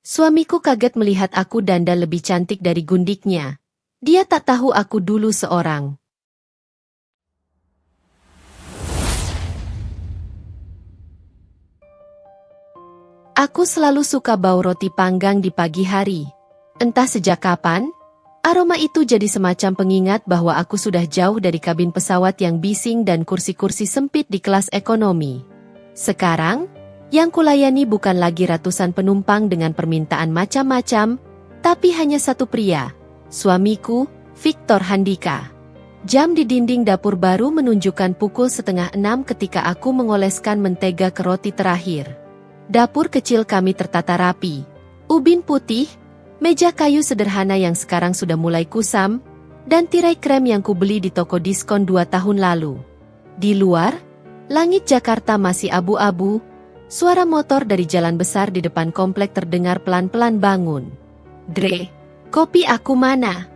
Suamiku kaget melihat aku dandan lebih cantik dari gundiknya. Dia tak tahu aku dulu seorang. Aku selalu suka bau roti panggang di pagi hari. Entah sejak kapan, aroma itu jadi semacam pengingat bahwa aku sudah jauh dari kabin pesawat yang bising dan kursi-kursi sempit di kelas ekonomi. Sekarang, yang kulayani bukan lagi ratusan penumpang dengan permintaan macam-macam, tapi hanya satu pria, suamiku, Victor Handika. Jam di dinding dapur baru menunjukkan pukul 5:30 ketika aku mengoleskan mentega ke roti terakhir. Dapur kecil kami tertata rapi. Ubin putih, meja kayu sederhana yang sekarang sudah mulai kusam, dan tirai krem yang kubeli di toko diskon 2 tahun lalu. Di luar, langit Jakarta masih abu-abu, suara motor dari jalan besar di depan komplek terdengar pelan-pelan bangun. "Dre, kopi aku mana?"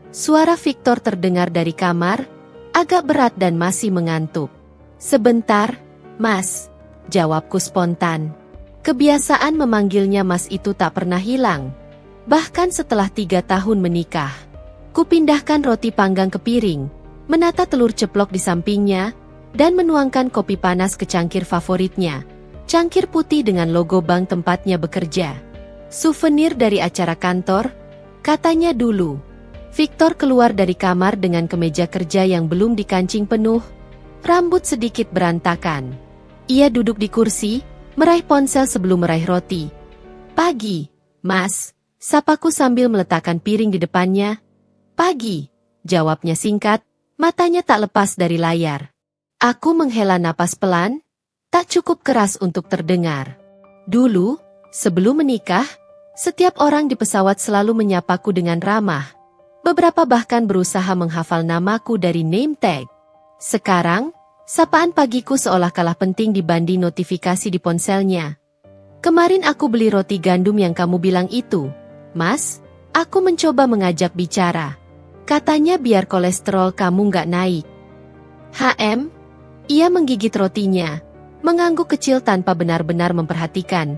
Suara Victor terdengar dari kamar, agak berat dan masih mengantuk. "Sebentar, Mas," jawabku spontan. Kebiasaan memanggilnya Mas itu tak pernah hilang. Bahkan setelah 3 tahun menikah. Kupindahkan roti panggang ke piring, menata telur ceplok di sampingnya, dan menuangkan kopi panas ke cangkir favoritnya. Cangkir putih dengan logo bank tempatnya bekerja. "Souvenir dari acara kantor," katanya dulu. Victor keluar dari kamar dengan kemeja kerja yang belum dikancing penuh, rambut sedikit berantakan. Ia duduk di kursi, meraih ponsel sebelum meraih roti. "Pagi, Mas," sapaku sambil meletakkan piring di depannya. "Pagi," jawabnya singkat, matanya tak lepas dari layar. Aku menghela napas pelan, tak cukup keras untuk terdengar. Dulu, sebelum menikah, setiap orang di pesawat selalu menyapaku dengan ramah. Beberapa bahkan berusaha menghafal namaku dari name tag. Sekarang, sapaan pagiku seolah kalah penting dibanding notifikasi di ponselnya. "Kemarin aku beli roti gandum yang kamu bilang itu, Mas." Aku mencoba mengajak bicara. "Katanya biar kolesterol kamu nggak naik." Ia menggigit rotinya, mengangguk kecil tanpa benar-benar memperhatikan.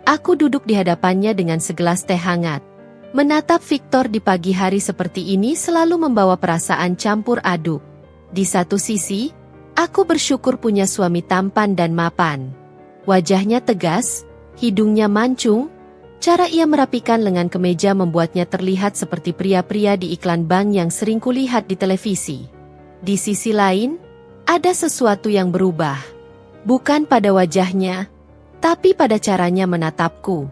Aku duduk di hadapannya dengan segelas teh hangat. Menatap Victor di pagi hari seperti ini selalu membawa perasaan campur aduk. Di satu sisi, aku bersyukur punya suami tampan dan mapan. Wajahnya tegas, hidungnya mancung, cara ia merapikan lengan kemeja membuatnya terlihat seperti pria-pria di iklan bank yang sering kulihat di televisi. Di sisi lain, ada sesuatu yang berubah. Bukan pada wajahnya, tapi pada caranya menatapku.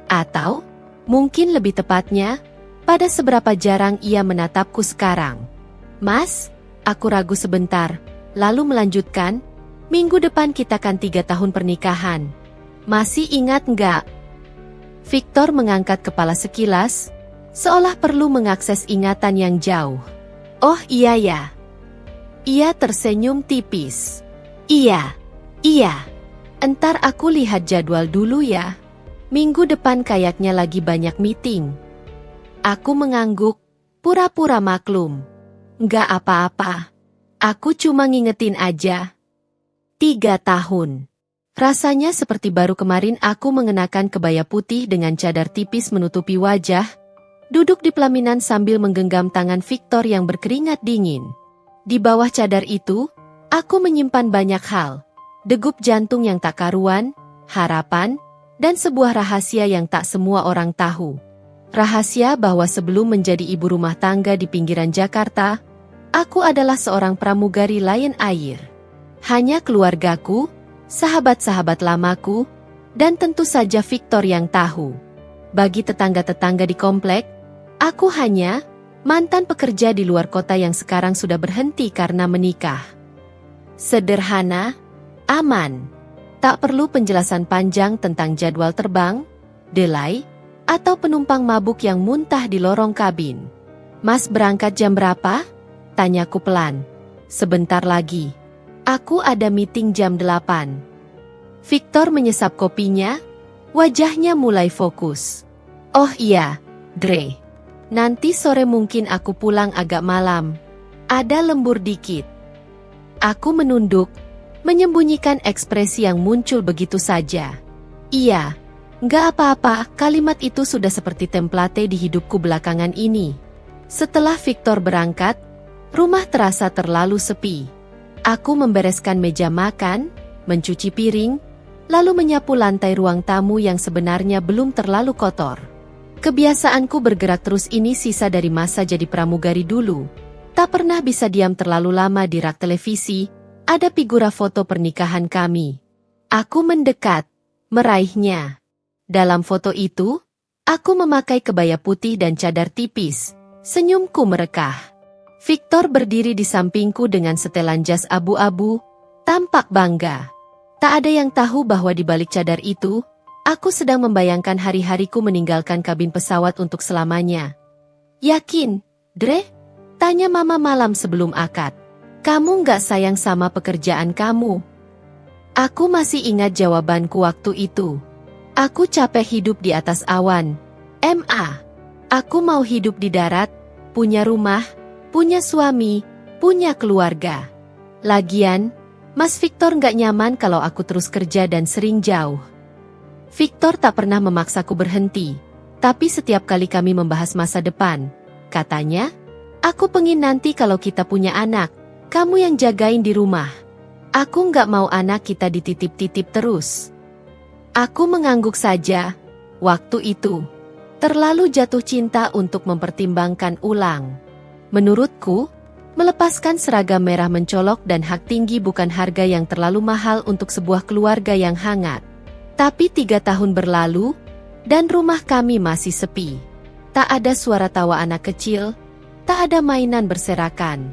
Atau, mungkin lebih tepatnya, pada seberapa jarang ia menatapku sekarang. "Mas," aku ragu sebentar, lalu melanjutkan, "Minggu depan kita kan 3 tahun pernikahan. Masih ingat nggak?" Victor mengangkat kepala sekilas, seolah perlu mengakses ingatan yang jauh. "Oh iya ya." Ia tersenyum tipis. Iya. Entar aku lihat jadwal dulu ya. Minggu depan kayaknya lagi banyak meeting." Aku mengangguk, pura-pura maklum. "Nggak apa-apa. Aku cuma ngingetin aja." 3 tahun. Rasanya seperti baru kemarin aku mengenakan kebaya putih dengan cadar tipis menutupi wajah, duduk di pelaminan sambil menggenggam tangan Victor yang berkeringat dingin. Di bawah cadar itu, aku menyimpan banyak hal. Degup jantung yang tak karuan, harapan, dan sebuah rahasia yang tak semua orang tahu. Rahasia bahwa sebelum menjadi ibu rumah tangga di pinggiran Jakarta, aku adalah seorang pramugari Lion Air. Hanya keluargaku, sahabat-sahabat lamaku, dan tentu saja Victor yang tahu. Bagi tetangga-tetangga di komplek, aku hanya mantan pekerja di luar kota yang sekarang sudah berhenti karena menikah. Sederhana, aman. Tak perlu penjelasan panjang tentang jadwal terbang, delay, atau penumpang mabuk yang muntah di lorong kabin. "Mas berangkat jam berapa?" tanyaku pelan. "Sebentar lagi. Aku ada meeting jam 8. Victor menyesap kopinya, wajahnya mulai fokus. "Oh iya, Dre. Nanti sore mungkin aku pulang agak malam. Ada lembur dikit." Aku menunduk, menyembunyikan ekspresi yang muncul begitu saja. "Iya, Nggak apa-apa, kalimat itu sudah seperti template di hidupku belakangan ini. Setelah Victor berangkat, rumah terasa terlalu sepi. Aku membereskan meja makan, mencuci piring, lalu menyapu lantai ruang tamu yang sebenarnya belum terlalu kotor. Kebiasaanku bergerak terus ini sisa dari masa jadi pramugari dulu. Tak pernah bisa diam terlalu lama di rak televisi, ada figura foto pernikahan kami. Aku mendekat, meraihnya. Dalam foto itu, aku memakai kebaya putih dan cadar tipis. Senyumku merekah. Victor berdiri di sampingku dengan setelan jas abu-abu, tampak bangga. Tak ada yang tahu bahwa di balik cadar itu, aku sedang membayangkan hari-hariku meninggalkan kabin pesawat untuk selamanya. Yakin, Dre? Tanya mama malam sebelum akad. Kamu nggak sayang sama pekerjaan kamu? Aku masih ingat jawabanku waktu itu. Aku capek hidup di atas awan. Aku mau hidup di darat, punya rumah, punya suami, punya keluarga. Lagian, Mas Victor nggak nyaman kalau aku terus kerja dan sering jauh. Victor tak pernah memaksaku berhenti, tapi setiap kali kami membahas masa depan, katanya, aku pengen nanti kalau kita punya anak, kamu yang jagain di rumah. Aku nggak mau anak kita dititip-titip terus. Aku mengangguk saja. Waktu itu, terlalu jatuh cinta untuk mempertimbangkan ulang. Menurutku, melepaskan seragam merah mencolok dan hak tinggi bukan harga yang terlalu mahal untuk sebuah keluarga yang hangat. Tapi 3 tahun berlalu, dan rumah kami masih sepi. Tak ada suara tawa anak kecil, tak ada mainan berserakan.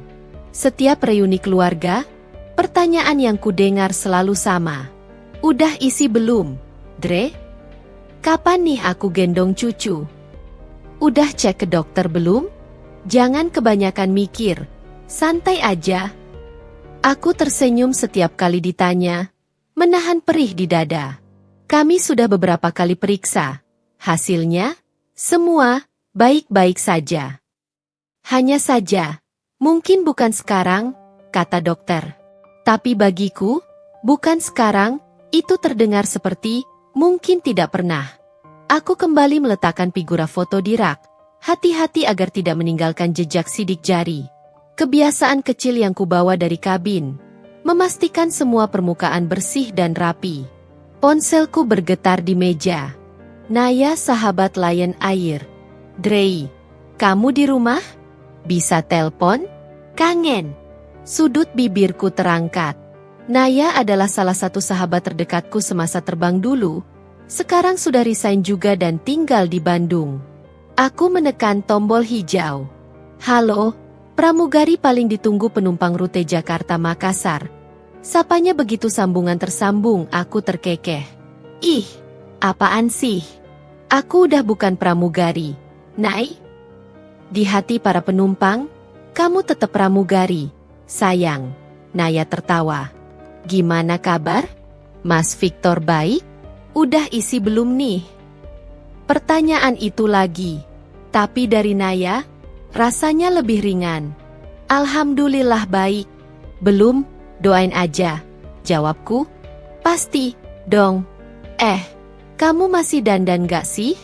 Setiap reuni keluarga, pertanyaan yang kudengar selalu sama. Udah isi belum, Dre? Kapan nih aku gendong cucu? Udah cek ke dokter belum? Jangan kebanyakan mikir, santai aja. Aku tersenyum setiap kali ditanya, menahan perih di dada. Kami sudah beberapa kali periksa. Hasilnya, semua baik-baik saja. Hanya saja, mungkin bukan sekarang, kata dokter. Tapi bagiku, bukan sekarang, itu terdengar seperti, mungkin tidak pernah. Aku kembali meletakkan figura foto di rak, hati-hati agar tidak meninggalkan jejak sidik jari. Kebiasaan kecil yang kubawa dari kabin, memastikan semua permukaan bersih dan rapi. Ponselku bergetar di meja. Naya sahabat Lion Air. Dre, kamu di rumah? Bisa telpon? Kangen. Sudut bibirku terangkat. Naya adalah salah satu sahabat terdekatku semasa terbang dulu. Sekarang sudah resign juga dan tinggal di Bandung. Aku menekan tombol hijau. Halo, pramugari paling ditunggu penumpang rute Jakarta-Makassar. Sapanya begitu sambungan tersambung, aku terkekeh. Ih, apaan sih? Aku udah bukan pramugari, Nay. Di hati para penumpang, kamu tetap pramugari, sayang. Naya tertawa. Gimana kabar? Mas Victor baik? Udah isi belum nih? Pertanyaan itu lagi. Tapi dari Naya, rasanya lebih ringan. Alhamdulillah baik. Belum, doain aja. Jawabku. Pasti, dong. Kamu masih dandan gak sih?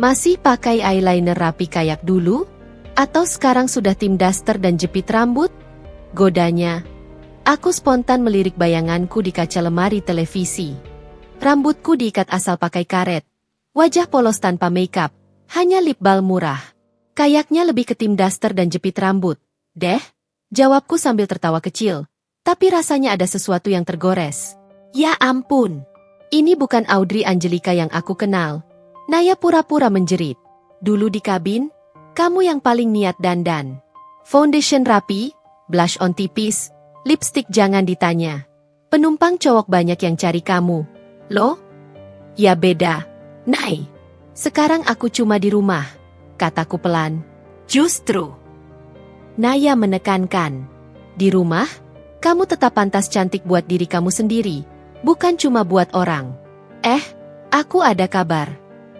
Masih pakai eyeliner rapi kayak dulu? Atau sekarang sudah tim daster dan jepit rambut? Godanya. Aku spontan melirik bayanganku di kaca lemari televisi. Rambutku diikat asal pakai karet. Wajah polos tanpa makeup, hanya lip balm murah. Kayaknya lebih ke tim daster dan jepit rambut. Deh, jawabku sambil tertawa kecil. Tapi rasanya ada sesuatu yang tergores. Ya ampun, ini bukan Audrey Angelika yang aku kenal. Naya pura-pura menjerit. Dulu di kabin, kamu yang paling niat dandan. Foundation rapi, blush on tipis, lipstick jangan ditanya. Penumpang cowok banyak yang cari kamu. Loh? Ya beda, Nay. Sekarang aku cuma di rumah, kataku pelan. Justru. Naya menekankan. Di rumah, kamu tetap pantas cantik buat diri kamu sendiri, bukan cuma buat orang. Aku ada kabar.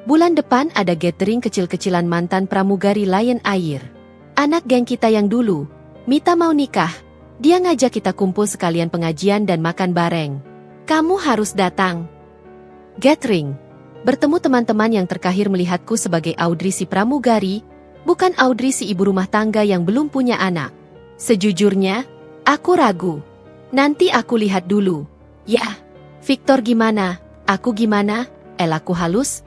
Bulan depan ada gathering kecil-kecilan mantan pramugari Lion Air. Anak geng kita yang dulu, Mita mau nikah. Dia ngajak kita kumpul sekalian pengajian dan makan bareng. Kamu harus datang. Gathering. Bertemu teman-teman yang terkahir melihatku sebagai Audrey si pramugari, bukan Audrey si ibu rumah tangga yang belum punya anak. Sejujurnya, aku ragu. Nanti aku lihat dulu. Ya, Victor gimana? Aku gimana? Elaku halus.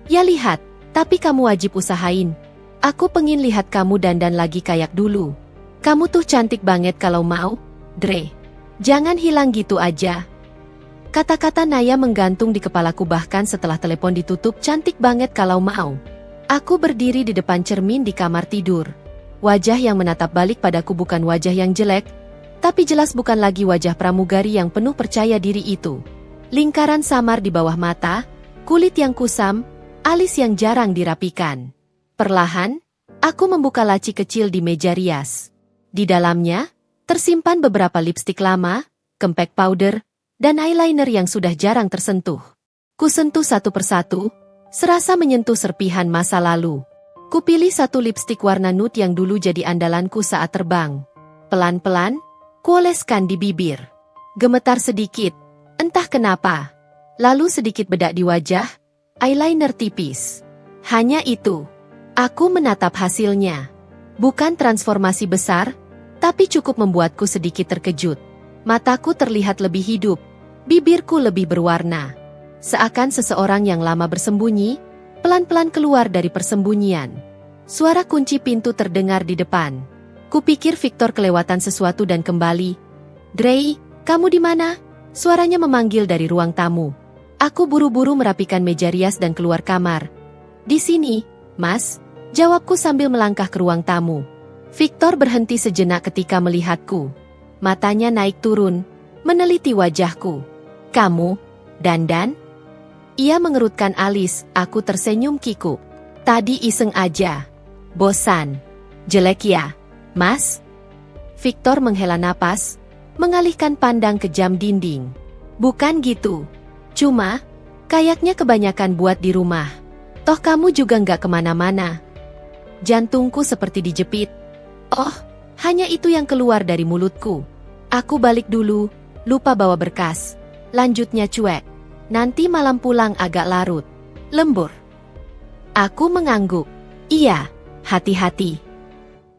Ya lihat, tapi kamu wajib usahain. Aku pengen lihat kamu dandan lagi kayak dulu. Kamu tuh cantik banget kalau mau, Dre. Jangan hilang gitu aja. Kata-kata Naya menggantung di kepalaku bahkan setelah telepon ditutup. Cantik banget kalau mau. Aku berdiri di depan cermin di kamar tidur. Wajah yang menatap balik padaku bukan wajah yang jelek, tapi jelas bukan lagi wajah pramugari yang penuh percaya diri itu. Lingkaran samar di bawah mata, kulit yang kusam, alis yang jarang dirapikan. Perlahan, aku membuka laci kecil di meja rias. Di dalamnya, tersimpan beberapa lipstik lama, compact powder, dan eyeliner yang sudah jarang tersentuh. Kusentuh satu persatu, serasa menyentuh serpihan masa lalu. Kupilih satu lipstik warna nude yang dulu jadi andalanku saat terbang. Pelan-pelan, kuoleskan di bibir. Gemetar sedikit, entah kenapa. Lalu sedikit bedak di wajah, eyeliner tipis. Hanya itu. Aku menatap hasilnya. Bukan transformasi besar, tapi cukup membuatku sedikit terkejut. Mataku terlihat lebih hidup, bibirku lebih berwarna. Seakan seseorang yang lama bersembunyi, pelan-pelan keluar dari persembunyian. Suara kunci pintu terdengar di depan. Kupikir Victor kelewatan sesuatu dan kembali. Dre, kamu di mana? Suaranya memanggil dari ruang tamu. Aku buru-buru merapikan meja rias dan keluar kamar. Di sini, Mas, jawabku sambil melangkah ke ruang tamu. Victor berhenti sejenak ketika melihatku. Matanya naik turun, meneliti wajahku. Kamu, dandan? Ia mengerutkan alis, aku tersenyum kikuk. Tadi iseng aja. Bosan. Jelek ya, Mas? Victor menghela napas, mengalihkan pandang ke jam dinding. Bukan gitu. Cuma, kayaknya kebanyakan buat di rumah. Toh kamu juga nggak kemana-mana. Jantungku seperti dijepit. Oh, hanya itu yang keluar dari mulutku. Aku balik dulu, lupa bawa berkas. Lanjutnya cuek. Nanti malam pulang agak larut. Lembur. Aku mengangguk. Iya, hati-hati.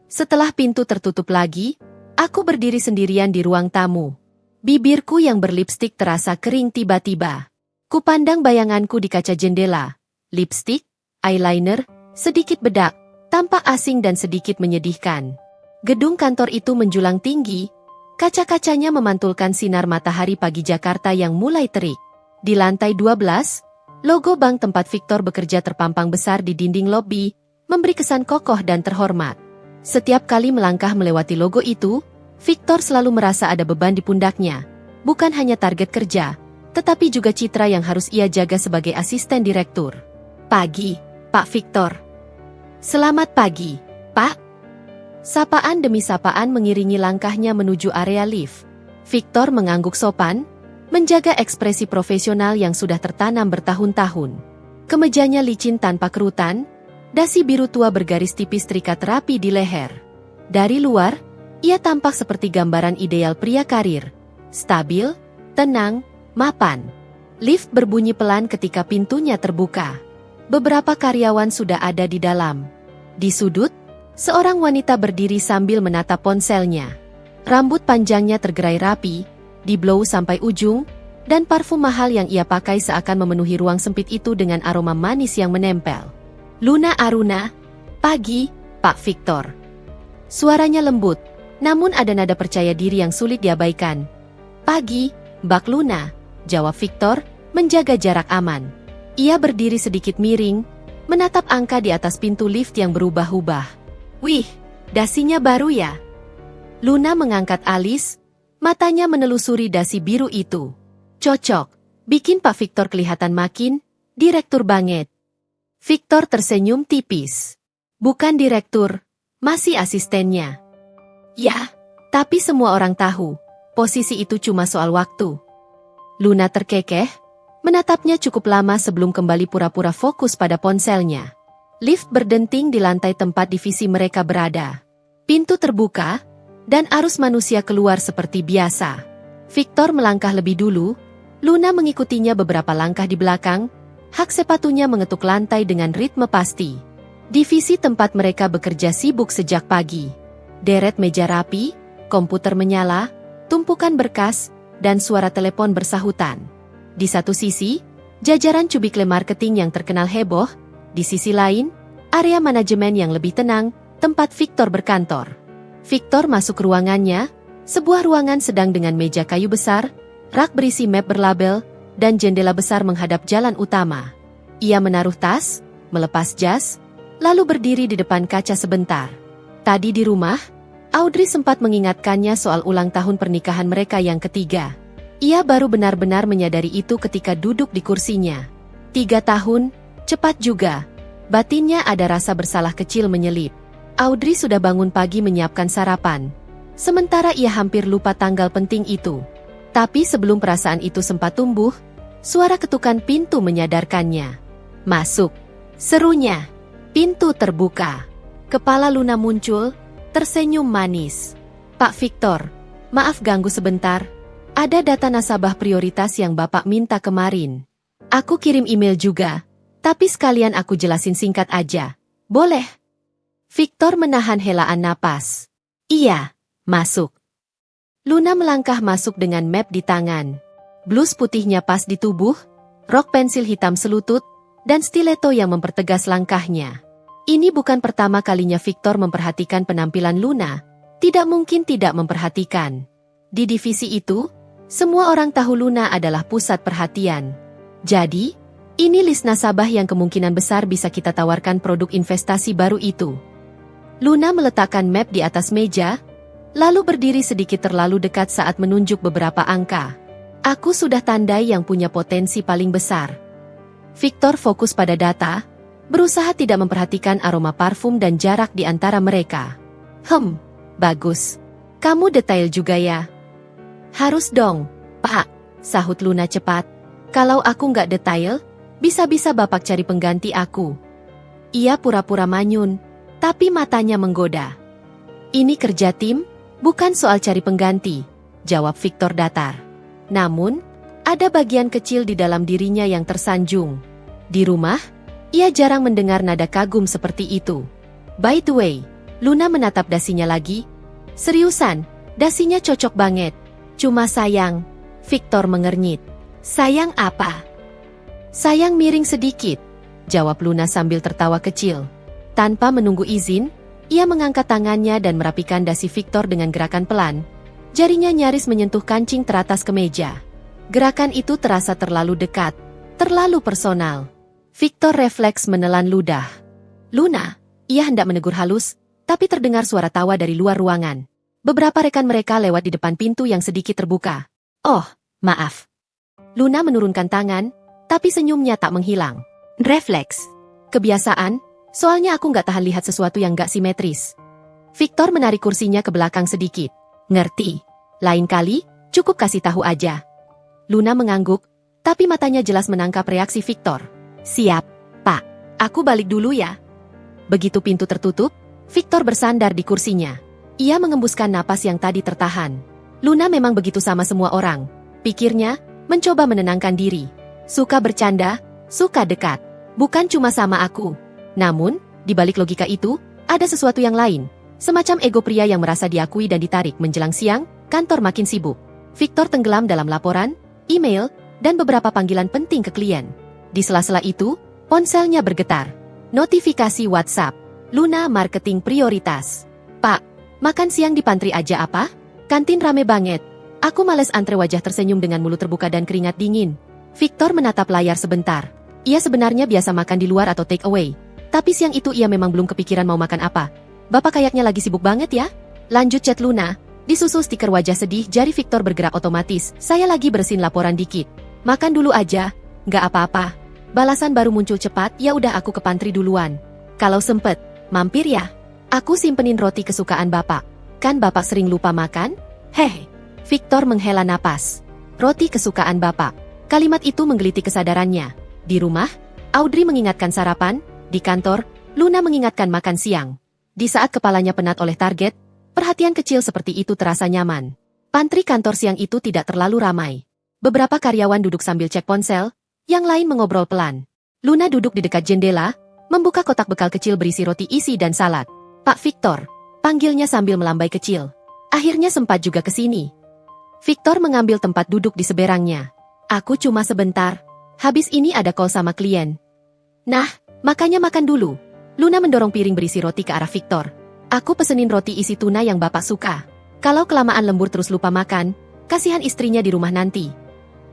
Setelah pintu tertutup lagi, aku berdiri sendirian di ruang tamu. Bibirku yang berlipstik terasa kering tiba-tiba. Kupandang bayanganku di kaca jendela. Lipstik, eyeliner, sedikit bedak, tampak asing dan sedikit menyedihkan. Gedung kantor itu menjulang tinggi, kaca-kacanya memantulkan sinar matahari pagi Jakarta yang mulai terik. Di lantai 12, logo bank tempat Victor bekerja terpampang besar di dinding lobi, memberi kesan kokoh dan terhormat. Setiap kali melangkah melewati logo itu, Victor selalu merasa ada beban di pundaknya. Bukan hanya target kerja, tetapi juga citra yang harus ia jaga sebagai asisten direktur. Pagi, Pak Victor. Selamat pagi, Pak. Sapaan demi sapaan mengiringi langkahnya menuju area lift. Victor mengangguk sopan, menjaga ekspresi profesional yang sudah tertanam bertahun-tahun. Kemejanya licin tanpa kerutan, dasi biru tua bergaris tipis terikat rapi di leher. Dari luar, ia tampak seperti gambaran ideal pria karir. Stabil, tenang, mapan. Lift berbunyi pelan ketika pintunya terbuka. Beberapa karyawan sudah ada di dalam. Di sudut, seorang wanita berdiri sambil menatap ponselnya. Rambut panjangnya tergerai rapi, di-blow sampai ujung, dan parfum mahal yang ia pakai seakan memenuhi ruang sempit itu dengan aroma manis yang menempel. Luna Aruna, pagi, Pak Victor. Suaranya lembut, namun ada nada percaya diri yang sulit diabaikan. Pagi, Mbak Luna, jawab Victor, menjaga jarak aman. Ia berdiri sedikit miring, menatap angka di atas pintu lift yang berubah-ubah. Wih, dasinya baru ya? Luna mengangkat alis, matanya menelusuri dasi biru itu. Cocok, bikin Pak Victor kelihatan makin, direktur banget. Victor tersenyum tipis. Bukan direktur, masih asistennya. Ya, tapi semua orang tahu, posisi itu cuma soal waktu. Luna terkekeh, menatapnya cukup lama sebelum kembali pura-pura fokus pada ponselnya. Lift berdenting di lantai tempat divisi mereka berada. Pintu terbuka, dan arus manusia keluar seperti biasa. Victor melangkah lebih dulu, Luna mengikutinya beberapa langkah di belakang, Hak sepatunya mengetuk lantai dengan ritme pasti. Divisi tempat mereka bekerja sibuk sejak pagi. Deret meja rapi, komputer menyala, tumpukan berkas, dan suara telepon bersahutan. Di satu sisi, jajaran cubikle marketing yang terkenal heboh. Di sisi lain, area manajemen yang lebih tenang, tempat Victor berkantor. Victor masuk ruangannya, sebuah ruangan sedang dengan meja kayu besar, rak berisi map berlabel, dan jendela besar menghadap jalan utama. Ia menaruh tas, melepas jas, lalu berdiri di depan kaca sebentar. Tadi di rumah, Audrey sempat mengingatkannya soal ulang tahun pernikahan mereka yang ketiga. Ia baru benar-benar menyadari itu ketika duduk di kursinya. 3 tahun, cepat juga. Batinnya ada rasa bersalah kecil menyelip. Audrey sudah bangun pagi menyiapkan sarapan. Sementara ia hampir lupa tanggal penting itu. Tapi sebelum perasaan itu sempat tumbuh, suara ketukan pintu menyadarkannya. Masuk. Serunya. Pintu terbuka. Kepala Luna muncul, tersenyum manis. Pak Victor, maaf ganggu sebentar. Ada data nasabah prioritas yang Bapak minta kemarin. Aku kirim email juga, tapi sekalian aku jelasin singkat aja. Boleh? Victor menahan helaan napas. Iya, masuk. Luna melangkah masuk dengan map di tangan. Blus putihnya pas di tubuh, rok pensil hitam selutut, dan stiletto yang mempertegas langkahnya. Ini bukan pertama kalinya Victor memperhatikan penampilan Luna. Tidak mungkin tidak memperhatikan. Di divisi itu, semua orang tahu Luna adalah pusat perhatian. Jadi, ini list nasabah yang kemungkinan besar bisa kita tawarkan produk investasi baru itu. Luna meletakkan map di atas meja, lalu berdiri sedikit terlalu dekat saat menunjuk beberapa angka. Aku sudah tandai yang punya potensi paling besar. Victor fokus pada data, berusaha tidak memperhatikan aroma parfum dan jarak di antara mereka. Bagus. Kamu detail juga ya? Harus dong, Pak, sahut Luna cepat. Kalau aku nggak detail, bisa-bisa Bapak cari pengganti aku. Ia pura-pura manyun, tapi matanya menggoda. Ini kerja tim, bukan soal cari pengganti, jawab Victor datar. Namun, ada bagian kecil di dalam dirinya yang tersanjung. Di rumah, ia jarang mendengar nada kagum seperti itu. By the way, Luna menatap dasinya lagi. Seriusan, dasinya cocok banget. Cuma sayang, Victor mengernyit. Sayang apa? Sayang miring sedikit, jawab Luna sambil tertawa kecil. Tanpa menunggu izin, ia mengangkat tangannya dan merapikan dasi Victor dengan gerakan pelan. Jarinya nyaris menyentuh kancing teratas kemeja. Gerakan itu terasa terlalu dekat, terlalu personal. Victor refleks menelan ludah. Luna, ia hendak menegur halus, tapi terdengar suara tawa dari luar ruangan. Beberapa rekan mereka lewat di depan pintu yang sedikit terbuka. Oh, maaf. Luna menurunkan tangan, tapi senyumnya tak menghilang. Refleks. Kebiasaan, soalnya aku nggak tahan lihat sesuatu yang nggak simetris. Victor menarik kursinya ke belakang sedikit. Ngerti. Lain kali, cukup kasih tahu aja. Luna mengangguk, tapi matanya jelas menangkap reaksi Victor. Siap, Pak. Aku balik dulu ya. Begitu pintu tertutup, Victor bersandar di kursinya. Ia mengembuskan napas yang tadi tertahan. Luna memang begitu sama semua orang. Pikirnya, mencoba menenangkan diri. Suka bercanda, suka dekat. Bukan cuma sama aku. Namun, di balik logika itu, ada sesuatu yang lain. Semacam ego pria yang merasa diakui dan ditarik. Menjelang siang, kantor makin sibuk. Victor tenggelam dalam laporan, email, dan beberapa panggilan penting ke klien. Di sela-sela itu, ponselnya bergetar. Notifikasi WhatsApp. Luna Marketing Prioritas. Pak, makan siang di pantry aja apa? Kantin rame banget. Aku males antre. Wajah tersenyum dengan mulut terbuka dan keringat dingin. Victor menatap layar sebentar. Ia sebenarnya biasa makan di luar atau take away. Tapi siang itu ia memang belum kepikiran mau makan apa. Bapak kayaknya lagi sibuk banget ya? Lanjut chat Luna. Disusul stiker wajah sedih, jari Victor bergerak otomatis. Saya lagi bersihin laporan dikit. Makan dulu aja. Nggak apa-apa. Balasan baru muncul cepat, ya udah aku ke pantry duluan. Kalau sempet, mampir ya. Aku simpenin roti kesukaan Bapak. Kan Bapak sering lupa makan? Heh. Victor menghela napas. Roti kesukaan Bapak. Kalimat itu menggelitik kesadarannya. Di rumah, Audrey mengingatkan sarapan. Di kantor, Luna mengingatkan makan siang. Di saat kepalanya penat oleh target, perhatian kecil seperti itu terasa nyaman. Pantry kantor siang itu tidak terlalu ramai. Beberapa karyawan duduk sambil cek ponsel, yang lain mengobrol pelan. Luna duduk di dekat jendela, membuka kotak bekal kecil berisi roti isi dan salad. Pak Victor, panggilnya sambil melambai kecil. Akhirnya sempat juga ke sini. Victor mengambil tempat duduk di seberangnya. Aku cuma sebentar. Habis ini ada call sama klien. Nah, makanya makan dulu. Luna mendorong piring berisi roti ke arah Victor. Aku pesenin roti isi tuna yang bapak suka. Kalau kelamaan lembur terus lupa makan, kasihan istrinya di rumah nanti.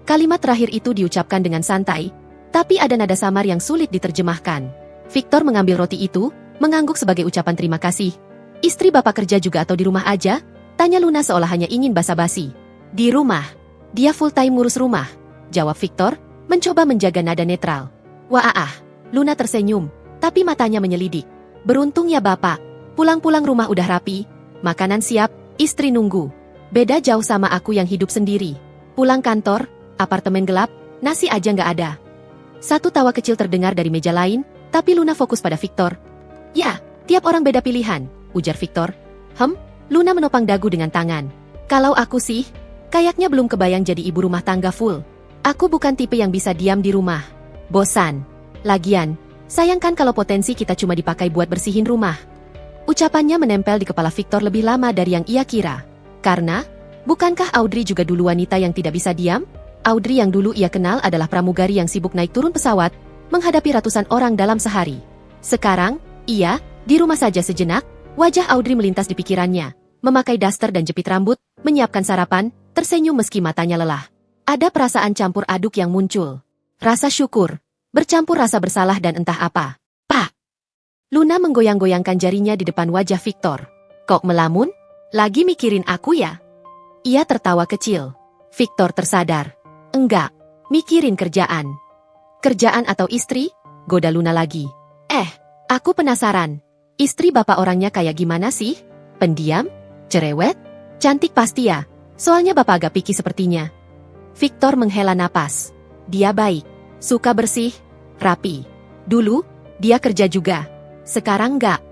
Kalimat terakhir itu diucapkan dengan santai, tapi ada nada samar yang sulit diterjemahkan. Victor mengambil roti itu, mengangguk sebagai ucapan terima kasih. Istri bapak kerja juga atau di rumah aja? Tanya Luna seolah hanya ingin basa-basi. Di rumah. Dia full time ngurus rumah. Jawab Victor, mencoba menjaga nada netral. Wah, Luna tersenyum, tapi matanya menyelidik. Beruntung ya bapak. Pulang-pulang rumah udah rapi, makanan siap, istri nunggu. Beda jauh sama aku yang hidup sendiri. Pulang kantor, apartemen gelap, nasi aja nggak ada. Satu tawa kecil terdengar dari meja lain, tapi Luna fokus pada Victor. Ya, tiap orang beda pilihan, ujar Victor. Luna menopang dagu dengan tangan. Kalau aku sih, kayaknya belum kebayang jadi ibu rumah tangga full. Aku bukan tipe yang bisa diam di rumah. Bosan. Lagian, sayangkan kalau potensi kita cuma dipakai buat bersihin rumah. Ucapannya menempel di kepala Victor lebih lama dari yang ia kira. Karena, bukankah Audrey juga dulu wanita yang tidak bisa diam? Audrey yang dulu ia kenal adalah pramugari yang sibuk naik turun pesawat, menghadapi ratusan orang dalam sehari. Sekarang, ia, di rumah saja sejenak, wajah Audrey melintas di pikirannya. Memakai daster dan jepit rambut, menyiapkan sarapan, tersenyum meski matanya lelah. Ada perasaan campur aduk yang muncul. Rasa syukur, bercampur rasa bersalah dan entah apa. Pak! Luna menggoyang-goyangkan jarinya di depan wajah Victor. Kok melamun? Lagi mikirin aku ya? Ia tertawa kecil. Victor tersadar. Enggak, mikirin kerjaan. Kerjaan atau istri? Goda Luna lagi. Aku penasaran. Istri bapak orangnya kayak gimana sih? Pendiam? Cerewet? Cantik pasti ya, soalnya bapak agak picky sepertinya. Victor menghela napas. Dia baik, suka bersih, rapi. Dulu, dia kerja juga. Sekarang enggak.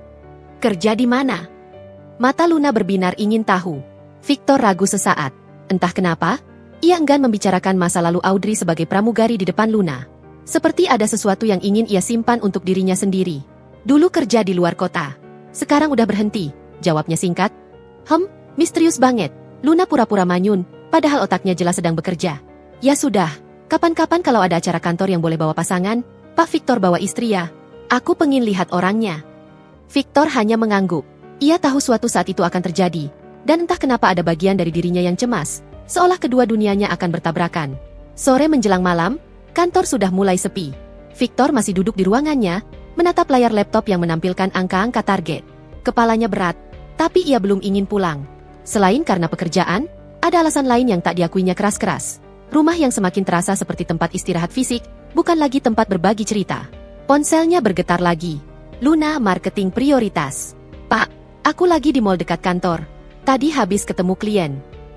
Kerja di mana? Mata Luna berbinar ingin tahu. Victor ragu sesaat. Entah kenapa, ia enggan membicarakan masa lalu Audrey sebagai pramugari di depan Luna. Seperti ada sesuatu yang ingin ia simpan untuk dirinya sendiri. Dulu kerja di luar kota. Sekarang udah berhenti, jawabnya singkat. Misterius banget. Luna pura-pura manyun, padahal otaknya jelas sedang bekerja. Ya sudah, kapan-kapan kalau ada acara kantor yang boleh bawa pasangan, Pak Victor bawa istri ya. Aku pengin lihat orangnya. Victor hanya mengangguk. Ia tahu suatu saat itu akan terjadi. Dan entah kenapa ada bagian dari dirinya yang cemas, seolah kedua dunianya akan bertabrakan. Sore menjelang malam, kantor sudah mulai sepi. Victor masih duduk di ruangannya, menatap layar laptop yang menampilkan angka-angka target. Kepalanya berat, tapi ia belum ingin pulang. Selain karena pekerjaan, ada alasan lain yang tak diakuinya keras-keras. Rumah yang semakin terasa seperti tempat istirahat fisik, bukan lagi tempat berbagi cerita. Ponselnya bergetar lagi. Luna, marketing prioritas. Pak, aku lagi di mall dekat kantor. Tadi habis ketemu klien.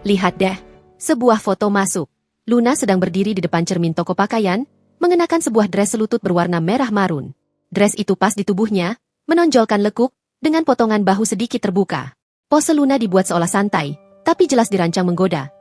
Lihat deh, sebuah foto masuk. Luna sedang berdiri di depan cermin toko pakaian, mengenakan sebuah dress selutut berwarna merah marun. Dress itu pas di tubuhnya, menonjolkan lekuk, dengan potongan bahu sedikit terbuka. Pose Luna dibuat seolah santai, tapi jelas dirancang menggoda.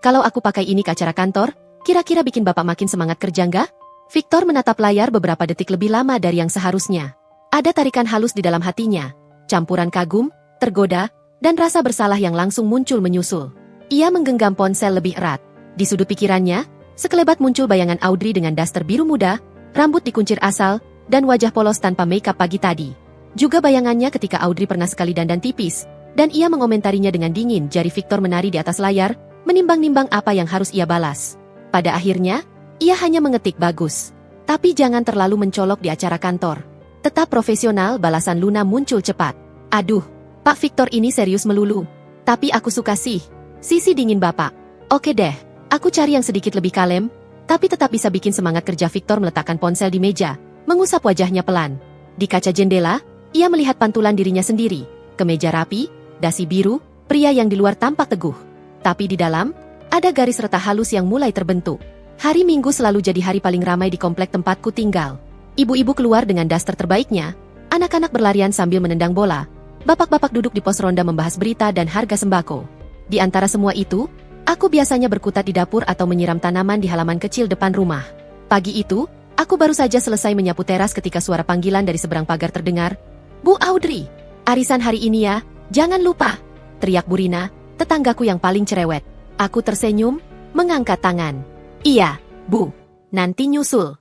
Kalau aku pakai ini ke acara kantor, kira-kira bikin bapak makin semangat kerja nggak? Victor menatap layar beberapa detik lebih lama dari yang seharusnya. Ada tarikan halus di dalam hatinya, campuran kagum, tergoda, dan rasa bersalah yang langsung muncul menyusul. Ia menggenggam ponsel lebih erat. Di sudut pikirannya, sekelebat muncul bayangan Audrey dengan daster biru muda, rambut dikuncir asal, dan wajah polos tanpa makeup pagi tadi. Juga bayangannya ketika Audrey pernah sekali dandan tipis, dan ia mengomentarinya dengan dingin. Jari Victor menari di atas layar, menimbang-nimbang apa yang harus ia balas. Pada akhirnya, ia hanya mengetik bagus. Tapi jangan terlalu mencolok di acara kantor. Tetap profesional, balasan Luna muncul cepat. Aduh, Pak Victor ini serius melulu. Tapi aku suka sih. Sisi dingin bapak. Oke deh, aku cari yang sedikit lebih kalem, tapi tetap bisa bikin semangat kerja. Victor meletakkan ponsel di meja, mengusap wajahnya pelan. Di kaca jendela, ia melihat pantulan dirinya sendiri. Kemeja rapi, dasi biru, pria yang di luar tampak teguh. Tapi di dalam, ada garis retak halus yang mulai terbentuk. Hari Minggu selalu jadi hari paling ramai di komplek tempatku tinggal. Ibu-ibu keluar dengan daster terbaiknya, anak-anak berlarian sambil menendang bola. Bapak-bapak duduk di pos ronda membahas berita dan harga sembako. Di antara semua itu, aku biasanya berkutat di dapur atau menyiram tanaman di halaman kecil depan rumah. Pagi itu, Aku baru saja selesai menyapu teras ketika suara panggilan dari seberang pagar terdengar. Bu Audrey, arisan hari ini ya, jangan lupa, teriak Bu Rina, tetanggaku yang paling cerewet. Aku tersenyum, mengangkat tangan. Iya, Bu, nanti nyusul.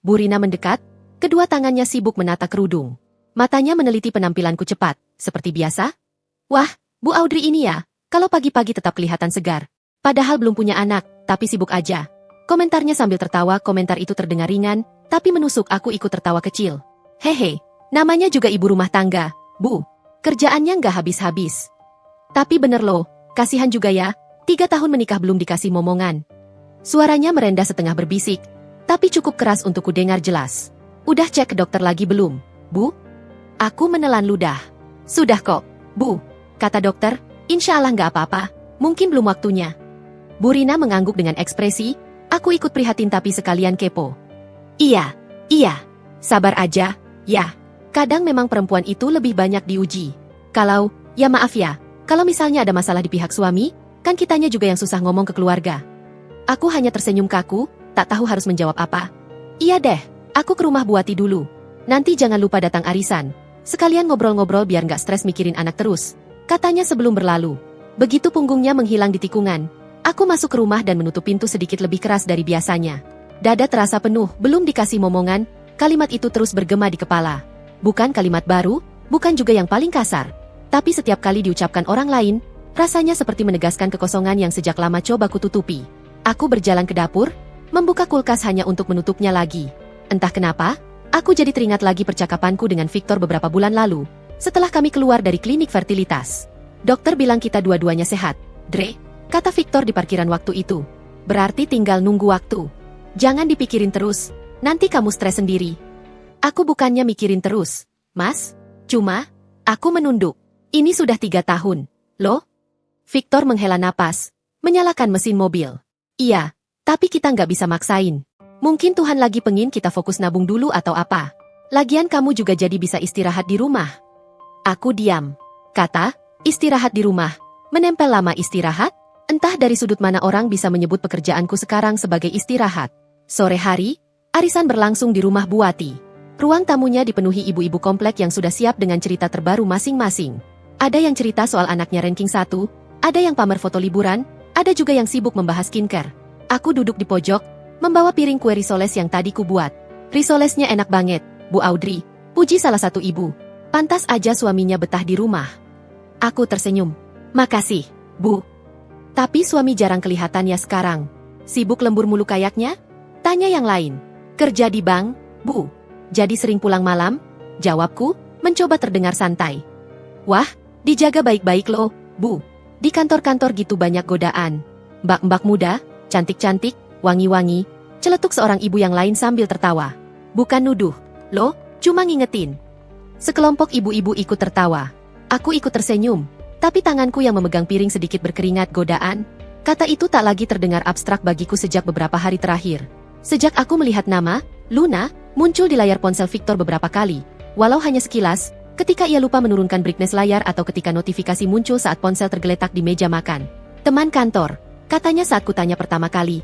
Bu Rina mendekat, kedua tangannya sibuk menata kerudung. Matanya meneliti penampilanku cepat, seperti biasa. Wah, Bu Audrey ini ya, kalau pagi-pagi tetap kelihatan segar. Padahal belum punya anak, tapi sibuk aja. Komentarnya sambil tertawa, komentar itu terdengar ringan, tapi menusuk aku ikut tertawa kecil. Hehe, namanya juga ibu rumah tangga, Bu. Kerjaannya nggak habis-habis. Tapi bener loh, kasihan juga ya, 3 tahun menikah belum dikasih momongan. Suaranya merendah setengah berbisik, tapi cukup keras untuk kudengar jelas. Udah cek ke dokter lagi belum, Bu? Aku menelan ludah. Sudah kok, Bu, kata dokter, insya Allah nggak apa-apa, mungkin belum waktunya. Bu Rina mengangguk dengan ekspresi, aku ikut prihatin tapi sekalian kepo. Iya, sabar aja, ya. Kadang memang perempuan itu lebih banyak diuji. Kalau, ya maaf ya, kalau misalnya ada masalah di pihak suami, kan kitanya juga yang susah ngomong ke keluarga. Aku hanya tersenyum kaku, tak tahu harus menjawab apa. Iya deh, aku ke rumah Buati dulu. Nanti jangan lupa datang arisan. Sekalian ngobrol-ngobrol biar nggak stres mikirin anak terus, katanya sebelum berlalu. Begitu punggungnya menghilang di tikungan, aku masuk ke rumah dan menutup pintu sedikit lebih keras dari biasanya. Dada terasa penuh, belum dikasih momongan, kalimat itu terus bergema di kepala. Bukan kalimat baru, bukan juga yang paling kasar. Tapi setiap kali diucapkan orang lain, rasanya seperti menegaskan kekosongan yang sejak lama coba kututupi. Aku berjalan ke dapur, membuka kulkas hanya untuk menutupnya lagi. Entah kenapa, aku jadi teringat lagi percakapanku dengan Victor beberapa bulan lalu, setelah kami keluar dari klinik fertilitas. Dokter bilang kita dua-duanya sehat, Dre, kata Victor di parkiran waktu itu. Berarti tinggal nunggu waktu. Jangan dipikirin terus, nanti kamu stres sendiri. Aku bukannya mikirin terus, Mas. Cuma, aku menunduk. Ini sudah 3 tahun, loh? Victor menghela napas, menyalakan mesin mobil. Iya, tapi kita nggak bisa maksain. Mungkin Tuhan lagi pengin kita fokus nabung dulu atau apa. Lagian kamu juga jadi bisa istirahat di rumah. Aku diam. Kata, istirahat di rumah. Menempel lama istirahat? Entah dari sudut mana orang bisa menyebut pekerjaanku sekarang sebagai istirahat. Sore hari, arisan berlangsung di rumah Buati. Ruang tamunya dipenuhi ibu-ibu komplek yang sudah siap dengan cerita terbaru masing-masing. Ada yang cerita soal anaknya ranking 1, ada yang pamer foto liburan, ada juga yang sibuk membahas skincare. Aku duduk di pojok, membawa piring kue risoles yang tadi ku buat. Risolesnya enak banget, Bu Audrey, puji salah satu ibu. Pantas aja suaminya betah di rumah. Aku tersenyum. Makasih, Bu. Tapi suami jarang kelihatan ya sekarang. Sibuk lembur mulu kayaknya? Tanya yang lain. Kerja di bank, Bu. Jadi sering pulang malam? Jawabku, mencoba terdengar santai. Wah, dijaga baik-baik loh, Bu. Di kantor-kantor gitu banyak godaan. Mbak-mbak muda, cantik-cantik, wangi-wangi, celetuk seorang ibu yang lain sambil tertawa. Bukan nuduh, loh, cuma ngingetin. Sekelompok ibu-ibu ikut tertawa. Aku ikut tersenyum, tapi tanganku yang memegang piring sedikit berkeringat. Godaan. Kata itu tak lagi terdengar abstrak bagiku sejak beberapa hari terakhir. Sejak aku melihat nama, Luna, muncul di layar ponsel Victor beberapa kali. Walau hanya sekilas, ketika ia lupa menurunkan brightness layar atau ketika notifikasi muncul saat ponsel tergeletak di meja makan. Teman kantor, katanya saat kutanya pertama kali.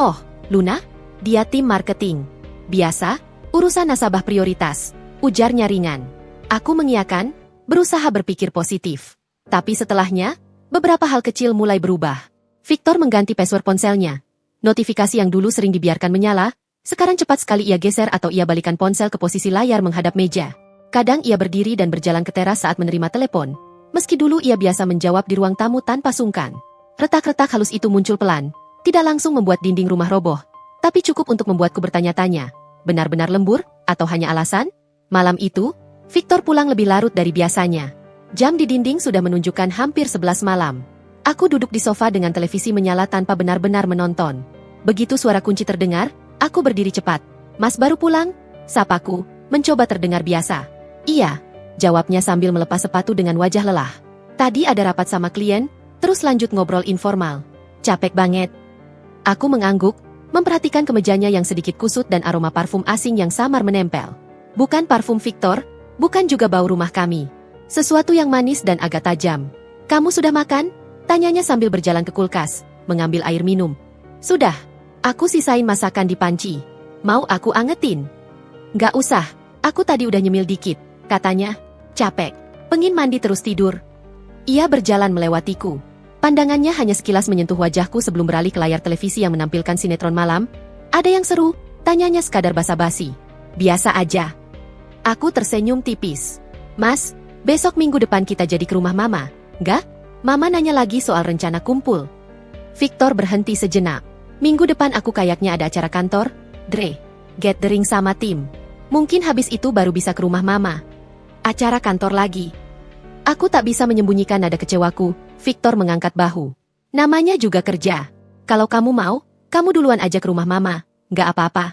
Oh, Luna? Dia tim marketing. Biasa, urusan nasabah prioritas, ujarnya ringan. Aku mengiyakan, berusaha berpikir positif. Tapi setelahnya, beberapa hal kecil mulai berubah. Victor mengganti password ponselnya. Notifikasi yang dulu sering dibiarkan menyala, sekarang cepat sekali ia geser atau ia balikan ponsel ke posisi layar menghadap meja. Kadang ia berdiri dan berjalan ke teras saat menerima telepon. Meski dulu ia biasa menjawab di ruang tamu tanpa sungkan. Retak-retak halus itu muncul pelan, tidak langsung membuat dinding rumah roboh, tapi cukup untuk membuatku bertanya-tanya. Benar-benar lembur, atau hanya alasan? Malam itu, Victor pulang lebih larut dari biasanya. Jam di dinding sudah menunjukkan hampir 11 malam. Aku duduk di sofa dengan televisi menyala tanpa benar-benar menonton. Begitu suara kunci terdengar, aku berdiri cepat. Mas baru pulang? Sapaku, mencoba terdengar biasa. Iya, jawabnya sambil melepas sepatu dengan wajah lelah. Tadi ada rapat sama klien, terus lanjut ngobrol informal. Capek banget. Aku mengangguk, memperhatikan kemejanya yang sedikit kusut dan aroma parfum asing yang samar menempel. Bukan parfum Victor, bukan juga bau rumah kami. Sesuatu yang manis dan agak tajam. Kamu sudah makan? Tanyanya sambil berjalan ke kulkas, mengambil air minum. Sudah. Aku sisain masakan di panci. Mau aku angetin? Nggak usah, aku tadi udah nyemil dikit, katanya. Capek, pengin mandi terus tidur. Ia berjalan melewatiku. Pandangannya hanya sekilas menyentuh wajahku sebelum beralih ke layar televisi yang menampilkan sinetron malam. Ada yang seru, tanyanya sekadar basa-basi. Biasa aja. Aku tersenyum tipis. Mas, besok minggu depan kita jadi ke rumah mama, nggak? Mama nanya lagi soal rencana kumpul. Victor berhenti sejenak. Minggu depan aku kayaknya ada acara kantor, Dre. Gathering sama tim. Mungkin habis itu baru bisa ke rumah mama. Acara kantor lagi. Aku tak bisa menyembunyikan nada kecewaku. Victor mengangkat bahu. Namanya juga kerja. Kalau kamu mau, kamu duluan aja ke rumah mama. Nggak apa-apa.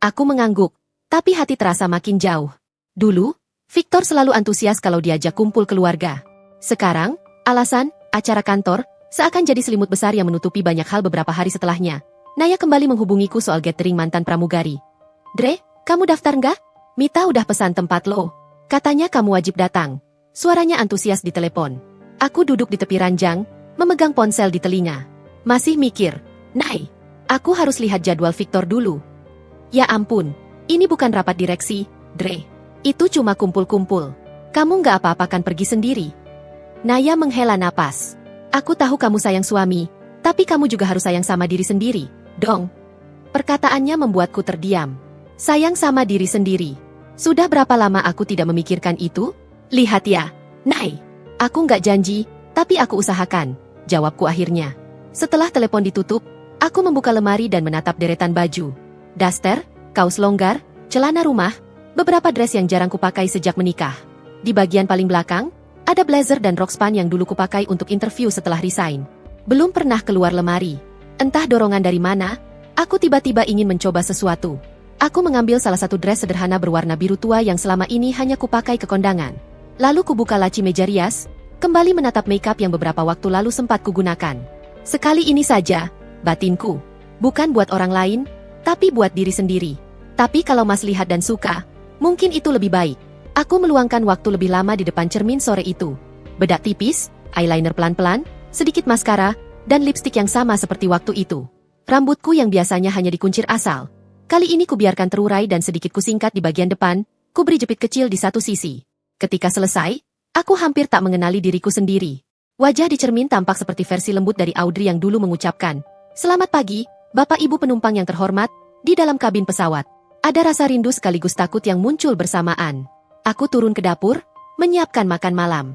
Aku mengangguk, tapi hati terasa makin jauh. Dulu, Victor selalu antusias kalau diajak kumpul keluarga. Sekarang, alasan, acara kantor, seakan jadi selimut besar yang menutupi banyak hal beberapa hari setelahnya. Naya kembali menghubungiku soal gathering mantan pramugari. Dre, kamu daftar nggak? Mita udah pesan tempat lo. Katanya kamu wajib datang. Suaranya antusias di telepon. Aku duduk di tepi ranjang, memegang ponsel di telinga. Masih mikir, Nay, aku harus lihat jadwal Victor dulu. Ya ampun, ini bukan rapat direksi, Dre. Itu cuma kumpul-kumpul. Kamu nggak apa-apa kan pergi sendiri? Naya menghela napas. Aku tahu kamu sayang suami, tapi kamu juga harus sayang sama diri sendiri, dong. Perkataannya membuatku terdiam. Sayang sama diri sendiri. Sudah berapa lama aku tidak memikirkan itu? Lihat ya, Nay. Aku nggak janji, tapi aku usahakan, jawabku akhirnya. Setelah telepon ditutup, aku membuka lemari dan menatap deretan baju. Daster, kaos longgar, celana rumah, beberapa dress yang jarang kupakai sejak menikah. Di bagian paling belakang, ada blazer dan rok span yang dulu kupakai untuk interview setelah resign. Belum pernah keluar lemari. Entah dorongan dari mana, aku tiba-tiba ingin mencoba sesuatu. Aku mengambil salah satu dress sederhana berwarna biru tua yang selama ini hanya kupakai ke kondangan. Lalu kubuka laci meja rias, kembali menatap makeup yang beberapa waktu lalu sempat kugunakan. Sekali ini saja, batinku. Bukan buat orang lain, tapi buat diri sendiri. Tapi kalau Mas lihat dan suka, mungkin itu lebih baik. Aku meluangkan waktu lebih lama di depan cermin sore itu. Bedak tipis, eyeliner pelan-pelan, sedikit maskara, dan lipstik yang sama seperti waktu itu. Rambutku yang biasanya hanya dikuncir asal. Kali ini kubiarkan terurai dan sedikit kusingkat di bagian depan, kuberi jepit kecil di satu sisi. Ketika selesai, aku hampir tak mengenali diriku sendiri. Wajah di cermin tampak seperti versi lembut dari Audrey yang dulu mengucapkan, "Selamat pagi, Bapak Ibu penumpang yang terhormat," di dalam kabin pesawat. Ada rasa rindu sekaligus takut yang muncul bersamaan. Aku turun ke dapur, menyiapkan makan malam.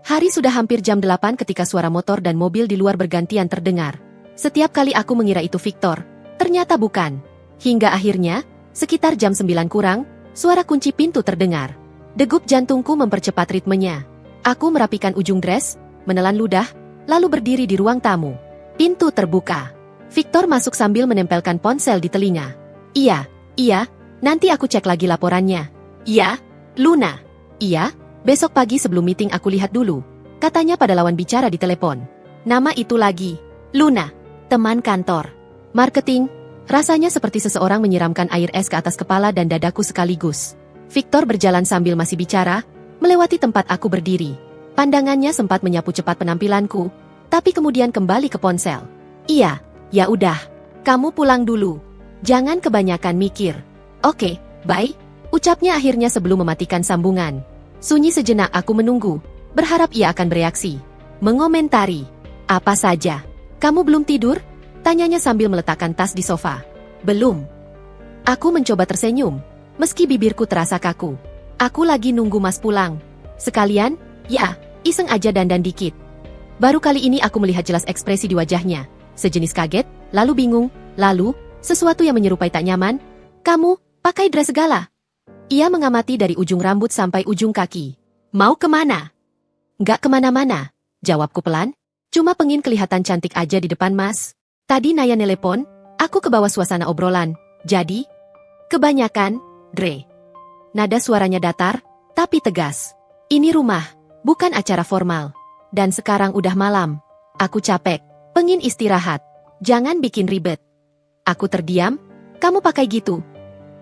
Hari sudah hampir jam 8 ketika suara motor dan mobil di luar bergantian terdengar. Setiap kali aku mengira itu Victor, ternyata bukan. Hingga akhirnya, sekitar jam 9 kurang, suara kunci pintu terdengar. Degup jantungku mempercepat ritmenya. Aku merapikan ujung dress, menelan ludah, lalu berdiri di ruang tamu. Pintu terbuka. Victor masuk sambil menempelkan ponsel di telinga. Iya, nanti aku cek lagi laporannya. Iya, Luna. Iya, besok pagi sebelum meeting aku lihat dulu, katanya pada lawan bicara di telepon. Nama itu lagi, Luna. Teman kantor. Marketing. Rasanya seperti seseorang menyiramkan air es ke atas kepala dan dadaku sekaligus. Victor berjalan sambil masih bicara, melewati tempat aku berdiri. Pandangannya sempat menyapu cepat penampilanku, tapi kemudian kembali ke ponsel. Iya, ya udah, kamu pulang dulu. Jangan kebanyakan mikir. Oke, bye, ucapnya akhirnya sebelum mematikan sambungan. Sunyi sejenak aku menunggu, berharap ia akan bereaksi. Mengomentari. Apa saja? Kamu belum tidur? Tanyanya sambil meletakkan tas di sofa. Belum. Aku mencoba tersenyum, meski bibirku terasa kaku. Aku lagi nunggu Mas pulang. Sekalian, ya, iseng aja dandan dikit. Baru kali ini aku melihat jelas ekspresi di wajahnya. Sejenis kaget, lalu bingung, lalu, sesuatu yang menyerupai tak nyaman. Kamu, pakai dress segala. Ia mengamati dari ujung rambut sampai ujung kaki. Mau kemana? Nggak kemana-mana, jawabku pelan. Cuma pengen kelihatan cantik aja di depan Mas. Tadi Naya nelepon, aku ke bawah suasana obrolan. Jadi, kebanyakan, Dre. Nada suaranya datar, tapi tegas. Ini rumah, bukan acara formal. Dan sekarang udah malam. Aku capek, pengen istirahat. Jangan bikin ribet. Aku terdiam, kamu pakai gitu.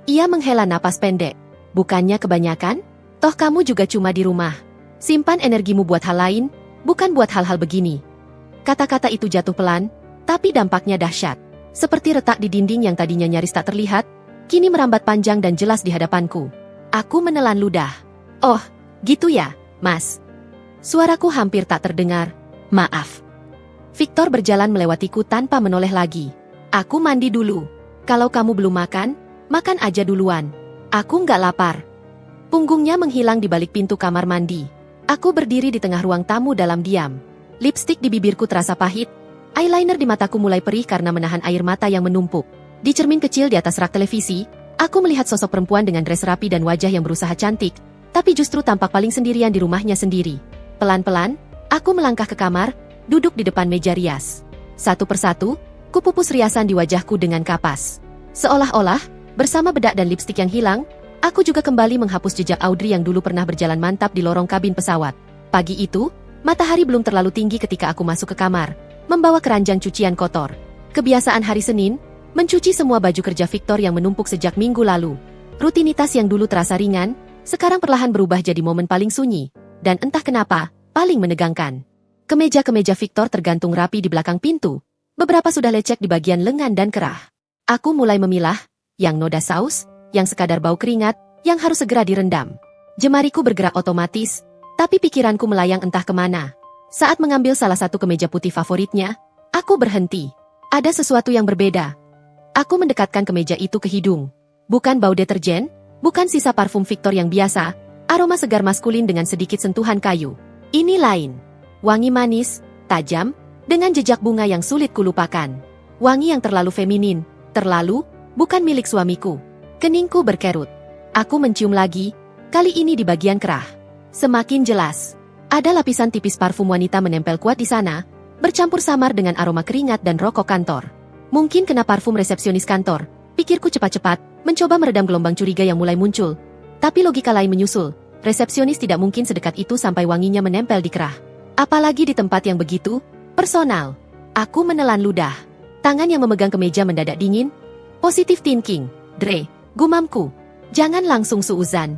Ia menghela napas pendek. Bukannya kebanyakan? Toh kamu juga cuma di rumah. Simpan energimu buat hal lain, bukan buat hal-hal begini. Kata-kata itu jatuh pelan, tapi dampaknya dahsyat. Seperti retak di dinding yang tadinya nyaris tak terlihat, kini merambat panjang dan jelas di hadapanku. Aku menelan ludah. Oh, gitu ya, Mas. Suaraku hampir tak terdengar. Maaf. Victor berjalan melewatiku tanpa menoleh lagi. Aku mandi dulu. Kalau kamu belum makan, makan aja duluan. Aku nggak lapar. Punggungnya menghilang di balik pintu kamar mandi. Aku berdiri di tengah ruang tamu dalam diam. Lipstik di bibirku terasa pahit. Eyeliner di mataku mulai perih karena menahan air mata yang menumpuk. Di cermin kecil di atas rak televisi, aku melihat sosok perempuan dengan dress rapi dan wajah yang berusaha cantik, tapi justru tampak paling sendirian di rumahnya sendiri. Pelan-pelan, aku melangkah ke kamar, duduk di depan meja rias. Satu persatu, kupupus riasan di wajahku dengan kapas. Seolah-olah, bersama bedak dan lipstik yang hilang, aku juga kembali menghapus jejak Audrey yang dulu pernah berjalan mantap di lorong kabin pesawat. Pagi itu, matahari belum terlalu tinggi ketika aku masuk ke kamar, membawa keranjang cucian kotor. Kebiasaan hari Senin, mencuci semua baju kerja Victor yang menumpuk sejak minggu lalu. Rutinitas yang dulu terasa ringan, sekarang perlahan berubah jadi momen paling sunyi, dan entah kenapa, paling menegangkan. Kemeja-kemeja Victor tergantung rapi di belakang pintu, beberapa sudah lecek di bagian lengan dan kerah. Aku mulai memilah, yang noda saus, yang sekadar bau keringat, yang harus segera direndam. Jemariku bergerak otomatis, tapi pikiranku melayang entah kemana. Saat mengambil salah satu kemeja putih favoritnya, aku berhenti. Ada sesuatu yang berbeda. Aku mendekatkan kemeja itu ke hidung. Bukan bau deterjen, bukan sisa parfum Victor yang biasa, aroma segar maskulin dengan sedikit sentuhan kayu. Ini lain. Wangi manis, tajam, dengan jejak bunga yang sulit kulupakan. Wangi yang terlalu feminin, terlalu, bukan milik suamiku. Keningku berkerut. Aku mencium lagi, kali ini di bagian kerah. Semakin jelas. Ada lapisan tipis parfum wanita menempel kuat di sana, bercampur samar dengan aroma keringat dan rokok kantor. Mungkin kena parfum resepsionis kantor, pikirku cepat-cepat, mencoba meredam gelombang curiga yang mulai muncul. Tapi logika lain menyusul, resepsionis tidak mungkin sedekat itu sampai wanginya menempel di kerah. Apalagi di tempat yang begitu personal. Aku menelan ludah. Tangan yang memegang kemeja mendadak dingin. Positive thinking, Dre, gumamku. Jangan langsung suuzan.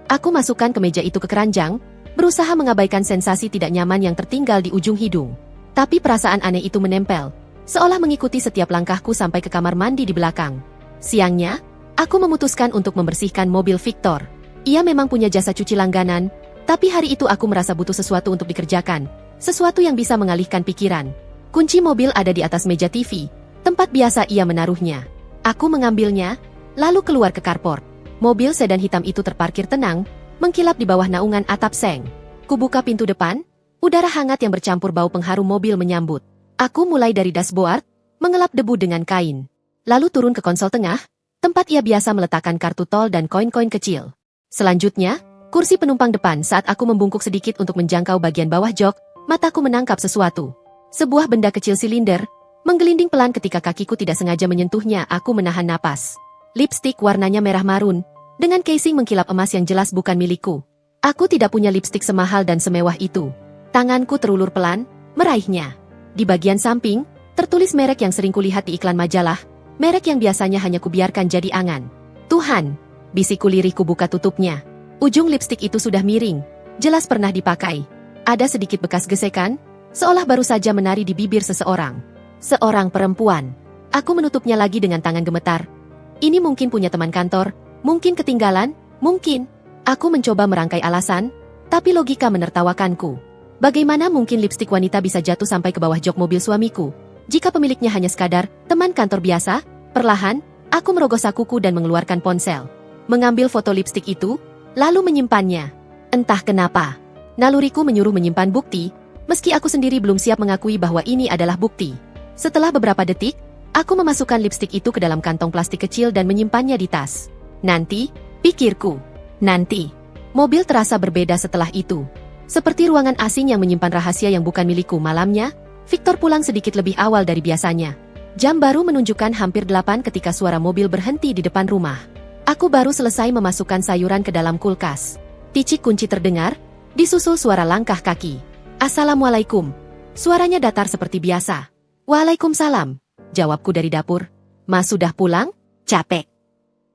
Aku masukkan kemeja itu ke keranjang, berusaha mengabaikan sensasi tidak nyaman yang tertinggal di ujung hidung. Tapi perasaan aneh itu menempel, seolah mengikuti setiap langkahku sampai ke kamar mandi di belakang. Siangnya, aku memutuskan untuk membersihkan mobil Victor. Ia memang punya jasa cuci langganan, tapi hari itu aku merasa butuh sesuatu untuk dikerjakan, sesuatu yang bisa mengalihkan pikiran. Kunci mobil ada di atas meja TV, tempat biasa ia menaruhnya. Aku mengambilnya, lalu keluar ke carport. Mobil sedan hitam itu terparkir tenang, mengkilap di bawah naungan atap seng. Kubuka pintu depan, udara hangat yang bercampur bau pengharum mobil menyambut. Aku mulai dari dashboard, mengelap debu dengan kain. Lalu turun ke konsol tengah, tempat ia biasa meletakkan kartu tol dan koin-koin kecil. Selanjutnya, kursi penumpang depan. Saat aku membungkuk sedikit untuk menjangkau bagian bawah jok, mataku menangkap sesuatu. Sebuah benda kecil silinder, menggelinding pelan ketika kakiku tidak sengaja menyentuhnya. Aku menahan napas. Lipstik warnanya merah marun, dengan casing mengkilap emas yang jelas bukan milikku. Aku tidak punya lipstik semahal dan semewah itu. Tanganku terulur pelan, meraihnya. Di bagian samping, tertulis merek yang sering kulihat di iklan majalah, merek yang biasanya hanya kubiarkan jadi angan. Tuhan, bisikku lirih kubuka tutupnya. Ujung lipstik itu sudah miring, jelas pernah dipakai. Ada sedikit bekas gesekan, seolah baru saja menari di bibir seseorang. Seorang perempuan. Aku menutupnya lagi dengan tangan gemetar. Ini mungkin punya teman kantor, mungkin ketinggalan, mungkin. Aku mencoba merangkai alasan, tapi logika menertawakanku. Bagaimana mungkin lipstik wanita bisa jatuh sampai ke bawah jok mobil suamiku? Jika pemiliknya hanya sekadar teman kantor biasa, perlahan, aku merogoh sakuku dan mengeluarkan ponsel. Mengambil foto lipstik itu, lalu menyimpannya. Entah kenapa, naluriku menyuruh menyimpan bukti, meski aku sendiri belum siap mengakui bahwa ini adalah bukti. Setelah beberapa detik, aku memasukkan lipstik itu ke dalam kantong plastik kecil dan menyimpannya di tas. Nanti, pikirku. Nanti. Mobil terasa berbeda setelah itu. Seperti ruangan asing yang menyimpan rahasia yang bukan milikku. Malamnya, Victor pulang sedikit lebih awal dari biasanya. Jam baru menunjukkan hampir 8 ketika suara mobil berhenti di depan rumah. Aku baru selesai memasukkan sayuran ke dalam kulkas. Ticik kunci terdengar, disusul suara langkah kaki. Assalamualaikum. Suaranya datar seperti biasa. Waalaikumsalam, jawabku dari dapur. Mas sudah pulang? Capek.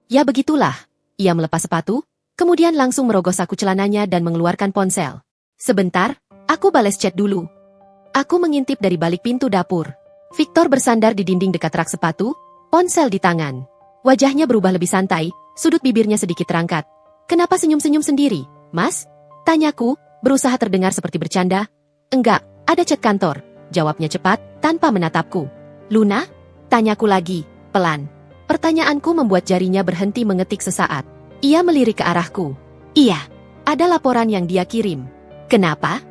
Ya begitulah. Ia melepas sepatu, kemudian langsung merogoh saku celananya dan mengeluarkan ponsel. Sebentar, aku bales chat dulu. Aku mengintip dari balik pintu dapur. Victor bersandar di dinding dekat rak sepatu, ponsel di tangan. Wajahnya berubah lebih santai, sudut bibirnya sedikit terangkat. Kenapa senyum-senyum sendiri, Mas? Tanyaku, berusaha terdengar seperti bercanda. Enggak, ada chat kantor. Jawabnya cepat, tanpa menatapku. Luna? Tanyaku lagi, pelan. Pertanyaanku membuat jarinya berhenti mengetik sesaat. Ia melirik ke arahku. Iya, ada laporan yang dia kirim. Kenapa?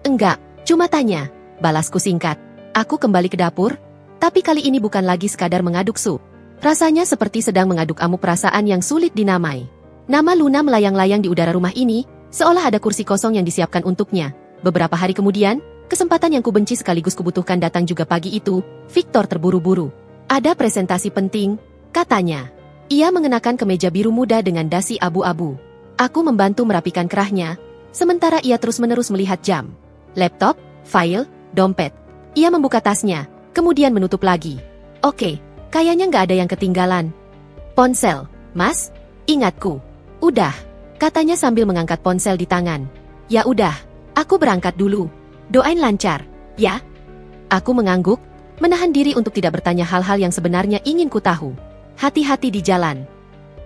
Enggak, cuma tanya. Balasku singkat. Aku kembali ke dapur, tapi kali ini bukan lagi sekadar mengaduk sup. Rasanya seperti sedang mengaduk amuk perasaan yang sulit dinamai. Nama Luna melayang-layang di udara rumah ini, seolah ada kursi kosong yang disiapkan untuknya. Beberapa hari kemudian, kesempatan yang kubenci sekaligus kubutuhkan datang juga pagi itu. Victor terburu-buru. Ada presentasi penting, katanya. Ia mengenakan kemeja biru muda dengan dasi abu-abu. Aku membantu merapikan kerahnya, sementara ia terus-menerus melihat jam, laptop, file, dompet. Ia membuka tasnya, kemudian menutup lagi. Oke. Kayaknya nggak ada yang ketinggalan. Ponsel, Mas? Ingatku. Udah, katanya sambil mengangkat ponsel di tangan. Ya udah, aku berangkat dulu. Doain lancar, ya? Aku mengangguk, menahan diri untuk tidak bertanya hal-hal yang sebenarnya ingin ku tahu. Hati-hati di jalan.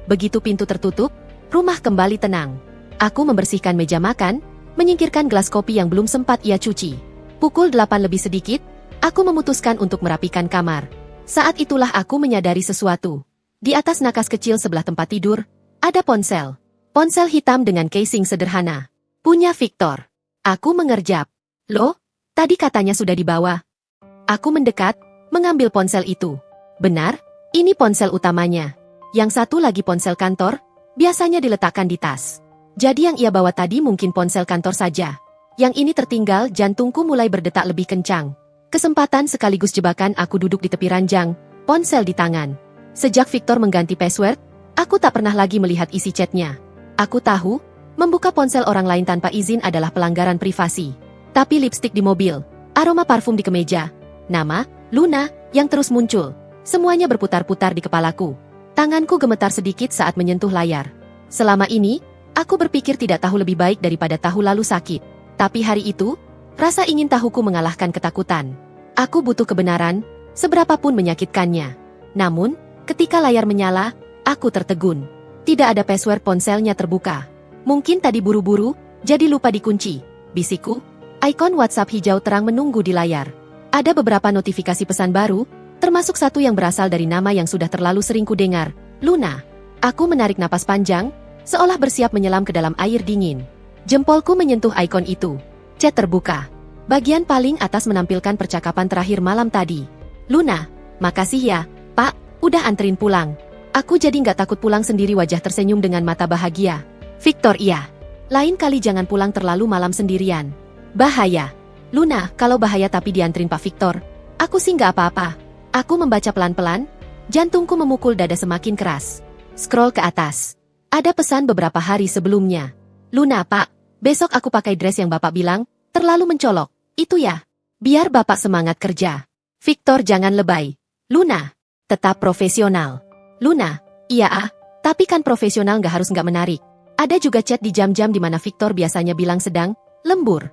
Begitu pintu tertutup, rumah kembali tenang. Aku membersihkan meja makan, menyingkirkan gelas kopi yang belum sempat ia cuci. Pukul 8 lebih sedikit, aku memutuskan untuk merapikan kamar. Saat itulah aku menyadari sesuatu. Di atas nakas kecil sebelah tempat tidur, ada ponsel. Ponsel hitam dengan casing sederhana. Punya Victor. Aku mengerjap. Loh, tadi katanya sudah dibawa. Aku mendekat, mengambil ponsel itu. Benar, ini ponsel utamanya. Yang satu lagi ponsel kantor, biasanya diletakkan di tas. Jadi yang ia bawa tadi mungkin ponsel kantor saja. Yang ini tertinggal, jantungku mulai berdetak lebih kencang. Kesempatan sekaligus jebakan, aku duduk di tepi ranjang, ponsel di tangan. Sejak Victor mengganti password, aku tak pernah lagi melihat isi chatnya. Aku tahu, membuka ponsel orang lain tanpa izin adalah pelanggaran privasi. Tapi lipstik di mobil, aroma parfum di kemeja, nama, Luna, yang terus muncul. Semuanya berputar-putar di kepalaku. Tanganku gemetar sedikit saat menyentuh layar. Selama ini, aku berpikir tidak tahu lebih baik daripada tahu lalu sakit. Tapi hari itu, rasa ingin tahuku mengalahkan ketakutan. Aku butuh kebenaran, seberapapun menyakitkannya. Namun, ketika layar menyala, aku tertegun. Tidak ada password, ponselnya terbuka. Mungkin tadi buru-buru, jadi lupa dikunci. Bisikku, ikon WhatsApp hijau terang menunggu di layar. Ada beberapa notifikasi pesan baru, termasuk satu yang berasal dari nama yang sudah terlalu sering ku dengar, Luna. Aku menarik napas panjang, seolah bersiap menyelam ke dalam air dingin. Jempolku menyentuh ikon itu. Chat terbuka. Bagian paling atas menampilkan percakapan terakhir malam tadi. Luna, makasih ya, Pak, udah anterin pulang. Aku jadi nggak takut pulang sendiri. Wajah tersenyum dengan mata bahagia. Victor, iya. Lain kali jangan pulang terlalu malam sendirian. Bahaya. Luna, kalau bahaya tapi dianterin Pak Victor, aku sih nggak apa-apa. Aku membaca pelan-pelan, jantungku memukul dada semakin keras. Scroll ke atas. Ada pesan beberapa hari sebelumnya. Luna, Pak, besok aku pakai dress yang Bapak bilang, terlalu mencolok. Itu ya. Biar Bapak semangat kerja. Victor, jangan lebay. Luna, tetap profesional. Luna, iya tapi kan profesional nggak harus nggak menarik. Ada juga chat di jam-jam di mana Victor biasanya bilang sedang lembur.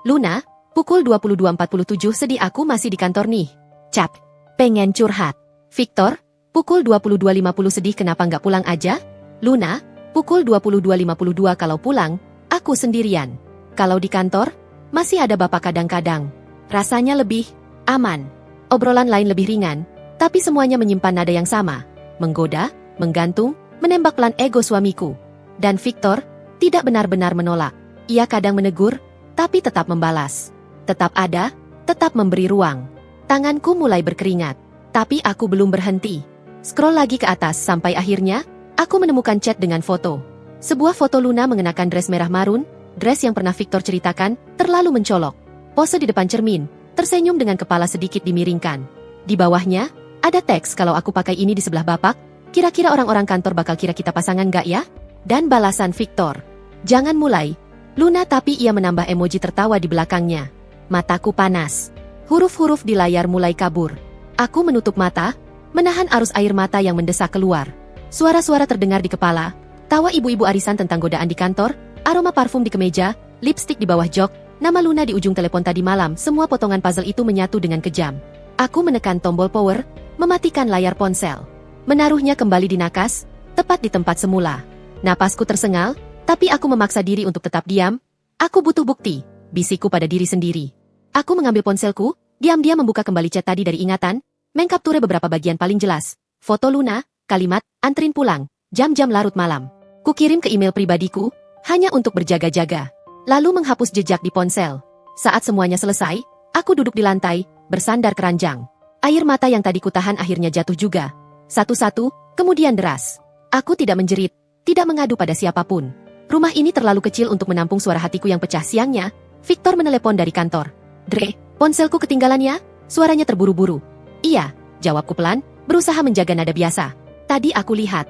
Luna, pukul 22.47 sedih, aku masih di kantor nih. Cap, pengen curhat. Victor, pukul 22.50 sedih, kenapa nggak pulang aja? Luna, pukul 22.52 kalau pulang, aku sendirian. Kalau di kantor, masih ada Bapak kadang-kadang. Rasanya lebih aman. Obrolan lain lebih ringan, tapi semuanya menyimpan nada yang sama. Menggoda, menggantung, menembak pelan ego suamiku. Dan Victor tidak benar-benar menolak. Ia kadang menegur, tapi tetap membalas. Tetap ada, tetap memberi ruang. Tanganku mulai berkeringat, tapi aku belum berhenti. Scroll lagi ke atas sampai akhirnya, aku menemukan chat dengan foto. Sebuah foto Luna mengenakan dress merah marun, dress yang pernah Victor ceritakan, terlalu mencolok. Pose di depan cermin, tersenyum dengan kepala sedikit dimiringkan. Di bawahnya, ada teks, kalau aku pakai ini di sebelah Bapak, kira-kira orang-orang kantor bakal kira kita pasangan gak ya? Dan balasan Victor, jangan mulai, Luna, tapi ia menambah emoji tertawa di belakangnya. Mataku panas. Huruf-huruf di layar mulai kabur. Aku menutup mata, menahan arus air mata yang mendesak keluar. Suara-suara terdengar di kepala, tawa ibu-ibu arisan tentang godaan di kantor, aroma parfum di kemeja, lipstik di bawah jok, nama Luna di ujung telepon tadi malam. Semua potongan puzzle itu menyatu dengan kejam. Aku menekan tombol power, mematikan layar ponsel. menaruhnya kembali di nakas, tepat di tempat semula. Napasku tersengal, tapi aku memaksa diri untuk tetap diam. Aku butuh bukti, bisikku pada diri sendiri. Aku mengambil ponselku, diam-diam membuka kembali chat tadi dari ingatan, mengkapture beberapa bagian paling jelas. Foto Luna, kalimat, antrin pulang, jam-jam larut malam. Kukirim ke email pribadiku, hanya untuk berjaga-jaga. Lalu menghapus jejak di ponsel. Saat semuanya selesai, aku duduk di lantai, bersandar keranjang. Air mata yang tadi kutahan akhirnya jatuh juga. Satu-satu, kemudian deras. Aku tidak menjerit, tidak mengadu pada siapapun. Rumah ini terlalu kecil untuk menampung suara hatiku yang pecah. Siangnya, Victor menelepon dari kantor. Dre, ponselku ketinggalan ya? Suaranya terburu-buru. Iya, jawabku pelan, berusaha menjaga nada biasa. Tadi aku lihat.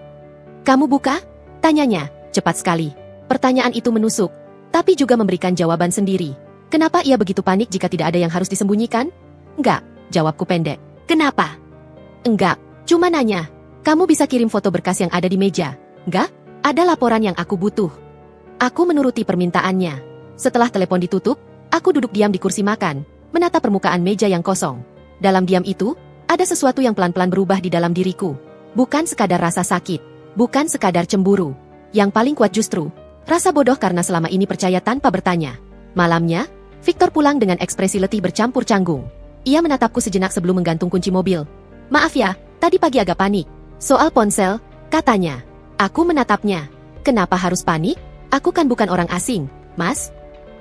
Kamu buka? Tanyanya, cepat sekali. Pertanyaan itu menusuk, tapi juga memberikan jawaban sendiri. Kenapa ia begitu panik jika tidak ada yang harus disembunyikan? Enggak, jawabku pendek. Kenapa? Enggak, cuma nanya. Kamu bisa kirim foto berkas yang ada di meja? Enggak, ada laporan yang aku butuh. Aku menuruti permintaannya. Setelah telepon ditutup, aku duduk diam di kursi makan, menatap permukaan meja yang kosong. Dalam diam itu, ada sesuatu yang pelan-pelan berubah di dalam diriku. Bukan sekadar rasa sakit, bukan sekadar cemburu. Yang paling kuat justru, rasa bodoh karena selama ini percaya tanpa bertanya. Malamnya, Victor pulang dengan ekspresi letih bercampur canggung. Ia menatapku sejenak sebelum menggantung kunci mobil. Maaf ya, tadi pagi agak panik. Soal ponsel, katanya. Aku menatapnya. Kenapa harus panik? Aku kan bukan orang asing, Mas.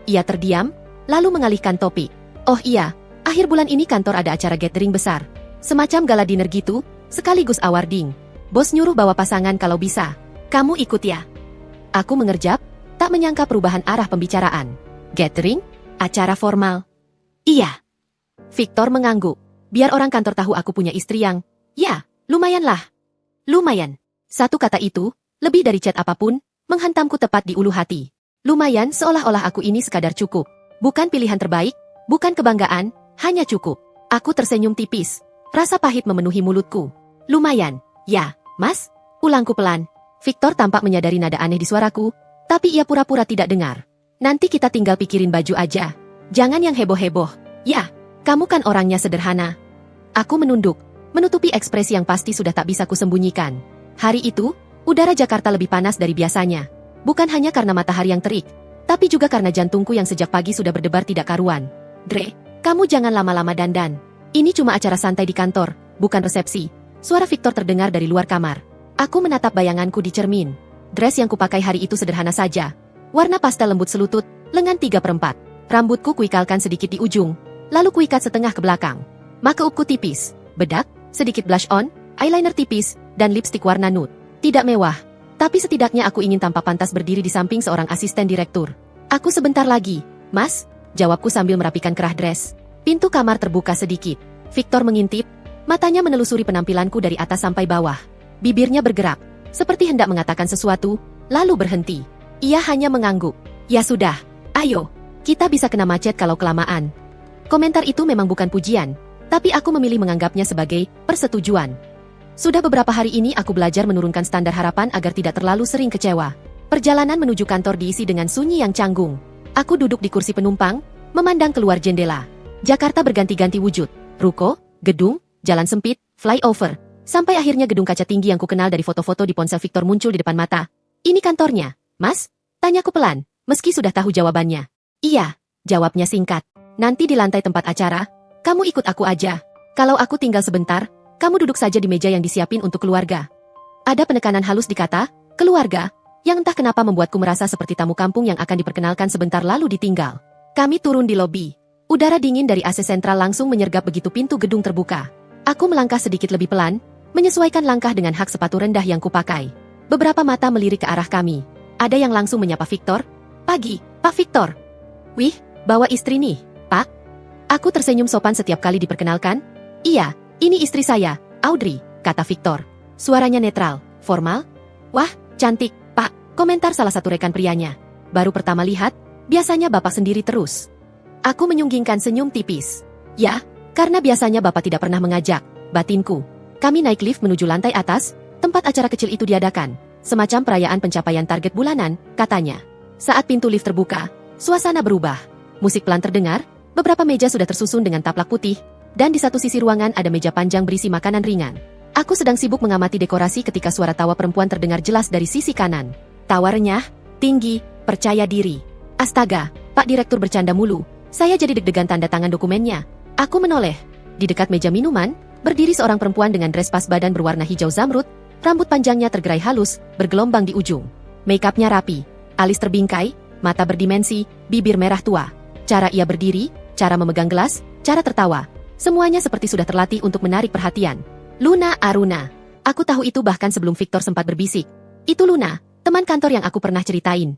Ia terdiam, lalu mengalihkan topik. Oh iya, akhir bulan ini kantor ada acara gathering besar. Semacam gala dinner gitu, sekaligus awarding. Bos nyuruh bawa pasangan kalau bisa. Kamu ikut ya? Aku mengerjap, tak menyangka perubahan arah pembicaraan. Gathering? Acara formal? Iya. Victor mengangguk. Biar orang kantor tahu aku punya istri yang, ya, lumayanlah. Lumayan. Satu kata itu, lebih dari chat apapun, menghantamku tepat di ulu hati. Lumayan seolah-olah aku ini sekadar cukup. Bukan pilihan terbaik, bukan kebanggaan, hanya cukup. Aku tersenyum tipis. Rasa pahit memenuhi mulutku. Lumayan, ya, Mas? Ulangku pelan. Victor tampak menyadari nada aneh di suaraku, tapi ia pura-pura tidak dengar. Nanti kita tinggal pikirin baju aja. Jangan yang heboh-heboh. Ya, kamu kan orangnya sederhana. Aku menunduk, menutupi ekspresi yang pasti sudah tak bisa kusembunyikan. Hari itu, udara Jakarta lebih panas dari biasanya. Bukan hanya karena matahari yang terik, tapi juga karena jantungku yang sejak pagi sudah berdebar tidak karuan. Dre, kamu jangan lama-lama dandan. Ini cuma acara santai di kantor, bukan resepsi. Suara Victor terdengar dari luar kamar. Aku menatap bayanganku di cermin. Dress yang kupakai hari itu sederhana saja. Warna pastel lembut selutut, lengan 3/4. Rambutku kuikalkan sedikit di ujung, lalu kuikat setengah ke belakang. Makeupku tipis, bedak, sedikit blush on, eyeliner tipis, dan lipstik warna nude. Tidak mewah, tapi setidaknya aku ingin tampak pantas berdiri di samping seorang asisten direktur. Aku sebentar lagi, Mas, jawabku sambil merapikan kerah dress. Pintu kamar terbuka sedikit. Victor mengintip, matanya menelusuri penampilanku dari atas sampai bawah. Bibirnya bergerak, seperti hendak mengatakan sesuatu, lalu berhenti. Ia hanya mengangguk. Ya sudah, ayo, kita bisa kena macet kalau kelamaan. Komentar itu memang bukan pujian, tapi aku memilih menganggapnya sebagai persetujuan. Sudah beberapa hari ini aku belajar menurunkan standar harapan agar tidak terlalu sering kecewa. Perjalanan menuju kantor diisi dengan sunyi yang canggung. Aku duduk di kursi penumpang, memandang keluar jendela. Jakarta berganti-ganti wujud. Ruko, gedung, jalan sempit, flyover. Sampai akhirnya gedung kaca tinggi yang kukenal dari foto-foto di ponsel Victor muncul di depan mata. Ini kantornya, Mas? Tanyaku pelan, meski sudah tahu jawabannya. Iya, jawabnya singkat. Nanti di lantai tempat acara, kamu ikut aku aja. Kalau aku tinggal sebentar, kamu duduk saja di meja yang disiapin untuk keluarga. Ada penekanan halus di kata, keluarga, yang entah kenapa membuatku merasa seperti tamu kampung yang akan diperkenalkan sebentar lalu ditinggal. Kami turun di lobi. Udara dingin dari AC sentral langsung menyergap begitu pintu gedung terbuka. Aku melangkah sedikit lebih pelan, menyesuaikan langkah dengan hak sepatu rendah yang kupakai. Beberapa mata melirik ke arah kami. Ada yang langsung menyapa Victor. Pagi, Pak Victor. Wih, bawa istri nih, Pak. Aku tersenyum sopan setiap kali diperkenalkan. Iya, ini istri saya, Audrey, kata Victor. Suaranya netral, formal. Wah, cantik, Pak, komentar salah satu rekan prianya. Baru pertama lihat, biasanya Bapak sendiri terus. Aku menyunggingkan senyum tipis. Ya, karena biasanya Bapak tidak pernah mengajak, batinku. Kami naik lift menuju lantai atas, tempat acara kecil itu diadakan. Semacam perayaan pencapaian target bulanan, katanya. Saat pintu lift terbuka, suasana berubah. Musik pelan terdengar, beberapa meja sudah tersusun dengan taplak putih, dan di satu sisi ruangan ada meja panjang berisi makanan ringan. Aku sedang sibuk mengamati dekorasi ketika suara tawa perempuan terdengar jelas dari sisi kanan. Tawa renyah, tinggi, percaya diri. Astaga, Pak Direktur bercanda mulu. Saya jadi deg-degan tanda tangan dokumennya. Aku menoleh. Di dekat meja minuman, berdiri seorang perempuan dengan dres pas badan berwarna hijau zamrud, rambut panjangnya tergerai halus, bergelombang di ujung. Make-upnya rapi, alis terbingkai, mata berdimensi, bibir merah tua. Cara ia berdiri, cara memegang gelas, cara tertawa. Semuanya seperti sudah terlatih untuk menarik perhatian. Luna Aruna. Aku tahu itu bahkan sebelum Victor sempat berbisik. Itu Luna, teman kantor yang aku pernah ceritain.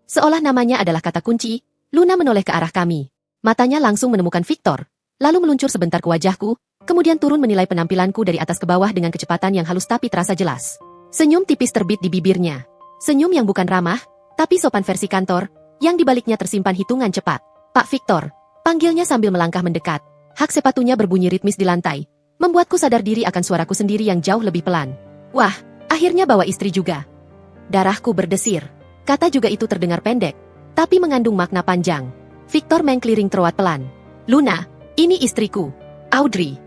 Seolah namanya adalah kata kunci, Luna menoleh ke arah kami. Matanya langsung menemukan Victor, lalu meluncur sebentar ke wajahku, kemudian turun menilai penampilanku dari atas ke bawah dengan kecepatan yang halus tapi terasa jelas. Senyum tipis terbit di bibirnya. Senyum yang bukan ramah, tapi sopan versi kantor, yang dibaliknya tersimpan hitungan cepat. Pak Victor, panggilnya sambil melangkah mendekat. Hak sepatunya berbunyi ritmis di lantai, membuatku sadar diri akan suaraku sendiri yang jauh lebih pelan. Wah, akhirnya bawa istri juga. Darahku berdesir. Kata juga itu terdengar pendek, tapi mengandung makna panjang. Victor mengkeliring terowat pelan. Luna, ini istriku, Audrey.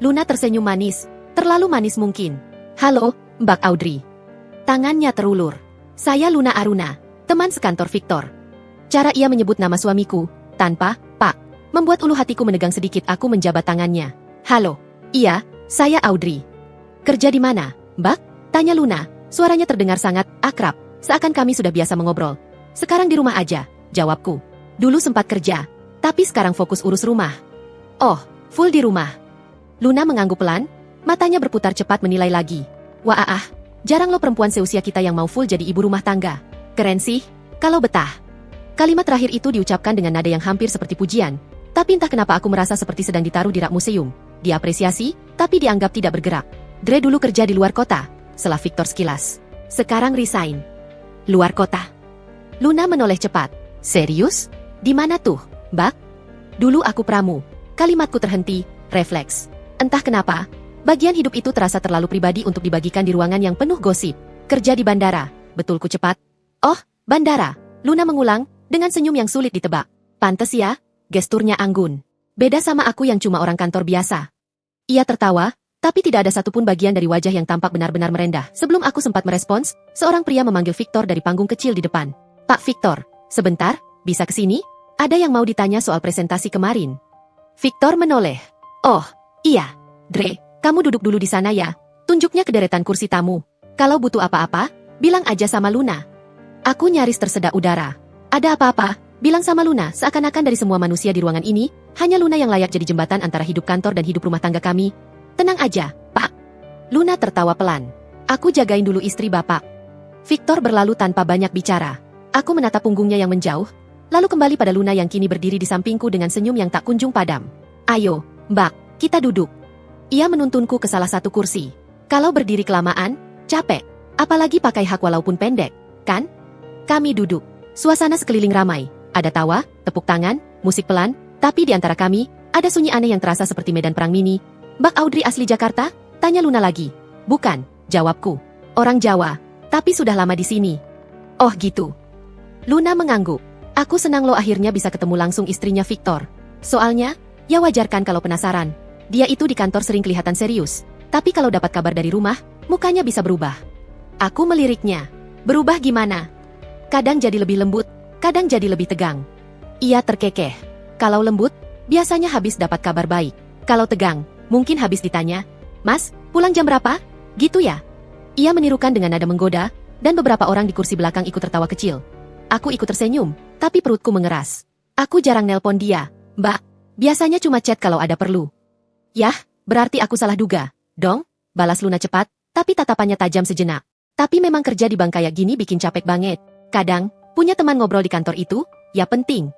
Luna tersenyum manis, terlalu manis mungkin. Halo, Mbak Audrey. Tangannya terulur. Saya Luna Aruna, teman sekantor Victor. Cara ia menyebut nama suamiku, tanpa Pak, membuat ulu hatiku menegang sedikit. Aku menjabat tangannya. Halo. Iya, saya Audrey. Kerja di mana, Mbak? Tanya Luna, suaranya terdengar sangat akrab, seakan kami sudah biasa mengobrol. Sekarang di rumah aja, jawabku. Dulu sempat kerja, tapi sekarang fokus urus rumah. Oh, full di rumah. Luna mengangguk pelan, matanya berputar cepat menilai lagi. Wah, jarang lo perempuan seusia kita yang mau full jadi ibu rumah tangga. Keren sih, kalau betah. Kalimat terakhir itu diucapkan dengan nada yang hampir seperti pujian, tapi entah kenapa aku merasa seperti sedang ditaruh di rak museum. Diapresiasi, tapi dianggap tidak bergerak. Dre dulu kerja di luar kota, selah Victor sekilas. Sekarang resign. Luar kota. Luna menoleh cepat. Serius? Di mana tuh, Mbak? Dulu aku pramu. Kalimatku terhenti, refleks. Entah kenapa, bagian hidup itu terasa terlalu pribadi untuk dibagikan di ruangan yang penuh gosip. Kerja di bandara, betulku cepat. Oh, bandara. Luna mengulang, dengan senyum yang sulit ditebak. Pantes ya, gesturnya anggun. Beda sama aku yang cuma orang kantor biasa. Ia tertawa, tapi tidak ada satupun bagian dari wajah yang tampak benar-benar merendah. Sebelum aku sempat merespons, seorang pria memanggil Victor dari panggung kecil di depan. Pak Victor, sebentar, bisa kesini? Ada yang mau ditanya soal presentasi kemarin. Victor menoleh. Oh, iya. Dre, kamu duduk dulu di sana ya. Tunjuknya ke deretan kursi tamu. Kalau butuh apa-apa, bilang aja sama Luna. Aku nyaris tersedak udara. Ada apa-apa? Bilang sama Luna, seakan-akan dari semua manusia di ruangan ini, hanya Luna yang layak jadi jembatan antara hidup kantor dan hidup rumah tangga kami. Tenang aja, Pak. Luna tertawa pelan. Aku jagain dulu istri Bapak. Victor berlalu tanpa banyak bicara. Aku menatap punggungnya yang menjauh, lalu kembali pada Luna yang kini berdiri di sampingku dengan senyum yang tak kunjung padam. Ayo, Mbak, kita duduk. Ia menuntunku ke salah satu kursi. Kalau berdiri kelamaan, capek. Apalagi pakai hak walaupun pendek, kan? Kami duduk. Suasana sekeliling ramai. Ada tawa, tepuk tangan, musik pelan, tapi di antara kami, ada sunyi aneh yang terasa seperti medan perang mini. Mbak Audrey asli Jakarta? Tanya Luna lagi. Bukan, jawabku. Orang Jawa, tapi sudah lama di sini. Oh gitu. Luna mengangguk. Aku senang lo akhirnya bisa ketemu langsung istrinya Victor. Soalnya, ya wajar kan kalau penasaran. Dia itu di kantor sering kelihatan serius, tapi kalau dapat kabar dari rumah, mukanya bisa berubah. Aku meliriknya. Berubah gimana? Kadang jadi lebih lembut, kadang jadi lebih tegang. Ia terkekeh. Kalau lembut, biasanya habis dapat kabar baik. Kalau tegang, mungkin habis ditanya, Mas, pulang jam berapa? Gitu ya? Ia menirukan dengan nada menggoda, dan beberapa orang di kursi belakang ikut tertawa kecil. Aku ikut tersenyum, tapi perutku mengeras. Aku jarang nelpon dia, Mbak. Biasanya cuma chat kalau ada perlu. Yah, berarti aku salah duga, dong? Balas Luna cepat, tapi tatapannya tajam sejenak. Tapi memang kerja di bank kayak gini bikin capek banget. Kadang, punya teman ngobrol di kantor itu, ya penting.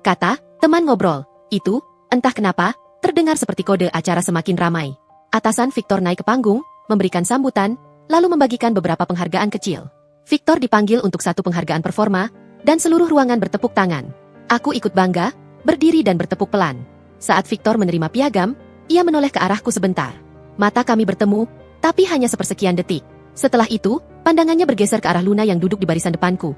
Kata, teman ngobrol, itu, entah kenapa, terdengar seperti kode acara semakin ramai. Atasan Victor naik ke panggung, memberikan sambutan, lalu membagikan beberapa penghargaan kecil. Victor dipanggil untuk satu penghargaan performa, dan seluruh ruangan bertepuk tangan. Aku ikut bangga, berdiri dan bertepuk pelan. Saat Victor menerima piagam, ia menoleh ke arahku sebentar. Mata kami bertemu, tapi hanya sepersekian detik. Setelah itu, pandangannya bergeser ke arah Luna yang duduk di barisan depanku.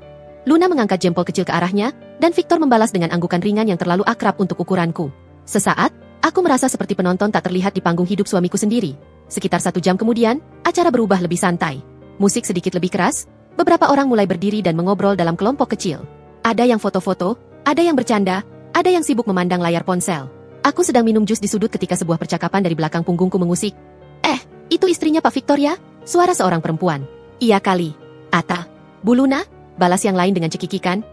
Luna mengangkat jempol kecil ke arahnya, dan Victor membalas dengan anggukan ringan yang terlalu akrab untuk ukuranku. Sesaat, aku merasa seperti penonton tak terlihat di panggung hidup suamiku sendiri. Sekitar 1 jam kemudian, acara berubah lebih santai. Musik sedikit lebih keras, beberapa orang mulai berdiri dan mengobrol dalam kelompok kecil. Ada yang foto-foto, ada yang bercanda, ada yang sibuk memandang layar ponsel. Aku sedang minum jus di sudut ketika sebuah percakapan dari belakang punggungku mengusik. Itu istrinya Pak Victor ya? Suara seorang perempuan. Iya kali. Ata. Bu Luna? Balas yang lain dengan cekikikan.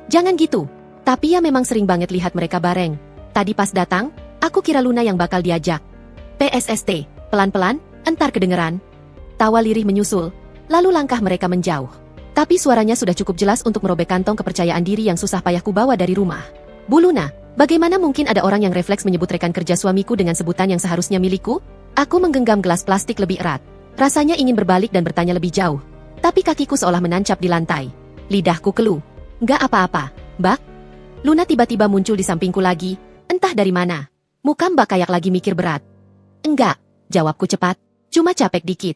Jangan gitu. Tapi ya memang sering banget lihat mereka bareng. Tadi pas datang, aku kira Luna yang bakal diajak. PSST. Pelan-pelan, entar kedengeran. Tawa lirih menyusul. Lalu langkah mereka menjauh. Tapi suaranya sudah cukup jelas untuk merobek kantong kepercayaan diri yang susah payah kubawa dari rumah. Bu Luna, bagaimana mungkin ada orang yang refleks menyebut rekan kerja suamiku dengan sebutan yang seharusnya milikku? Aku menggenggam gelas plastik lebih erat. Rasanya ingin berbalik dan bertanya lebih jauh. Tapi kakiku seolah menancap di lantai. Lidahku keluh. Nggak apa-apa, Mbak. Luna tiba-tiba muncul di sampingku lagi, entah dari mana. Muka Mbak kayak lagi mikir berat. Enggak, jawabku cepat. Cuma capek dikit.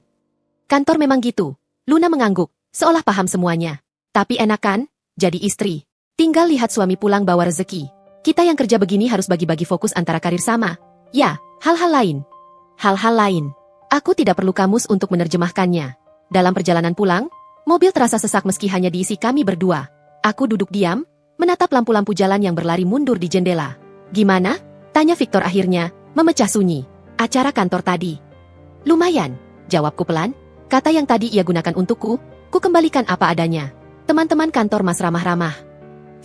Kantor memang gitu. Luna mengangguk, seolah paham semuanya. Tapi enak kan? Jadi istri. Tinggal lihat suami pulang bawa rezeki. Kita yang kerja begini harus bagi-bagi fokus antara karir sama. Ya, hal-hal lain. Hal-hal lain. Aku tidak perlu kamus untuk menerjemahkannya. Dalam perjalanan pulang, mobil terasa sesak meski hanya diisi kami berdua. Aku duduk diam, menatap lampu-lampu jalan yang berlari mundur di jendela. Gimana? Tanya Victor akhirnya, memecah sunyi. Acara kantor tadi. Lumayan, jawabku pelan. Kata yang tadi ia gunakan untukku, ku kembalikan apa adanya. Teman-teman kantor Mas ramah-ramah.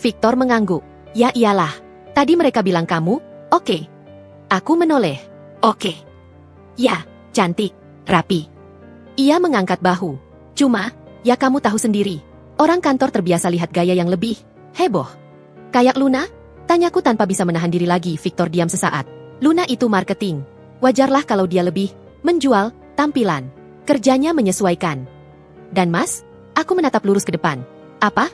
Victor mengangguk. Ya iyalah. Tadi mereka bilang kamu, oke. Aku menoleh. Oke. Ya, cantik, rapi. Ia mengangkat bahu. Cuma, ya kamu tahu sendiri. Orang kantor terbiasa lihat gaya yang lebih heboh. Kayak Luna? Tanyaku tanpa bisa menahan diri lagi. Victor diam sesaat. Luna itu marketing. Wajarlah kalau dia lebih menjual tampilan. Kerjanya menyesuaikan. Dan Mas? Aku menatap lurus ke depan. Apa?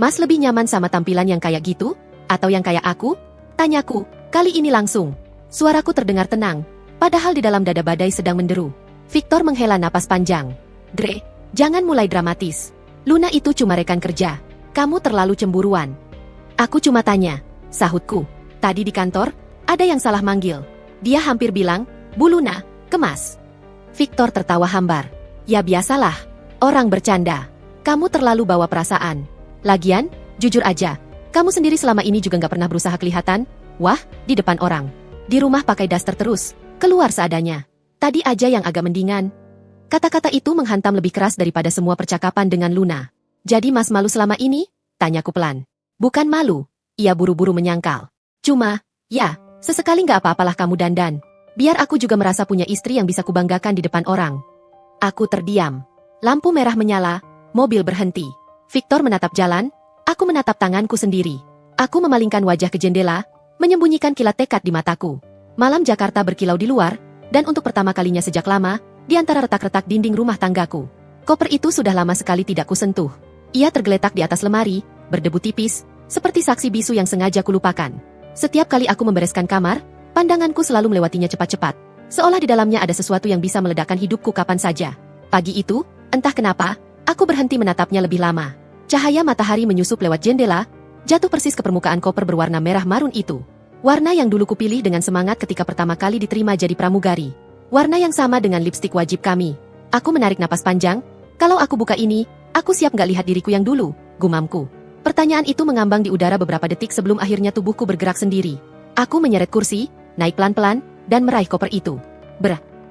Mas lebih nyaman sama tampilan yang kayak gitu? Atau yang kayak aku? Tanyaku, kali ini langsung. Suaraku terdengar tenang, padahal di dalam dada badai sedang menderu. Victor menghela napas panjang. Dre, jangan mulai dramatis. Luna itu cuma rekan kerja. Kamu terlalu cemburuan. Aku cuma tanya, sahutku. Tadi di kantor, ada yang salah manggil. Dia hampir bilang, Bu Luna, kemas. Victor tertawa hambar. Ya biasalah, orang bercanda. Kamu terlalu bawa perasaan. Lagian, jujur aja, kamu sendiri selama ini juga gak pernah berusaha kelihatan. Wah, di depan orang. Di rumah pakai daster terus, keluar seadanya. Tadi aja yang agak mendingan. Kata-kata itu menghantam lebih keras daripada semua percakapan dengan Luna. Jadi Mas malu selama ini? Tanyaku pelan. Bukan malu, ia buru-buru menyangkal. Cuma, ya, sesekali gak apa-apalah kamu dandan. Biar aku juga merasa punya istri yang bisa kubanggakan di depan orang. Aku terdiam. Lampu merah menyala, mobil berhenti. Victor menatap jalan, aku menatap tanganku sendiri. Aku memalingkan wajah ke jendela, menyembunyikan kilat tekad di mataku. Malam Jakarta berkilau di luar, dan untuk pertama kalinya sejak lama, di antara retak-retak dinding rumah tanggaku. Koper itu sudah lama sekali tidak kusentuh. Ia tergeletak di atas lemari, berdebu tipis, seperti saksi bisu yang sengaja kulupakan. Setiap kali aku membereskan kamar, pandanganku selalu melewatinya cepat-cepat. Seolah di dalamnya ada sesuatu yang bisa meledakkan hidupku kapan saja. Pagi itu, entah kenapa, aku berhenti menatapnya lebih lama. Cahaya matahari menyusup lewat jendela, jatuh persis ke permukaan koper berwarna merah marun itu. Warna yang dulu kupilih dengan semangat ketika pertama kali diterima jadi pramugari. Warna yang sama dengan lipstik wajib kami. Aku menarik napas panjang. Kalau aku buka ini, aku siap gak lihat diriku yang dulu, gumamku. Pertanyaan itu mengambang di udara beberapa detik sebelum akhirnya tubuhku bergerak sendiri. Aku menyeret kursi, naik pelan-pelan, dan meraih koper itu.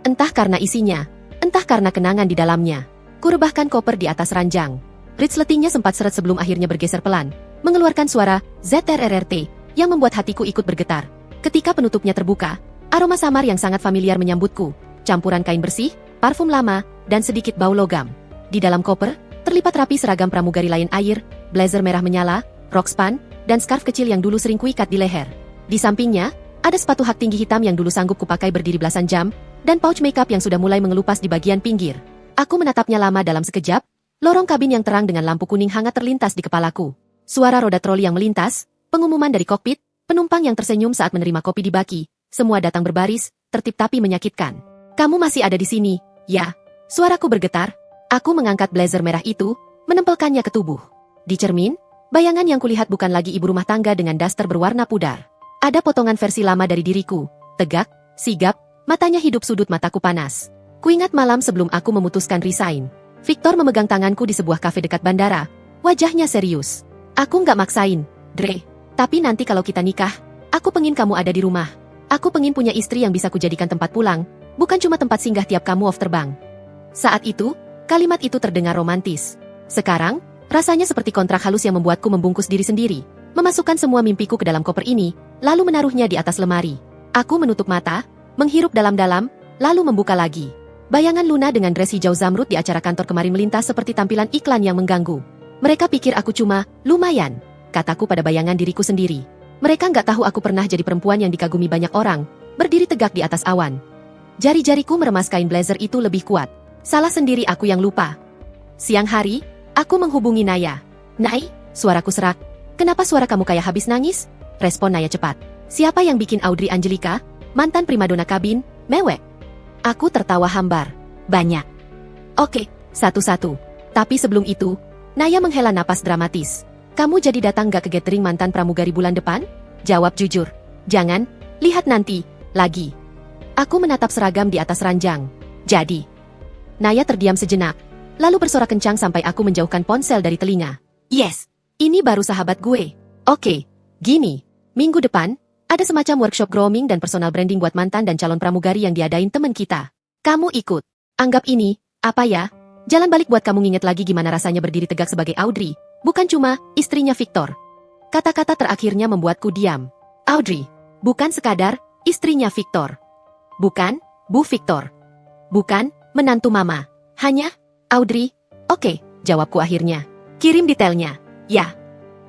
Entah karena isinya, entah karena kenangan di dalamnya. Kurebahkan koper di atas ranjang. Resletingnya sempat seret sebelum akhirnya bergeser pelan, mengeluarkan suara ZRRRT yang membuat hatiku ikut bergetar. Ketika penutupnya terbuka, aroma samar yang sangat familiar menyambutku, campuran kain bersih, parfum lama, dan sedikit bau logam. Di dalam koper, terlipat rapi seragam pramugari lain air, blazer merah menyala, rok span, dan scarf kecil yang dulu sering kuikat di leher. Di sampingnya, ada sepatu hak tinggi hitam yang dulu sanggup kupakai berdiri belasan jam, dan pouch makeup yang sudah mulai mengelupas di bagian pinggir. Aku menatapnya lama dalam sekejap, lorong kabin yang terang dengan lampu kuning hangat terlintas di kepalaku. Suara roda troli yang melintas, pengumuman dari kokpit, penumpang yang tersenyum saat menerima kopi di baki, semua datang berbaris, tertib tapi menyakitkan. Kamu masih ada di sini, ya? Suaraku bergetar. Aku mengangkat blazer merah itu, menempelkannya ke tubuh. Di cermin, bayangan yang kulihat bukan lagi ibu rumah tangga dengan daster berwarna pudar. Ada potongan versi lama dari diriku, tegak, sigap, Matanya hidup sudut mataku panas. Kuingat malam sebelum aku memutuskan resign. Victor memegang tanganku di sebuah kafe dekat bandara. Wajahnya serius. Aku nggak maksain, Dre. Tapi nanti kalau kita nikah, aku pengin kamu ada di rumah. Aku pengin punya istri yang bisa kujadikan tempat pulang, bukan cuma tempat singgah tiap kamu off terbang. Saat itu, kalimat itu terdengar romantis. Sekarang, rasanya seperti kontrak halus yang membuatku membungkus diri sendiri, memasukkan semua mimpiku ke dalam koper ini, lalu menaruhnya di atas lemari. Aku menutup mata, menghirup dalam-dalam, lalu membuka lagi. Bayangan Luna dengan dress hijau zamrud di acara kantor kemarin melintas seperti tampilan iklan yang mengganggu. Mereka pikir aku cuma, lumayan, kataku pada bayangan diriku sendiri. Mereka nggak tahu aku pernah jadi perempuan yang dikagumi banyak orang, berdiri tegak di atas awan. Jari-jariku meremas kain blazer itu lebih kuat. Salah sendiri aku yang lupa. Siang hari, aku menghubungi Naya. Nay, suaraku serak. Kenapa suara kamu kayak habis nangis? Respon Naya cepat. Siapa yang bikin Audrey Angelika, mantan primadona kabin, mewek? Aku tertawa hambar. Banyak. Oke, satu-satu. Tapi sebelum itu, Naya menghela napas dramatis. Kamu jadi datang gak ke gathering mantan pramugari bulan depan? Jawab jujur. Jangan, lihat nanti, lagi. Aku menatap seragam di atas ranjang. Jadi. Naya terdiam sejenak, lalu bersorak kencang sampai aku menjauhkan ponsel dari telinga. Yes, ini baru sahabat gue. Oke, gini. Minggu depan, ada semacam workshop grooming dan personal branding buat mantan dan calon pramugari yang diadain temen kita. Kamu ikut. Anggap ini, apa ya? Jalan balik buat kamu nginget lagi gimana rasanya berdiri tegak sebagai Audrey, bukan cuma istrinya Victor. Kata-kata terakhirnya membuatku diam. Audrey, bukan sekadar istrinya Victor. Bukan, Bu Victor. Bukan, menantu mama. Hanya, Audrey. Oke, jawabku akhirnya. Kirim detailnya. Ya.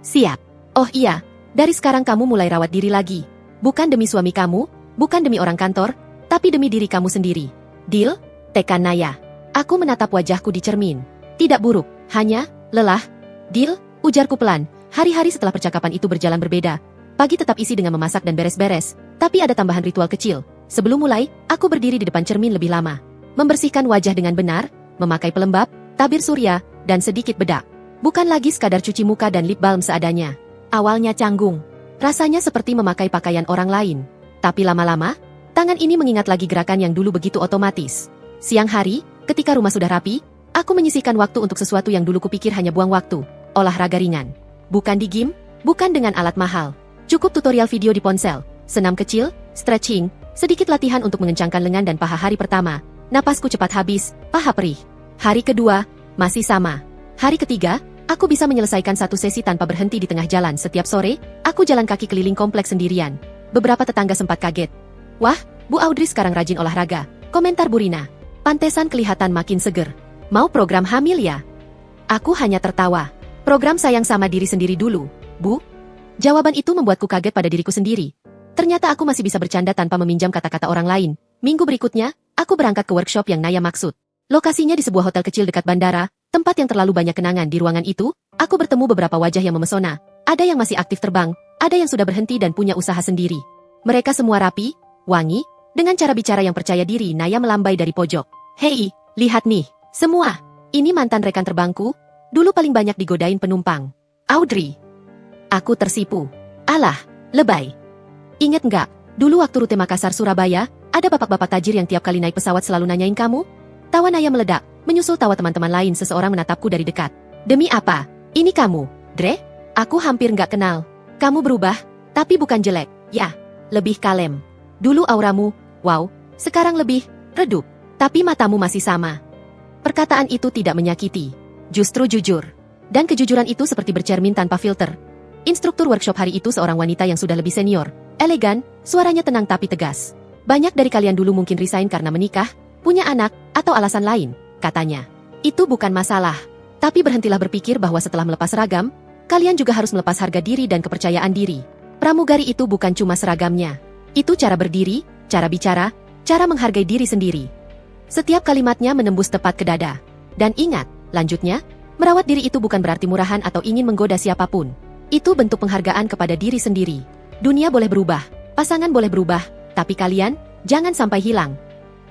Siap. Oh iya, dari sekarang kamu mulai rawat diri lagi. Bukan demi suami kamu, bukan demi orang kantor, tapi demi diri kamu sendiri. Deal? Tekan Naya. Aku menatap wajahku di cermin. Tidak buruk, hanya lelah. Deal? Ujarku pelan. Hari-hari setelah percakapan itu berjalan berbeda. Pagi tetap isi dengan memasak dan beres-beres, tapi ada tambahan ritual kecil. Sebelum mulai, aku berdiri di depan cermin lebih lama. Membersihkan wajah dengan benar, memakai pelembab, tabir surya, dan sedikit bedak. Bukan lagi sekadar cuci muka dan lip balm seadanya. Awalnya canggung. Rasanya seperti memakai pakaian orang lain. Tapi lama-lama, tangan ini mengingat lagi gerakan yang dulu begitu otomatis. Siang hari, ketika rumah sudah rapi, aku menyisihkan waktu untuk sesuatu yang dulu kupikir hanya buang waktu. Olahraga ringan. Bukan di gym, bukan dengan alat mahal. Cukup tutorial video di ponsel, senam kecil, stretching, sedikit latihan untuk mengencangkan lengan dan paha hari pertama. Napasku cepat habis, paha perih. Hari kedua, masih sama. Hari ketiga, aku bisa menyelesaikan satu sesi tanpa berhenti di tengah jalan. Setiap sore, aku jalan kaki keliling kompleks sendirian. Beberapa tetangga sempat kaget. Wah, Bu Audrey sekarang rajin olahraga, komentar Bu Rina. Pantesan kelihatan makin seger. Mau program hamil ya? Aku hanya tertawa. Program sayang sama diri sendiri dulu, Bu. Jawaban itu membuatku kaget pada diriku sendiri. Ternyata aku masih bisa bercanda tanpa meminjam kata-kata orang lain. Minggu berikutnya, aku berangkat ke workshop yang Naya maksud. Lokasinya di sebuah hotel kecil dekat bandara, tempat yang terlalu banyak kenangan. Di ruangan itu, aku bertemu beberapa wajah yang memesona. Ada yang masih aktif terbang, ada yang sudah berhenti dan punya usaha sendiri. Mereka semua rapi, wangi, dengan cara bicara yang percaya diri. Naya melambai dari pojok. Hei, lihat nih, semua. Ini mantan rekan terbangku, dulu paling banyak digodain penumpang. Audrey. Aku tersipu. Alah, lebay. Ingat nggak, dulu waktu rute Makassar Surabaya, ada bapak-bapak tajir yang tiap kali naik pesawat selalu nanyain kamu? Tawa Naya meledak, menyusul tawa teman-teman lain. Seseorang menatapku dari dekat. Demi apa? Ini kamu, Dre? Aku hampir nggak kenal. Kamu berubah, tapi bukan jelek, ya. Lebih kalem. Dulu auramu, wow, sekarang lebih redup. Tapi matamu masih sama. Perkataan itu tidak menyakiti, justru jujur. Dan kejujuran itu seperti bercermin tanpa filter. Instruktur workshop hari itu seorang wanita yang sudah lebih senior, elegan, suaranya tenang tapi tegas. Banyak dari kalian dulu mungkin resign karena menikah, punya anak, atau alasan lain, katanya. Itu bukan masalah. Tapi berhentilah berpikir bahwa setelah melepas seragam, kalian juga harus melepas harga diri dan kepercayaan diri. Pramugari itu bukan cuma seragamnya. Itu cara berdiri, cara bicara, cara menghargai diri sendiri. Setiap kalimatnya menembus tepat ke dada. Dan ingat, lanjutnya, merawat diri itu bukan berarti murahan atau ingin menggoda siapapun. Itu bentuk penghargaan kepada diri sendiri. Dunia boleh berubah, pasangan boleh berubah, tapi kalian, jangan sampai hilang.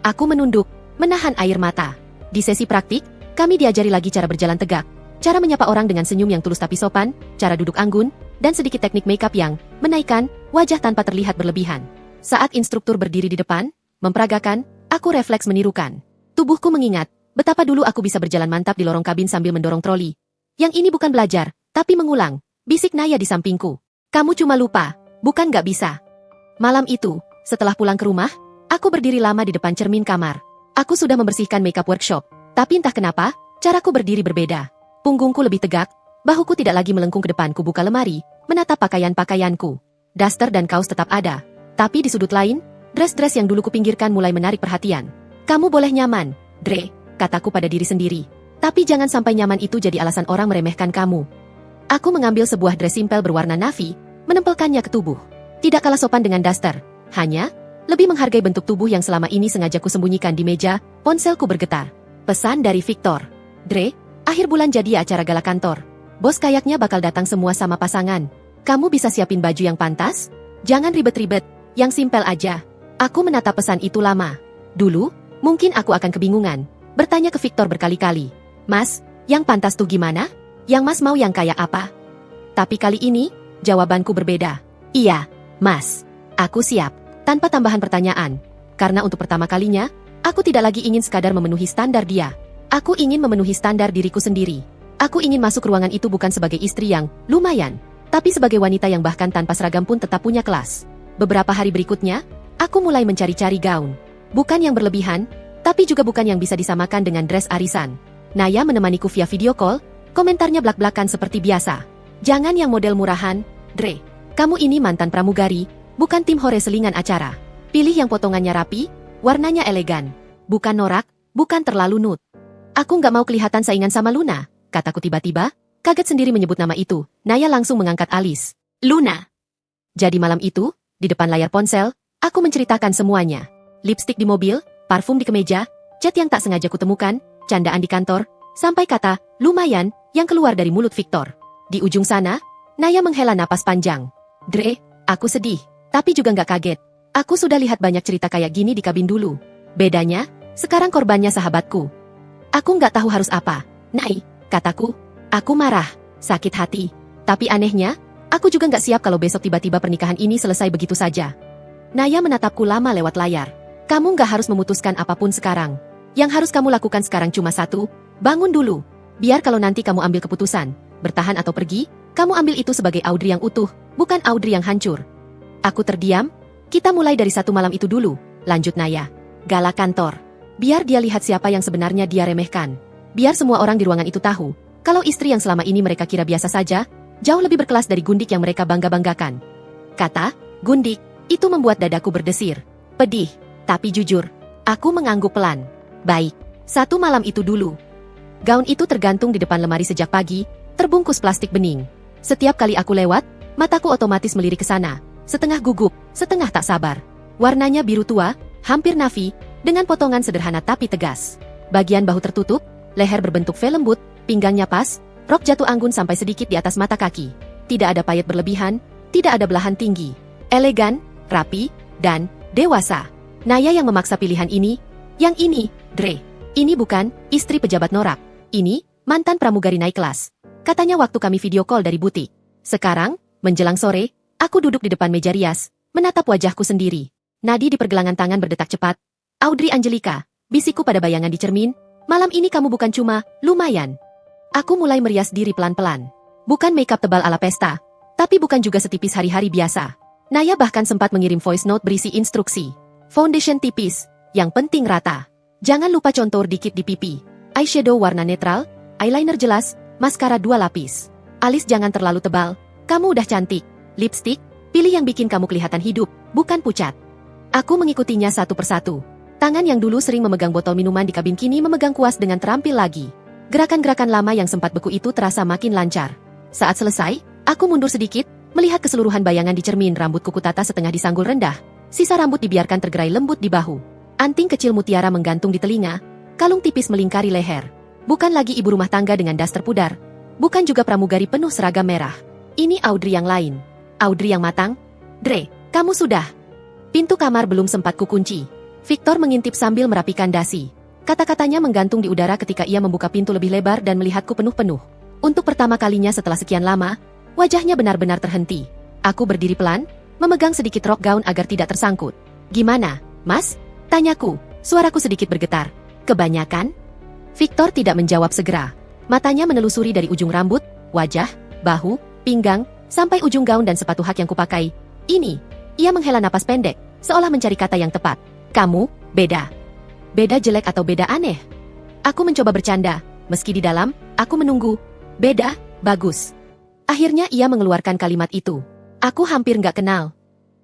Aku menunduk, menahan air mata. Di sesi praktik, kami diajari lagi cara berjalan tegak, cara menyapa orang dengan senyum yang tulus tapi sopan, cara duduk anggun, dan sedikit teknik makeup yang menaikkan wajah tanpa terlihat berlebihan. Saat instruktur berdiri di depan, Memperagakan, aku refleks menirukan. Tubuhku mengingat, betapa dulu aku bisa berjalan mantap di lorong kabin sambil mendorong troli. Yang ini bukan belajar, tapi mengulang, bisik Naya di sampingku. Kamu cuma lupa, bukan gak bisa. Malam itu, setelah pulang ke rumah, aku berdiri lama di depan cermin kamar. Aku sudah membersihkan makeup workshop, tapi entah kenapa, caraku berdiri berbeda. Punggungku lebih tegak, bahuku tidak lagi melengkung ke depanku buka lemari, menatap pakaian-pakaianku. Daster dan kaos tetap ada, tapi di sudut lain, dress-dress yang dulu kupinggirkan mulai menarik perhatian. Kamu boleh nyaman, Dre, kataku pada diri sendiri. Tapi jangan sampai nyaman itu jadi alasan orang meremehkan kamu. Aku mengambil sebuah dress simpel berwarna navy, menempelkannya ke tubuh. Tidak kalah sopan dengan daster, hanya lebih menghargai bentuk tubuh yang selama ini sengaja kusembunyikan di meja, ponselku bergetar. Pesan dari Victor. Dre, akhir bulan jadi acara gala kantor. Bos kayaknya bakal datang semua sama pasangan. Kamu bisa siapin baju yang pantas? Jangan ribet-ribet, yang simpel aja. Aku menatap pesan itu lama. Dulu, mungkin aku akan kebingungan, bertanya ke Victor berkali-kali. Mas, yang pantas tuh gimana? Yang mas mau yang kayak apa? Tapi kali ini, jawabanku berbeda. Iya, mas. Aku siap, tanpa tambahan pertanyaan. Karena untuk pertama kalinya, aku tidak lagi ingin sekadar memenuhi standar dia. Aku ingin memenuhi standar diriku sendiri. Aku ingin masuk ruangan itu bukan sebagai istri yang lumayan, tapi sebagai wanita yang bahkan tanpa seragam pun tetap punya kelas. Beberapa hari berikutnya, aku mulai mencari-cari gaun. Bukan yang berlebihan, tapi juga bukan yang bisa disamakan dengan dress arisan. Naya menemaniku via video call, komentarnya blak-blakan seperti biasa. Jangan yang model murahan, Dre. Kamu ini mantan pramugari, bukan tim hore selingan acara. Pilih yang potongannya rapi, warnanya elegan. Bukan norak, bukan terlalu nude. Aku nggak mau kelihatan saingan sama Luna, kataku tiba-tiba. Kaget sendiri menyebut nama itu, Naya langsung mengangkat alis. Luna. Jadi malam itu, di depan layar ponsel, aku menceritakan semuanya. Lipstik di mobil, parfum di kemeja, chat yang tak sengaja kutemukan, candaan di kantor, sampai kata, lumayan, yang keluar dari mulut Victor. Di ujung sana, Naya menghela napas panjang. Dre, aku sedih, tapi juga nggak kaget. Aku sudah lihat banyak cerita kayak gini di kabin dulu. Bedanya, sekarang korbannya sahabatku. Aku nggak tahu harus apa. Nay, kataku. Aku marah, sakit hati. Tapi anehnya, aku juga nggak siap kalau besok tiba-tiba pernikahan ini selesai begitu saja. Naya menatapku lama lewat layar. Kamu nggak harus memutuskan apapun sekarang. Yang harus kamu lakukan sekarang cuma satu, bangun dulu. Biar kalau nanti kamu ambil keputusan, bertahan atau pergi, kamu ambil itu sebagai Audrey yang utuh, bukan Audrey yang hancur. Aku terdiam, kita mulai dari satu malam itu dulu, lanjut Naya. Gala kantor. Biar dia lihat siapa yang sebenarnya dia remehkan. Biar semua orang di ruangan itu tahu, kalau istri yang selama ini mereka kira biasa saja, jauh lebih berkelas dari Gundik yang mereka bangga-banggakan. Kata, Gundik, itu membuat dadaku berdesir. Pedih, tapi jujur, aku mengangguk pelan. Baik, satu malam itu dulu. Gaun itu tergantung di depan lemari sejak pagi, terbungkus plastik bening. Setiap kali aku lewat, mataku otomatis melirik ke sana, setengah gugup, setengah tak sabar. Warnanya biru tua, hampir navy, dengan potongan sederhana tapi tegas. Bagian bahu tertutup, leher berbentuk V lembut, pinggangnya pas, rok jatuh anggun sampai sedikit di atas mata kaki. Tidak ada payet berlebihan, tidak ada belahan tinggi. Elegan, rapi, dan dewasa. Naya yang memaksa pilihan ini. Yang ini, Dre. Ini bukan istri pejabat norak. Ini mantan pramugari naik kelas. Katanya waktu kami video call dari butik. Sekarang, menjelang sore, aku duduk di depan meja rias, menatap wajahku sendiri. Nadi di pergelangan tangan berdetak cepat. Audrey Angelika, bisikku pada bayangan di cermin. Malam ini kamu bukan cuma lumayan. Aku mulai merias diri pelan-pelan. Bukan makeup tebal ala pesta, tapi bukan juga setipis hari-hari biasa. Naya bahkan sempat mengirim voice note berisi instruksi. Foundation tipis, yang penting rata. Jangan lupa contour dikit di pipi. Eyeshadow warna netral, eyeliner jelas, maskara 2 lapis. Alis jangan terlalu tebal, kamu udah cantik. Lipstick, pilih yang bikin kamu kelihatan hidup, bukan pucat. Aku mengikutinya satu persatu. Tangan yang dulu sering memegang botol minuman di kabin kini memegang kuas dengan terampil lagi. Gerakan-gerakan lama yang sempat beku itu terasa makin lancar. Saat selesai, aku mundur sedikit, melihat keseluruhan bayangan di cermin. Rambut kuku tata setengah disanggul rendah, sisa rambut dibiarkan tergerai lembut di bahu. Anting kecil mutiara menggantung di telinga, kalung tipis melingkari leher. Bukan lagi ibu rumah tangga dengan daster pudar, bukan juga pramugari penuh seragam merah. Ini Audrey yang lain. Audrey yang matang. Dre, kamu sudah. Pintu kamar belum sempat kukunci. Victor mengintip sambil merapikan dasi. Kata-katanya menggantung di udara ketika ia membuka pintu lebih lebar dan melihatku penuh-penuh. Untuk pertama kalinya setelah sekian lama, wajahnya benar-benar terhenti. Aku berdiri pelan, memegang sedikit rok gaun agar tidak tersangkut. Gimana, Mas? Tanyaku, suaraku sedikit bergetar. Kebanyakan? Victor tidak menjawab segera. Matanya menelusuri dari ujung rambut, wajah, bahu, pinggang, sampai ujung gaun dan sepatu hak yang kupakai. Ini, ia menghela napas pendek, seolah mencari kata yang tepat. Kamu, beda. Beda jelek atau beda aneh? Aku mencoba bercanda, meski di dalam, aku menunggu. Beda, bagus. Akhirnya ia mengeluarkan kalimat itu. Aku hampir nggak kenal.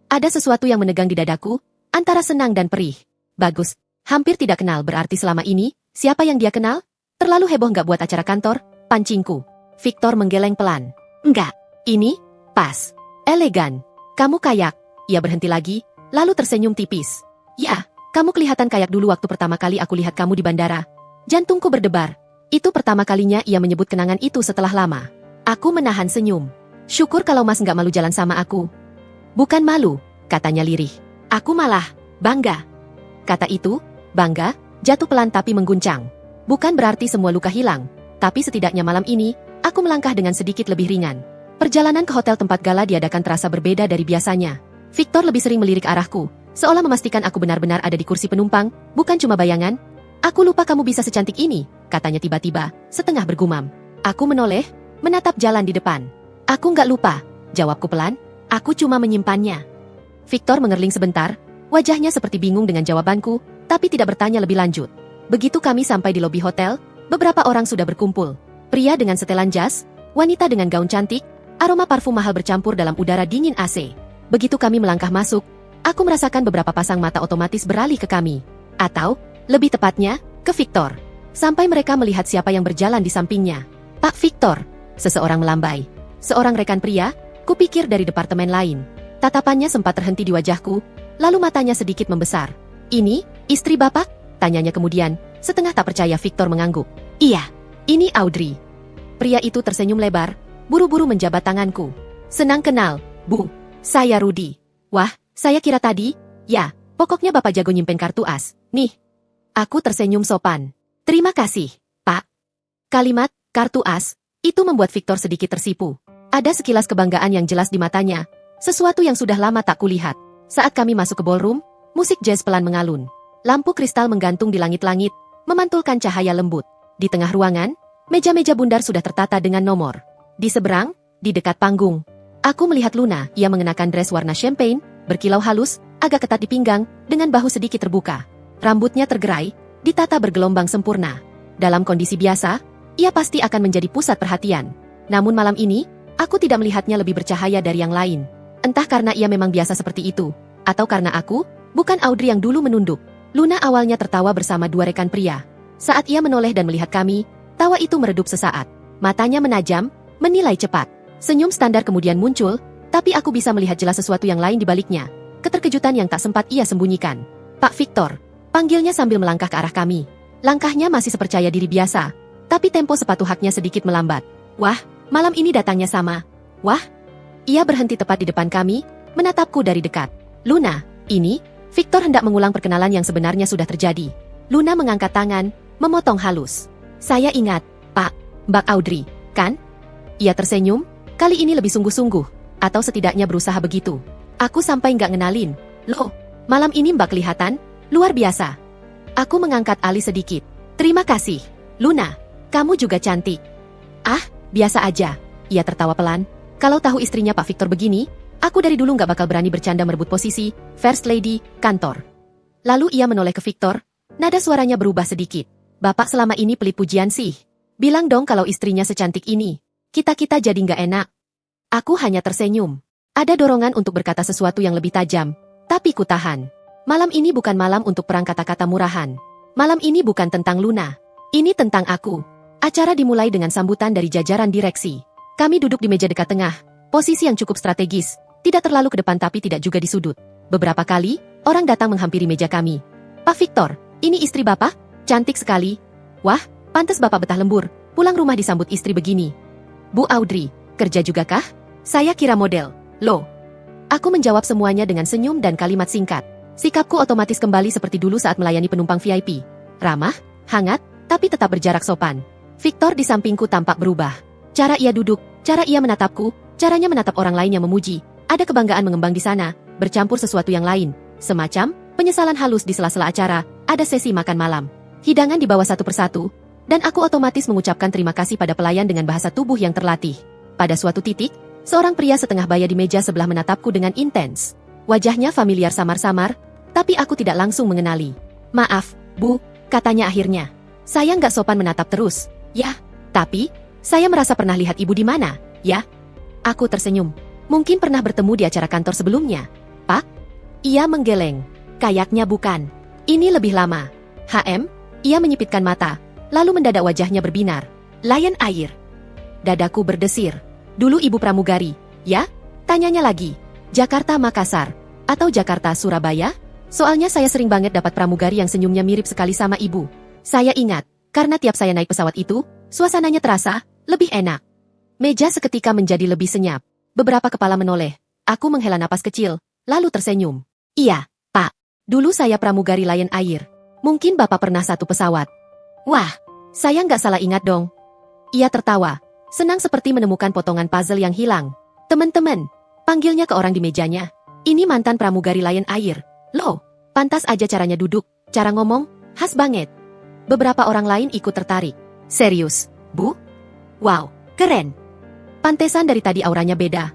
Ada sesuatu yang menegang di dadaku, antara senang dan perih. Bagus, hampir tidak kenal berarti selama ini, siapa yang dia kenal? Terlalu heboh nggak buat acara kantor, pancingku. Victor menggeleng pelan. Enggak, ini, pas. Elegan. Kamu kayak. Ia berhenti lagi, lalu tersenyum tipis. Ya, kamu kelihatan kayak dulu waktu pertama kali aku lihat kamu di bandara. Jantungku berdebar. Itu pertama kalinya ia menyebut kenangan itu setelah lama. Aku menahan senyum. Syukur kalau Mas nggak malu jalan sama aku. Bukan malu, katanya lirih. Aku malah bangga. Kata itu, bangga, jatuh pelan tapi mengguncang. Bukan berarti semua luka hilang, tapi setidaknya malam ini, aku melangkah dengan sedikit lebih ringan. Perjalanan ke hotel tempat gala diadakan terasa berbeda dari biasanya. Victor lebih sering melirik arahku, seolah memastikan aku benar-benar ada di kursi penumpang, bukan cuma bayangan. Aku lupa kamu bisa secantik ini, katanya tiba-tiba, setengah bergumam. Aku menoleh, menatap jalan di depan. Aku nggak lupa, jawabku pelan, aku cuma menyimpannya. Victor mengerling sebentar, wajahnya seperti bingung dengan jawabanku, tapi tidak bertanya lebih lanjut. Begitu kami sampai di lobi hotel, beberapa orang sudah berkumpul. Pria dengan setelan jas, wanita dengan gaun cantik, aroma parfum mahal bercampur dalam udara dingin AC. Begitu kami melangkah masuk, aku merasakan beberapa pasang mata otomatis beralih ke kami. Atau, lebih tepatnya, ke Victor. Sampai mereka melihat siapa yang berjalan di sampingnya. Pak Victor, seseorang melambai. Seorang rekan pria, kupikir dari departemen lain. Tatapannya sempat terhenti di wajahku, lalu matanya sedikit membesar. Ini, istri Bapak? Tanyanya kemudian, setengah tak percaya Victor mengangguk. Iya, ini Audrey. Pria itu tersenyum lebar, buru-buru menjabat tanganku. Senang kenal, Bu. Saya Rudy. Wah, saya kira tadi. Ya, pokoknya Bapak jago nyimpen kartu as. Nih. Aku tersenyum sopan. Terima kasih, Pak. Kalimat, kartu as, itu membuat Victor sedikit tersipu. Ada sekilas kebanggaan yang jelas di matanya, sesuatu yang sudah lama tak kulihat. Saat kami masuk ke ballroom, musik jazz pelan mengalun. Lampu kristal menggantung di langit-langit, memantulkan cahaya lembut. Di tengah ruangan, meja-meja bundar sudah tertata dengan nomor. Di seberang, di dekat panggung, aku melihat Luna, ia mengenakan dress warna champagne, berkilau halus, agak ketat di pinggang, dengan bahu sedikit terbuka. Rambutnya tergerai, ditata bergelombang sempurna. Dalam kondisi biasa, ia pasti akan menjadi pusat perhatian. Namun malam ini, aku tidak melihatnya lebih bercahaya dari yang lain. Entah karena ia memang biasa seperti itu, atau karena aku, bukan Audrey yang dulu menunduk. Luna awalnya tertawa bersama dua rekan pria. Saat ia menoleh dan melihat kami, tawa itu meredup sesaat. Matanya menajam, menilai cepat. Senyum standar kemudian muncul, tapi aku bisa melihat jelas sesuatu yang lain di baliknya. Keterkejutan yang tak sempat ia sembunyikan. Pak Victor, panggilnya sambil melangkah ke arah kami. Langkahnya masih sepercaya diri biasa, tapi tempo sepatu haknya sedikit melambat. Wah, malam ini datangnya sama. Wah, ia berhenti tepat di depan kami, menatapku dari dekat. Luna, ini... Victor hendak mengulang perkenalan yang sebenarnya sudah terjadi. Luna mengangkat tangan, memotong halus. Saya ingat, Pak, Mbak Audrey, kan? Ia tersenyum, kali ini lebih sungguh-sungguh, atau setidaknya berusaha begitu. Aku sampai nggak ngenalin. Loh, malam ini Mbak kelihatan luar biasa. Aku mengangkat alis sedikit. Terima kasih, Luna. Kamu juga cantik. Ah, biasa aja. Ia tertawa pelan. Kalau tahu istrinya Pak Victor begini, aku dari dulu nggak bakal berani bercanda merebut posisi First Lady kantor. Lalu ia menoleh ke Victor, nada suaranya berubah sedikit. Bapak selama ini pelit pujian sih. Bilang dong kalau istrinya secantik ini. Kita-kita jadi nggak enak. Aku hanya tersenyum. Ada dorongan untuk berkata sesuatu yang lebih tajam, tapi ku tahan. Malam ini bukan malam untuk perang kata-kata murahan. Malam ini bukan tentang Luna. Ini tentang aku. Acara dimulai dengan sambutan dari jajaran direksi. Kami duduk di meja dekat tengah, posisi yang cukup strategis. Tidak terlalu ke depan tapi tidak juga di sudut. Beberapa kali, orang datang menghampiri meja kami. Pak Victor, ini istri Bapak? Cantik sekali. Wah, pantas Bapak betah lembur, pulang rumah disambut istri begini. Bu Audrey, kerja juga kah? Saya kira model. Loh. Aku menjawab semuanya dengan senyum dan kalimat singkat. Sikapku otomatis kembali seperti dulu saat melayani penumpang VIP. Ramah, hangat, tapi tetap berjarak sopan. Victor di sampingku tampak berubah. Cara ia duduk, cara ia menatapku, caranya menatap orang lain yang memuji. Ada kebanggaan mengembang di sana, bercampur sesuatu yang lain. Semacam penyesalan halus di sela-sela acara, ada sesi makan malam. Hidangan dibawa satu persatu, dan aku otomatis mengucapkan terima kasih pada pelayan dengan bahasa tubuh yang terlatih. Pada suatu titik, seorang pria setengah baya di meja sebelah menatapku dengan intens. Wajahnya familiar samar-samar, tapi aku tidak langsung mengenali. "Maaf, Bu," katanya akhirnya. "Saya nggak sopan menatap terus." "Ya, tapi, saya merasa pernah lihat Ibu di mana, ya?" Aku tersenyum. "Mungkin pernah bertemu di acara kantor sebelumnya, Pak?" Ia menggeleng. "Kayaknya bukan. Ini lebih lama." "HM?" Ia menyipitkan mata, lalu mendadak wajahnya berbinar. "Lion Air." Dadaku berdesir. "Dulu Ibu pramugari, ya?" Tanyanya lagi. "Jakarta Makassar, atau Jakarta Surabaya? Soalnya saya sering banget dapat pramugari yang senyumnya mirip sekali sama Ibu." Saya ingat, karena tiap saya naik pesawat itu, suasananya terasa lebih enak. Meja seketika menjadi lebih senyap. Beberapa kepala menoleh. Aku menghela napas kecil, lalu tersenyum. "Iya, Pak. Dulu saya pramugari Lion Air. Mungkin Bapak pernah satu pesawat." "Wah, saya nggak salah ingat dong." Ia tertawa, senang seperti menemukan potongan puzzle yang hilang. "Teman-teman," panggilnya ke orang di mejanya. "Ini mantan pramugari Lion Air. Loh, pantas aja caranya duduk, cara ngomong, khas banget." Beberapa orang lain ikut tertarik. "Serius, Bu? Wow, keren." Pantesan dari tadi auranya beda.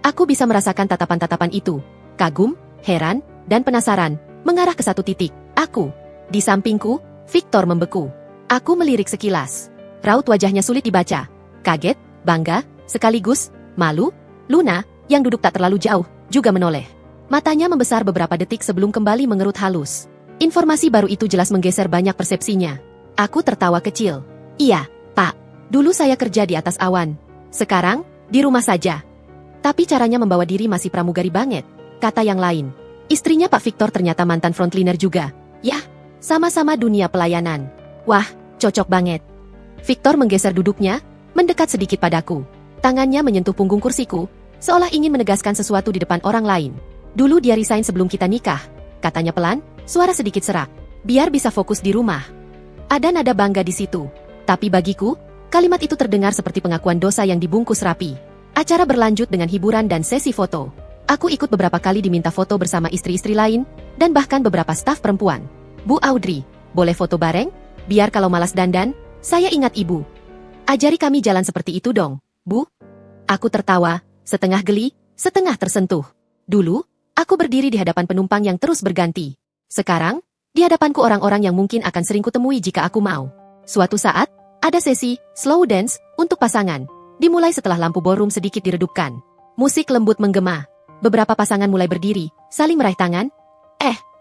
Aku bisa merasakan tatapan-tatapan itu. Kagum, heran, dan penasaran, mengarah ke satu titik. Aku. Di sampingku, Victor membeku. Aku melirik sekilas. Raut wajahnya sulit dibaca. Kaget, bangga, sekaligus, malu. Luna, yang duduk tak terlalu jauh, juga menoleh. Matanya membesar beberapa detik sebelum kembali mengerut halus. Informasi baru itu jelas menggeser banyak persepsinya. Aku tertawa kecil. "Iya, Pak. Dulu saya kerja di atas awan. Sekarang, di rumah saja." "Tapi caranya membawa diri masih pramugari banget," kata yang lain. "Istrinya Pak Victor ternyata mantan frontliner juga." "Yah, sama-sama dunia pelayanan." "Wah, cocok banget." Victor menggeser duduknya, mendekat sedikit padaku. Tangannya menyentuh punggung kursiku, seolah ingin menegaskan sesuatu di depan orang lain. "Dulu dia resign sebelum kita nikah," katanya pelan, suara sedikit serak. "Biar bisa fokus di rumah." Ada nada bangga di situ. Tapi bagiku, kalimat itu terdengar seperti pengakuan dosa yang dibungkus rapi. Acara berlanjut dengan hiburan dan sesi foto. Aku ikut beberapa kali diminta foto bersama istri-istri lain, dan bahkan beberapa staf perempuan. "Bu Audrey, boleh foto bareng? Biar kalau malas dandan, saya ingat Ibu. Ajari kami jalan seperti itu dong, Bu." Aku tertawa, setengah geli, setengah tersentuh. Dulu, aku berdiri di hadapan penumpang yang terus berganti. Sekarang, di hadapanku orang-orang yang mungkin akan sering kutemui jika aku mau. Suatu saat, ada sesi slow dance untuk pasangan. Dimulai setelah lampu ballroom sedikit diredupkan. Musik lembut menggema. Beberapa pasangan mulai berdiri, saling meraih tangan.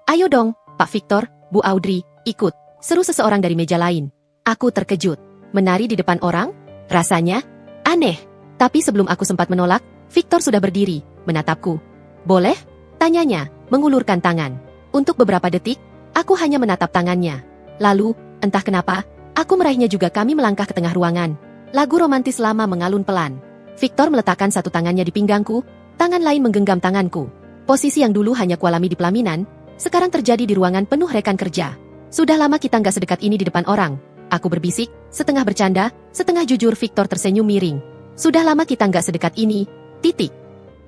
Ayo dong, Pak Victor, Bu Audrey, ikut," seru seseorang dari meja lain. Aku terkejut. Menari di depan orang? Rasanya aneh. Tapi sebelum aku sempat menolak, Victor sudah berdiri, menatapku. "Boleh?" tanyanya, mengulurkan tangan. Untuk beberapa detik, aku hanya menatap tangannya. Lalu, entah kenapa, aku meraihnya juga. Kami melangkah ke tengah ruangan. Lagu romantis lama mengalun pelan. Victor meletakkan satu tangannya di pinggangku, tangan lain menggenggam tanganku. Posisi yang dulu hanya kualami di pelaminan, sekarang terjadi di ruangan penuh rekan kerja. "Sudah lama kita nggak sedekat ini di depan orang," aku berbisik, setengah bercanda, setengah jujur. Victor tersenyum miring. "Sudah lama kita nggak sedekat ini, titik."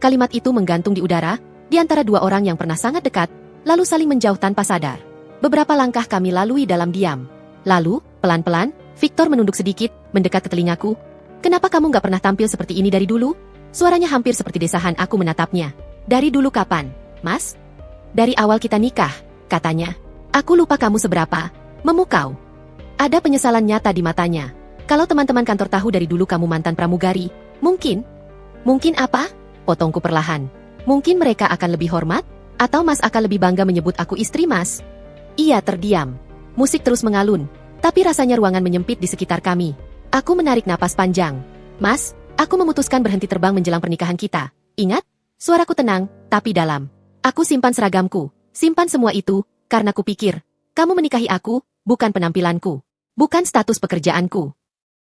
Kalimat itu menggantung di udara, di antara dua orang yang pernah sangat dekat, lalu saling menjauh tanpa sadar. Beberapa langkah kami lalui dalam diam. Lalu, pelan-pelan, Victor menunduk sedikit, mendekat ke telingaku. "Kenapa kamu nggak pernah tampil seperti ini dari dulu?" Suaranya hampir seperti desahan. Aku menatapnya. "Dari dulu kapan, Mas?" "Dari awal kita nikah," katanya. "Aku lupa kamu seberapa memukau." Ada penyesalan nyata di matanya. "Kalau teman-teman kantor tahu dari dulu kamu mantan pramugari, mungkin..." "Mungkin apa?" potongku perlahan. "Mungkin mereka akan lebih hormat? Atau Mas akan lebih bangga menyebut aku istri Mas?" Ia terdiam. Musik terus mengalun, tapi rasanya ruangan menyempit di sekitar kami. Aku menarik napas panjang. "Mas, aku memutuskan berhenti terbang menjelang pernikahan kita. Ingat?" Suaraku tenang, tapi dalam. "Aku simpan seragamku, simpan semua itu, karena kupikir, kamu menikahi aku, bukan penampilanku, bukan status pekerjaanku."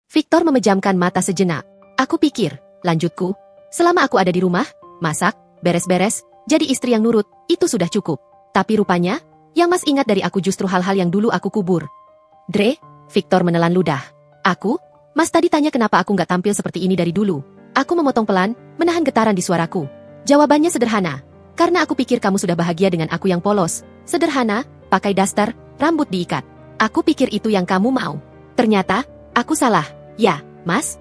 Victor memejamkan mata sejenak. "Aku pikir," lanjutku, "selama aku ada di rumah, masak, beres-beres, jadi istri yang nurut, itu sudah cukup. Tapi rupanya, yang Mas ingat dari aku justru hal-hal yang dulu aku kubur." "Dre?" Victor menelan ludah. "Aku? Mas tadi tanya kenapa aku nggak tampil seperti ini dari dulu." Aku memotong pelan, menahan getaran di suaraku. Jawabannya sederhana. "Karena aku pikir kamu sudah bahagia dengan aku yang polos, Sederhana, pakai daster, rambut diikat. Aku pikir itu yang kamu mau. Ternyata, aku salah. Ya, Mas.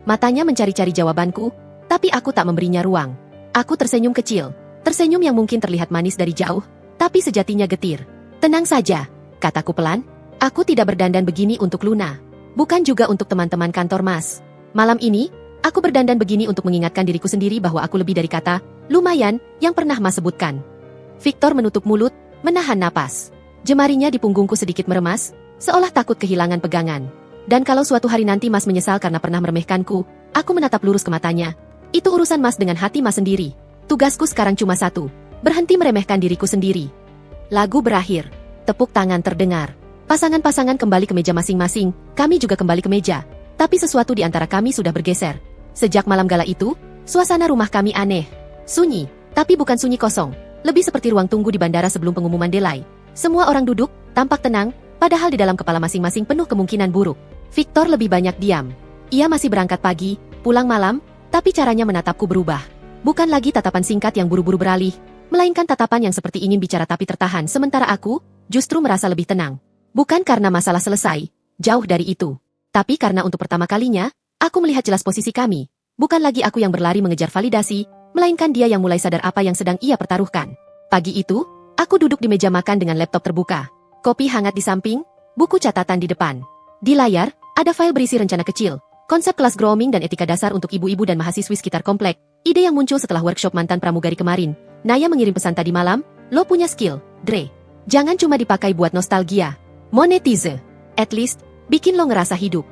Matanya mencari-cari jawabanku, tapi aku tak memberinya ruang. Aku tersenyum kecil. Tersenyum yang mungkin terlihat manis dari jauh, tapi sejatinya getir. Tenang saja, kataku pelan. Aku tidak berdandan begini untuk Luna. Bukan juga untuk teman-teman kantor Mas. Malam ini, aku berdandan begini untuk mengingatkan diriku sendiri bahwa aku lebih dari kata, lumayan, yang pernah Mas sebutkan. Victor menutup mulut, menahan napas. Jemarinya di punggungku sedikit meremas, seolah takut kehilangan pegangan. Dan kalau suatu hari nanti Mas menyesal karena pernah meremehkanku, aku menatap lurus ke matanya. Itu urusan Mas dengan hati Mas sendiri. Tugasku sekarang cuma satu, berhenti meremehkan diriku sendiri. Lagu berakhir. Tepuk tangan terdengar. Pasangan-pasangan kembali ke meja masing-masing, kami juga kembali ke meja. Tapi sesuatu di antara kami sudah bergeser. Sejak malam gala itu, suasana rumah kami aneh. Sunyi, tapi bukan sunyi kosong. Lebih seperti ruang tunggu di bandara sebelum pengumuman delay. Semua orang duduk, tampak tenang, padahal di dalam kepala masing-masing penuh kemungkinan buruk. Victor lebih banyak diam. Ia masih berangkat pagi, pulang malam, tapi caranya menatapku berubah. Bukan lagi tatapan singkat yang buru-buru beralih, melainkan tatapan yang seperti ingin bicara tapi tertahan, sementara aku justru merasa lebih tenang. Bukan karena masalah selesai, jauh dari itu. Tapi karena untuk pertama kalinya, aku melihat jelas posisi kami. Bukan lagi aku yang berlari mengejar validasi, melainkan dia yang mulai sadar apa yang sedang ia pertaruhkan. Pagi itu, aku duduk di meja makan dengan laptop terbuka. Kopi hangat di samping, buku catatan di depan. Di layar, ada file berisi rencana kecil, konsep kelas grooming dan etika dasar untuk ibu-ibu dan mahasiswi sekitar komplek. Ide yang muncul setelah workshop mantan pramugari kemarin. Naya mengirim pesan tadi malam, lo punya skill, Dre. Jangan cuma dipakai buat nostalgia. Monetize. At least, bikin lo ngerasa hidup.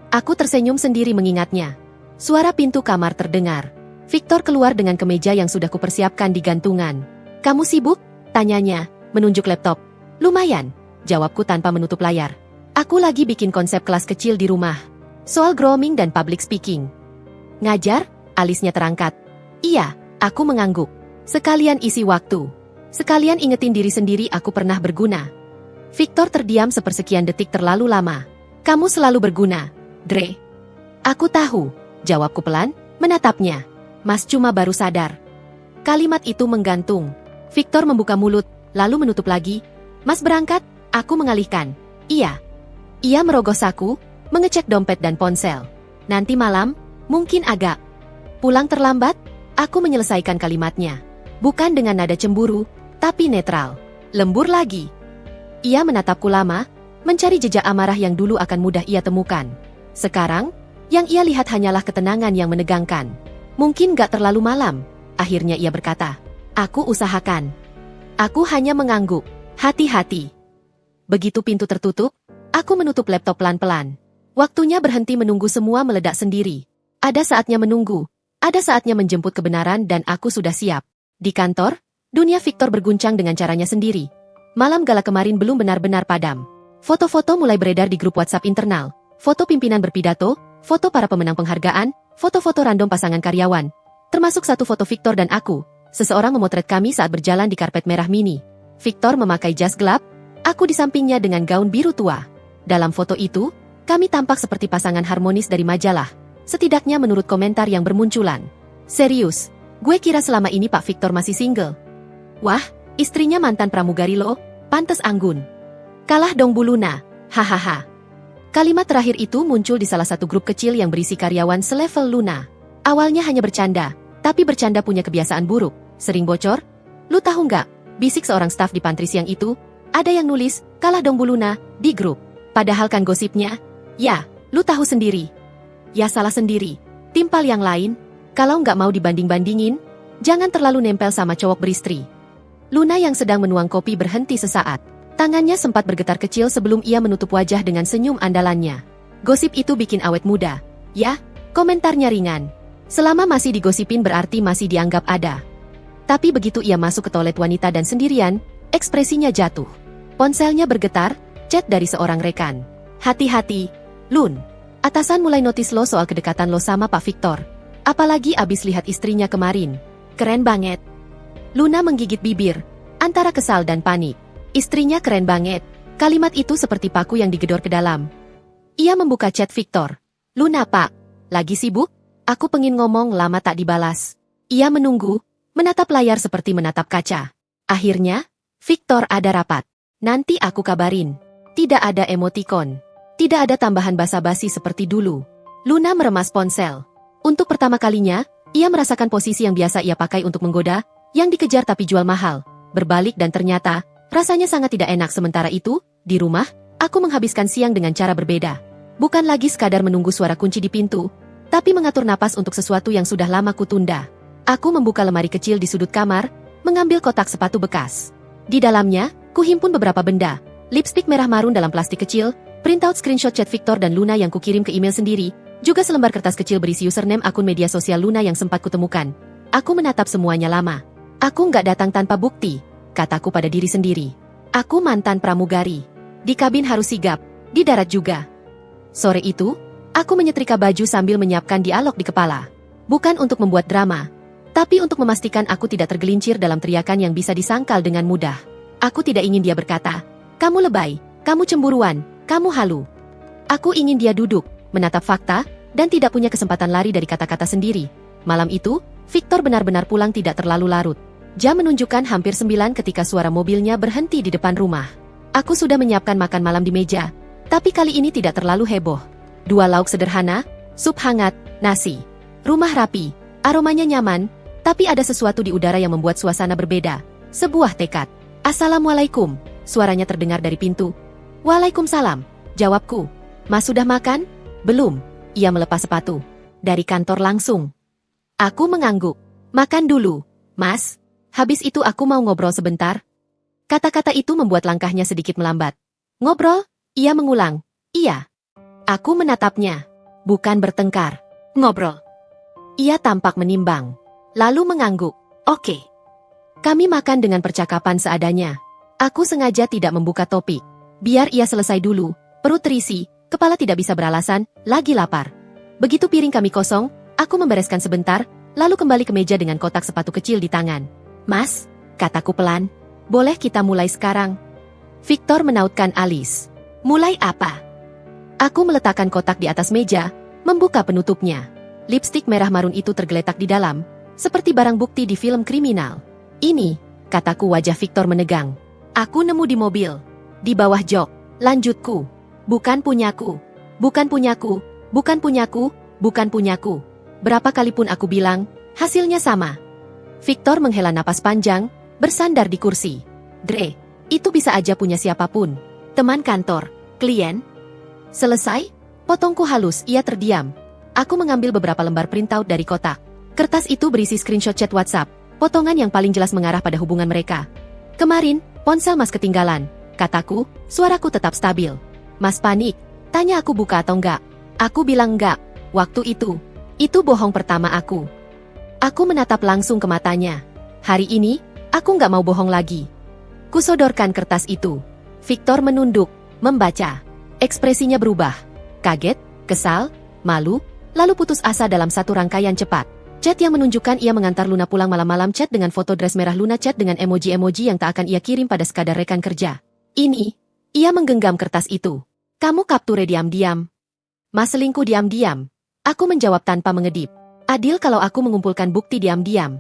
Aku tersenyum sendiri mengingatnya. Suara pintu kamar terdengar. Victor keluar dengan kemeja yang sudah kupersiapkan di gantungan. Kamu sibuk? Tanyanya, menunjuk laptop. Lumayan, jawabku tanpa menutup layar. Aku lagi bikin konsep kelas kecil di rumah. Soal grooming dan public speaking. Ngajar? Alisnya terangkat. Iya, aku mengangguk. Sekalian isi waktu. Sekalian ingetin diri sendiri aku pernah berguna. Victor terdiam sepersekian detik terlalu lama. Kamu selalu berguna, Dre. Aku tahu, jawabku pelan, menatapnya. Mas cuma baru sadar. Kalimat itu menggantung. Victor membuka mulut, lalu menutup lagi. Mas berangkat? Aku mengalihkan. Iya. Ia merogoh saku, mengecek dompet dan ponsel. Nanti malam, mungkin agak. Pulang terlambat? Aku menyelesaikan kalimatnya. Bukan dengan nada cemburu, tapi netral. Lembur lagi. Ia menatapku lama, mencari jejak amarah yang dulu akan mudah ia temukan. Sekarang, yang ia lihat hanyalah ketenangan yang menegangkan. Mungkin gak terlalu malam, akhirnya ia berkata. Aku usahakan. Aku hanya mengangguk. Hati-hati. Begitu pintu tertutup, aku menutup laptop pelan-pelan. Waktunya berhenti menunggu semua meledak sendiri. Ada saatnya menunggu, ada saatnya menjemput kebenaran dan aku sudah siap. Di kantor, dunia Victor berguncang dengan caranya sendiri. Malam gala kemarin belum benar-benar padam. Foto-foto mulai beredar di grup WhatsApp internal. Foto pimpinan berpidato, foto para pemenang penghargaan, foto-foto random pasangan karyawan. Termasuk satu foto Victor dan aku. Seseorang memotret kami saat berjalan di karpet merah mini. Victor memakai jas gelap, aku di sampingnya dengan gaun biru tua. Dalam foto itu, kami tampak seperti pasangan harmonis dari majalah. Setidaknya menurut komentar yang bermunculan. Serius, gue kira selama ini Pak Victor masih single. Wah, istrinya mantan pramugari lo, pantes anggun. Kalah dong Bu Luna, hahaha. Kalimat terakhir itu muncul di salah satu grup kecil yang berisi karyawan selevel Luna. Awalnya hanya bercanda, tapi bercanda punya kebiasaan buruk, sering bocor. Lu tahu nggak, bisik seorang staf di pantry siang itu, ada yang nulis, kalah dong Bu Luna, di grup. Padahal kan gosipnya, ya, lu tahu sendiri. Ya salah sendiri, timpal yang lain, kalau nggak mau dibanding-bandingin, jangan terlalu nempel sama cowok beristri. Luna yang sedang menuang kopi berhenti sesaat. Tangannya sempat bergetar kecil sebelum ia menutup wajah dengan senyum andalannya. Gosip itu bikin awet muda. Ya, komentarnya ringan. Selama masih digosipin berarti masih dianggap ada. Tapi begitu ia masuk ke toilet wanita dan sendirian, ekspresinya jatuh. Ponselnya bergetar, chat dari seorang rekan. Hati-hati, Lun. Atasan mulai notis lo soal kedekatan lo sama Pak Victor. Apalagi abis lihat istrinya kemarin. Keren banget. Luna menggigit bibir, antara kesal dan panik. Istrinya keren banget. Kalimat itu seperti paku yang digedor ke dalam. Ia membuka chat Victor. Luna Pak, lagi sibuk? Aku pengin ngomong lama tak dibalas. Ia menunggu, menatap layar seperti menatap kaca. Akhirnya, Victor, ada rapat. Nanti aku kabarin. Tidak ada emotikon. Tidak ada tambahan basa-basi seperti dulu. Luna meremas ponsel. Untuk pertama kalinya, ia merasakan posisi yang biasa ia pakai untuk menggoda, yang dikejar tapi jual mahal. Berbalik dan ternyata, rasanya sangat tidak enak. Sementara itu, di rumah, aku menghabiskan siang dengan cara berbeda. Bukan lagi sekadar menunggu suara kunci di pintu, tapi mengatur napas untuk sesuatu yang sudah lama kutunda. Aku membuka lemari kecil di sudut kamar, mengambil kotak sepatu bekas. Di dalamnya, kuhimpun beberapa benda, lipstik merah marun dalam plastik kecil, printout screenshot chat Victor dan Luna yang kukirim ke email sendiri, juga selembar kertas kecil berisi username akun media sosial Luna yang sempat kutemukan. Aku menatap semuanya lama. Aku nggak datang tanpa bukti, kataku pada diri sendiri. Aku mantan pramugari. Di kabin harus sigap, di darat juga. Sore itu, aku menyetrika baju sambil menyiapkan dialog di kepala. Bukan untuk membuat drama, tapi untuk memastikan aku tidak tergelincir dalam teriakan yang bisa disangkal dengan mudah. Aku tidak ingin dia berkata, "Kamu lebay, kamu cemburuan, kamu halu." Aku ingin dia duduk, menatap fakta, dan tidak punya kesempatan lari dari kata-kata sendiri. Malam itu, Victor benar-benar pulang tidak terlalu larut. Jam menunjukkan hampir 9 ketika suara mobilnya berhenti di depan rumah. Aku sudah menyiapkan makan malam di meja, tapi kali ini tidak terlalu heboh. 2 lauk sederhana, sup hangat, nasi. Rumah rapi, aromanya nyaman, tapi ada sesuatu di udara yang membuat suasana berbeda. Sebuah tekad. "Assalamualaikum," suaranya terdengar dari pintu. "Waalaikumsalam," jawabku. "Mas sudah makan?" "Belum." Ia melepas sepatu. "Dari kantor langsung." Aku mengangguk. "Makan dulu, Mas. Habis itu aku mau ngobrol sebentar." Kata-kata itu membuat langkahnya sedikit melambat. "Ngobrol?" Ia mengulang. "Iya." Aku menatapnya. "Bukan bertengkar. Ngobrol." Ia tampak menimbang. Lalu mengangguk. "Oke." Kami makan dengan percakapan seadanya. Aku sengaja tidak membuka topik. Biar ia selesai dulu, perut terisi, kepala tidak bisa beralasan, lagi lapar. Begitu piring kami kosong, aku membereskan sebentar, lalu kembali ke meja dengan kotak sepatu kecil di tangan. "Mas," kataku pelan, "boleh kita mulai sekarang?" Victor menautkan alis. "Mulai apa?" Aku meletakkan kotak di atas meja, membuka penutupnya. Lipstik merah marun itu tergeletak di dalam, seperti barang bukti di film kriminal. "Ini," kataku, wajah Victor menegang. "Aku nemu di mobil. Di bawah jok." Lanjutku. "Bukan punyaku. Bukan punyaku. Bukan punyaku. Bukan punyaku." Berapa kali pun aku bilang, hasilnya sama. Victor menghela napas panjang, bersandar di kursi. "Dre, itu bisa aja punya siapapun. Teman kantor, klien." "Selesai?" Potongku halus, ia terdiam. Aku mengambil beberapa lembar printout dari kotak. Kertas itu berisi screenshot chat WhatsApp, potongan yang paling jelas mengarah pada hubungan mereka. "Kemarin, ponsel Mas ketinggalan," kataku, suaraku tetap stabil. "Mas panik, tanya aku buka atau enggak." Aku bilang enggak, waktu itu. Itu bohong pertama aku. Aku menatap langsung ke matanya. Hari ini, aku enggak mau bohong lagi. Kusodorkan kertas itu. Victor menunduk, membaca. Ekspresinya berubah. Kaget, kesal, malu, lalu putus asa dalam satu rangkaian cepat. Chat yang menunjukkan ia mengantar Luna pulang malam-malam, chat dengan foto dress merah Luna, chat dengan emoji-emoji yang tak akan ia kirim pada sekadar rekan kerja. "Ini." Ia menggenggam kertas itu. "Kamu kapture diam-diam." "Mas selingkuh diam-diam." Aku menjawab tanpa mengedip. "Adil kalau aku mengumpulkan bukti diam-diam."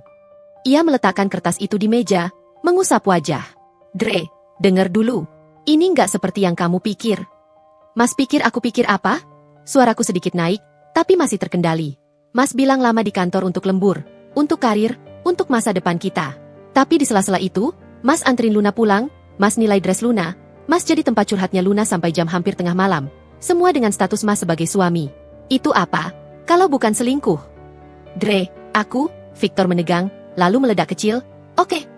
Ia meletakkan kertas itu di meja, mengusap wajah. "Dre, dengar dulu. Ini nggak seperti yang kamu pikir." "Mas pikir aku pikir apa?" Suaraku sedikit naik, tapi masih terkendali. "Mas bilang lama di kantor untuk lembur, untuk karir, untuk masa depan kita. Tapi di sela-sela itu, Mas antrin Luna pulang, Mas nilai dress Luna, Mas jadi tempat curhatnya Luna sampai jam hampir tengah malam. Semua dengan status Mas sebagai suami. Itu apa? Kalau bukan selingkuh?" "Dre, aku," Victor menegang, lalu meledak kecil. Oke.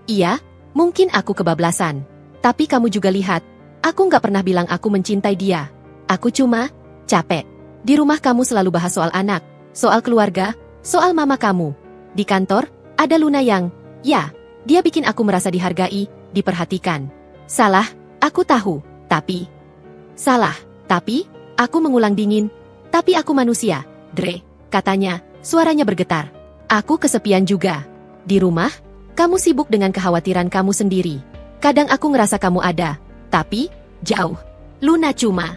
Iya, mungkin aku kebablasan. Tapi kamu juga lihat, aku nggak pernah bilang aku mencintai dia. Aku cuma capek. Di rumah kamu selalu bahas soal anak, soal keluarga, soal mama kamu. Di kantor, ada Luna yang, ya, dia bikin aku merasa dihargai, diperhatikan. Salah, aku tahu, tapi... Salah, tapi, aku mengulang dingin. Tapi aku manusia, Dre, katanya, suaranya bergetar. Aku kesepian juga. Di rumah, kamu sibuk dengan kekhawatiran kamu sendiri. Kadang aku ngerasa kamu ada, tapi, jauh. Luna cuma...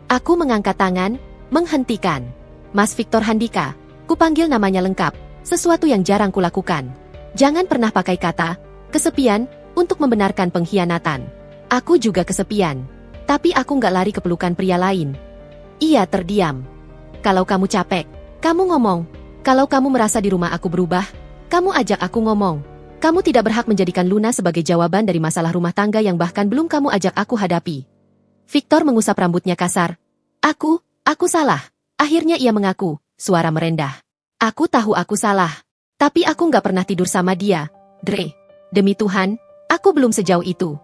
Aku mengangkat tangan, menghentikan. Mas Victor Handika, kupanggil namanya lengkap, sesuatu yang jarang kulakukan. Jangan pernah pakai kata, kesepian, untuk membenarkan pengkhianatan. Aku juga kesepian. Tapi aku nggak lari ke pelukan pria lain. Ia terdiam. Kalau kamu capek, kamu ngomong. Kalau kamu merasa di rumah aku berubah, kamu ajak aku ngomong. Kamu tidak berhak menjadikan Luna sebagai jawaban dari masalah rumah tangga yang bahkan belum kamu ajak aku hadapi. Victor mengusap rambutnya kasar. Aku salah. Akhirnya ia mengaku, suara merendah. Aku tahu aku salah. Tapi aku nggak pernah tidur sama dia, Dre. Demi Tuhan, aku belum sejauh itu.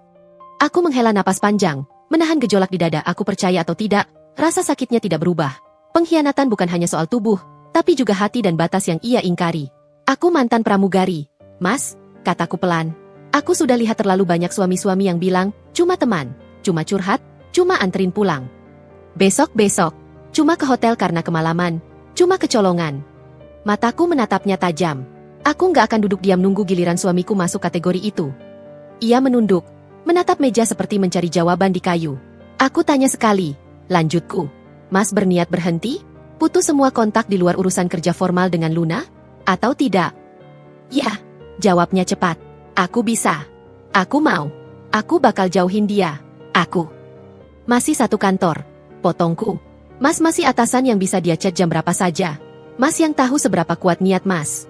Aku menghela napas panjang, menahan gejolak di dada. Aku percaya atau tidak, rasa sakitnya tidak berubah. Pengkhianatan bukan hanya soal tubuh, tapi juga hati dan batas yang ia ingkari. Aku mantan pramugari. Mas, kataku pelan. Aku sudah lihat terlalu banyak suami-suami yang bilang, cuma teman, cuma curhat, cuma anterin pulang. Besok-besok, cuma ke hotel karena kemalaman, cuma kecolongan. Mataku menatapnya tajam. Aku nggak akan duduk diam nunggu giliran suamiku masuk kategori itu. Ia menunduk, menatap meja seperti mencari jawaban di kayu. Aku tanya sekali, lanjutku. Mas berniat berhenti? Putus semua kontak di luar urusan kerja formal dengan Luna? Atau tidak? Ya, jawabnya cepat. Aku bisa. Aku mau. Aku bakal jauhin dia. Aku. Masih satu kantor. Potongku. Mas masih atasan yang bisa dia chat jam berapa saja. Mas yang tahu seberapa kuat niat Mas.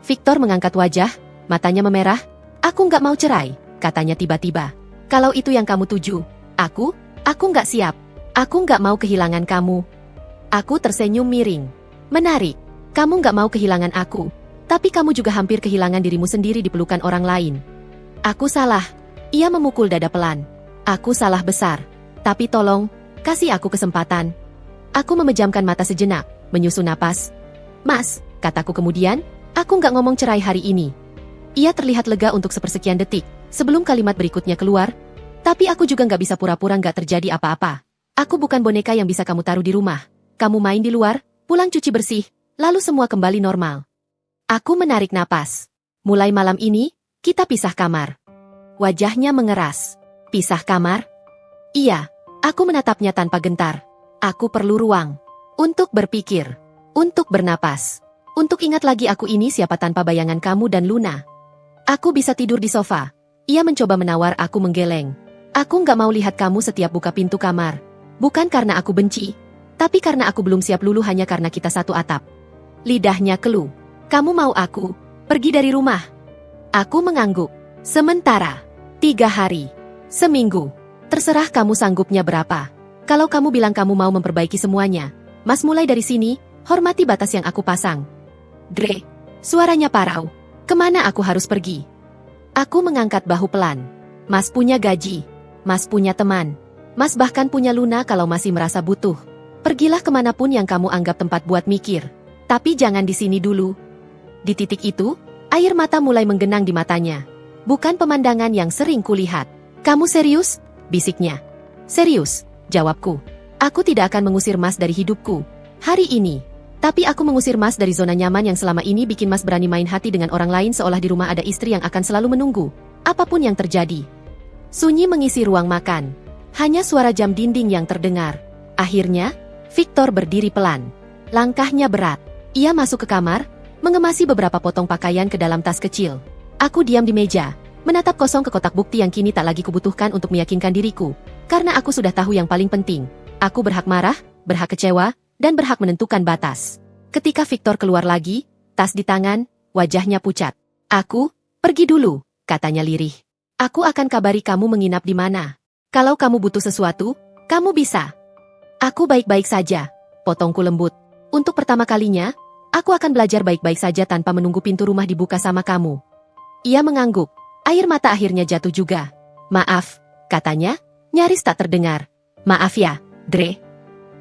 Victor mengangkat wajah, matanya memerah. Aku nggak mau cerai, katanya tiba-tiba. Kalau itu yang kamu tuju, aku nggak siap. Aku nggak mau kehilangan kamu. Aku tersenyum miring. Menarik. Kamu nggak mau kehilangan aku. Tapi kamu juga hampir kehilangan dirimu sendiri di pelukan orang lain. Aku salah. Ia memukul dada pelan. Aku salah besar. Tapi tolong, kasih aku kesempatan. Aku memejamkan mata sejenak, menyusun napas. Mas, kataku kemudian, aku nggak ngomong cerai hari ini. Ia terlihat lega untuk sepersekian detik, sebelum kalimat berikutnya keluar. Tapi aku juga nggak bisa pura-pura nggak terjadi apa-apa. Aku bukan boneka yang bisa kamu taruh di rumah. Kamu main di luar, pulang cuci bersih, lalu semua kembali normal. Aku menarik napas. Mulai malam ini, kita pisah kamar. Wajahnya mengeras. Pisah kamar? Iya, aku menatapnya tanpa gentar. Aku perlu ruang. Untuk berpikir. Untuk bernapas. Untuk ingat lagi aku ini siapa tanpa bayangan kamu dan Luna. Aku bisa tidur di sofa. Ia mencoba menawar, aku menggeleng. Aku nggak mau lihat kamu setiap buka pintu kamar. Bukan karena aku benci, tapi karena aku belum siap luluh hanya karena kita satu atap. Lidahnya keluh. Kamu mau aku pergi dari rumah? Aku mengangguk. Sementara. 3 hari. Seminggu. Terserah kamu sanggupnya berapa. Kalau kamu bilang kamu mau memperbaiki semuanya, Mas mulai dari sini, hormati batas yang aku pasang. Dre. Suaranya parau. Kemana aku harus pergi? Aku mengangkat bahu pelan. Mas punya gaji. Mas punya teman. Mas bahkan punya Luna kalau masih merasa butuh. Pergilah kemanapun yang kamu anggap tempat buat mikir. Tapi jangan di sini dulu. Di titik itu, air mata mulai menggenang di matanya. Bukan pemandangan yang sering kulihat. Kamu serius? Bisiknya. Serius, jawabku. Aku tidak akan mengusir Mas dari hidupku. Hari ini. Tapi aku mengusir Mas dari zona nyaman yang selama ini bikin Mas berani main hati dengan orang lain seolah di rumah ada istri yang akan selalu menunggu. Apapun yang terjadi. Sunyi mengisi ruang makan. Hanya suara jam dinding yang terdengar. Akhirnya, Victor berdiri pelan. Langkahnya berat. Ia masuk ke kamar, mengemasi beberapa potong pakaian ke dalam tas kecil. Aku diam di meja, menatap kosong ke kotak bukti yang kini tak lagi kubutuhkan untuk meyakinkan diriku. Karena aku sudah tahu yang paling penting. Aku berhak marah, berhak kecewa, dan berhak menentukan batas. Ketika Victor keluar lagi, tas di tangan, wajahnya pucat. Aku, pergi dulu, katanya lirih. Aku akan kabari kamu menginap di mana. Kalau kamu butuh sesuatu, kamu bisa. Aku baik-baik saja, potongku lembut. Untuk pertama kalinya, aku akan belajar baik-baik saja tanpa menunggu pintu rumah dibuka sama kamu. Ia mengangguk, air mata akhirnya jatuh juga. Maaf, katanya, nyaris tak terdengar. Maaf ya, Dre.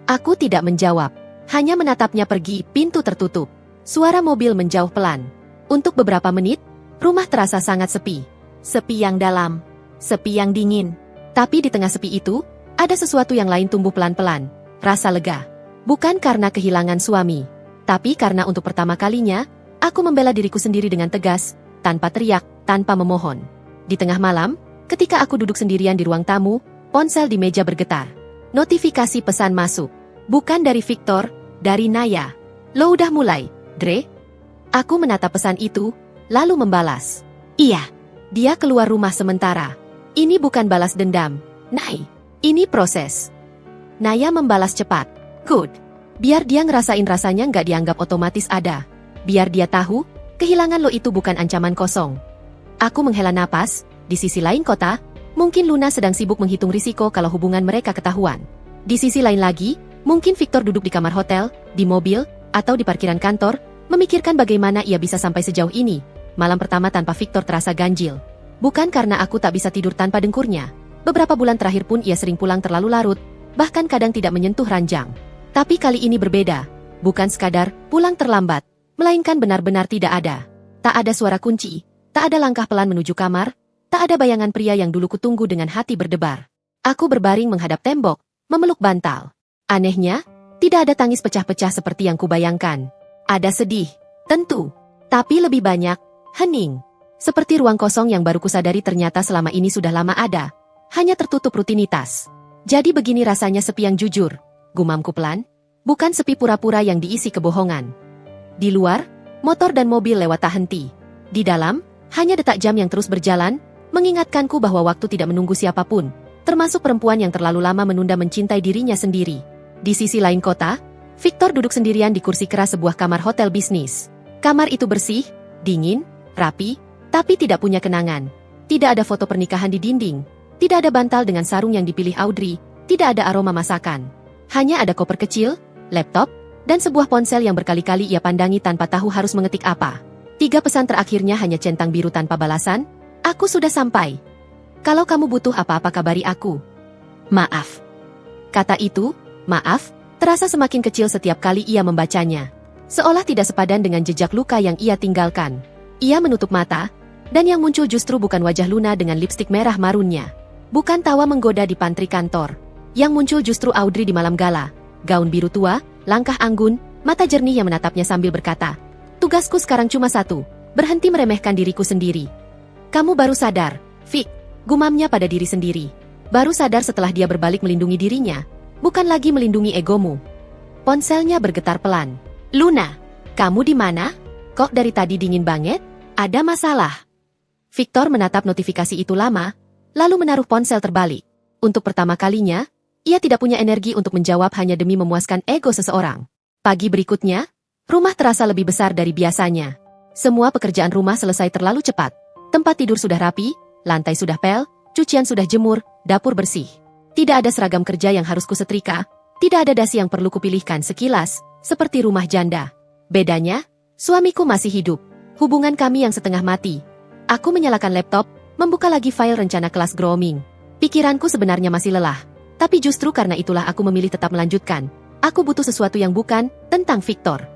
Aku tidak menjawab, hanya menatapnya pergi, pintu tertutup. Suara mobil menjauh pelan. Untuk beberapa menit, rumah terasa sangat sepi. Sepi yang dalam, sepi yang dingin. Tapi di tengah sepi itu, ada sesuatu yang lain tumbuh pelan-pelan. Rasa lega. Bukan karena kehilangan suami. Tapi karena untuk pertama kalinya, aku membela diriku sendiri dengan tegas, tanpa teriak, tanpa memohon. Di tengah malam, ketika aku duduk sendirian di ruang tamu, ponsel di meja bergetar. Notifikasi pesan masuk. Bukan dari Victor, dari Naya. Lo udah mulai, Dre? Aku menatap pesan itu, lalu membalas. Iya. Dia keluar rumah sementara. Ini bukan balas dendam, Nay. Ini proses. Naya membalas cepat. Good. Biar dia ngerasain rasanya nggak dianggap otomatis ada. Biar dia tahu, kehilangan lo itu bukan ancaman kosong. Aku menghela napas, di sisi lain kota, mungkin Luna sedang sibuk menghitung risiko kalau hubungan mereka ketahuan. Di sisi lain lagi, mungkin Victor duduk di kamar hotel, di mobil, atau di parkiran kantor, memikirkan bagaimana ia bisa sampai sejauh ini. Malam pertama tanpa Victor terasa ganjil. Bukan karena aku tak bisa tidur tanpa dengkurnya. Beberapa bulan terakhir pun ia sering pulang terlalu larut, bahkan kadang tidak menyentuh ranjang. Tapi kali ini berbeda. Bukan sekadar pulang terlambat, melainkan benar-benar tidak ada. Tak ada suara kunci, tak ada langkah pelan menuju kamar, tak ada bayangan pria yang dulu kutunggu dengan hati berdebar. Aku berbaring menghadap tembok, memeluk bantal. Anehnya, tidak ada tangis pecah-pecah seperti yang kubayangkan. Ada sedih, tentu, tapi lebih banyak hening. Seperti ruang kosong yang baru kusadari ternyata selama ini sudah lama ada, hanya tertutup rutinitas. Jadi begini rasanya sepi yang jujur, gumamku pelan, bukan sepi pura-pura yang diisi kebohongan. Di luar, motor dan mobil lewat tak henti. Di dalam, hanya detak jam yang terus berjalan, mengingatkanku bahwa waktu tidak menunggu siapapun, termasuk perempuan yang terlalu lama menunda mencintai dirinya sendiri. Di sisi lain kota, Victor duduk sendirian di kursi keras sebuah kamar hotel bisnis. Kamar itu bersih, dingin, rapi, tapi tidak punya kenangan. Tidak ada foto pernikahan di dinding, tidak ada bantal dengan sarung yang dipilih Audrey, tidak ada aroma masakan. Hanya ada koper kecil, laptop, dan sebuah ponsel yang berkali-kali ia pandangi tanpa tahu harus mengetik apa. 3 pesan terakhirnya hanya centang biru tanpa balasan, aku sudah sampai. Kalau kamu butuh apa-apa kabari aku. Maaf. Kata itu, maaf, terasa semakin kecil setiap kali ia membacanya. Seolah tidak sepadan dengan jejak luka yang ia tinggalkan. Ia menutup mata, dan yang muncul justru bukan wajah Luna dengan lipstik merah marunnya. Bukan tawa menggoda di pantry kantor. Yang muncul justru Audrey di malam gala. Gaun biru tua, langkah anggun, mata jernih yang menatapnya sambil berkata, tugasku sekarang cuma satu, berhenti meremehkan diriku sendiri. Kamu baru sadar, Vic, gumamnya pada diri sendiri. Baru sadar setelah dia berbalik melindungi dirinya, bukan lagi melindungi egomu. Ponselnya bergetar pelan. Luna, kamu di mana? Kok dari tadi dingin banget? Ada masalah? Victor menatap notifikasi itu lama, lalu menaruh ponsel terbalik. Untuk pertama kalinya, ia tidak punya energi untuk menjawab hanya demi memuaskan ego seseorang. Pagi berikutnya, rumah terasa lebih besar dari biasanya. Semua pekerjaan rumah selesai terlalu cepat. Tempat tidur sudah rapi, lantai sudah pel, cucian sudah jemur, dapur bersih. Tidak ada seragam kerja yang harus kusetrika, tidak ada dasi yang perlu kupilihkan sekilas, seperti rumah janda. Bedanya, suamiku masih hidup. Hubungan kami yang setengah mati. Aku menyalakan laptop, membuka lagi file rencana kelas grooming. Pikiranku sebenarnya masih lelah. Tapi justru karena itulah aku memilih tetap melanjutkan. Aku butuh sesuatu yang bukan tentang Victor.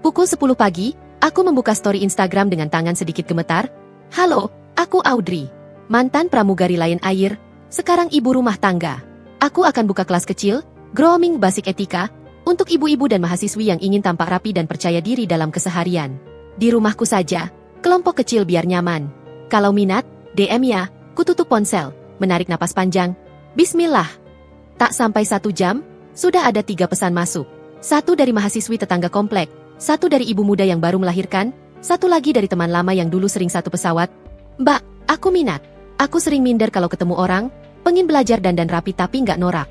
Pukul 10 pagi, aku membuka story Instagram dengan tangan sedikit gemetar. Halo, aku Audrey. Mantan pramugari layan air, sekarang ibu rumah tangga. Aku akan buka kelas kecil, grooming basic etika, untuk ibu-ibu dan mahasiswi yang ingin tampak rapi dan percaya diri dalam keseharian. Di rumahku saja, kelompok kecil biar nyaman. Kalau minat, DM ya, kututup ponsel, menarik napas panjang. Bismillah. Tak sampai 1 jam, sudah ada 3 pesan masuk. 1 dari mahasiswi tetangga komplek, 1 dari ibu muda yang baru melahirkan, 1 lagi dari teman lama yang dulu sering satu pesawat. Mbak, aku minat. Aku sering minder kalau ketemu orang, pengen belajar dandan rapi tapi nggak norak.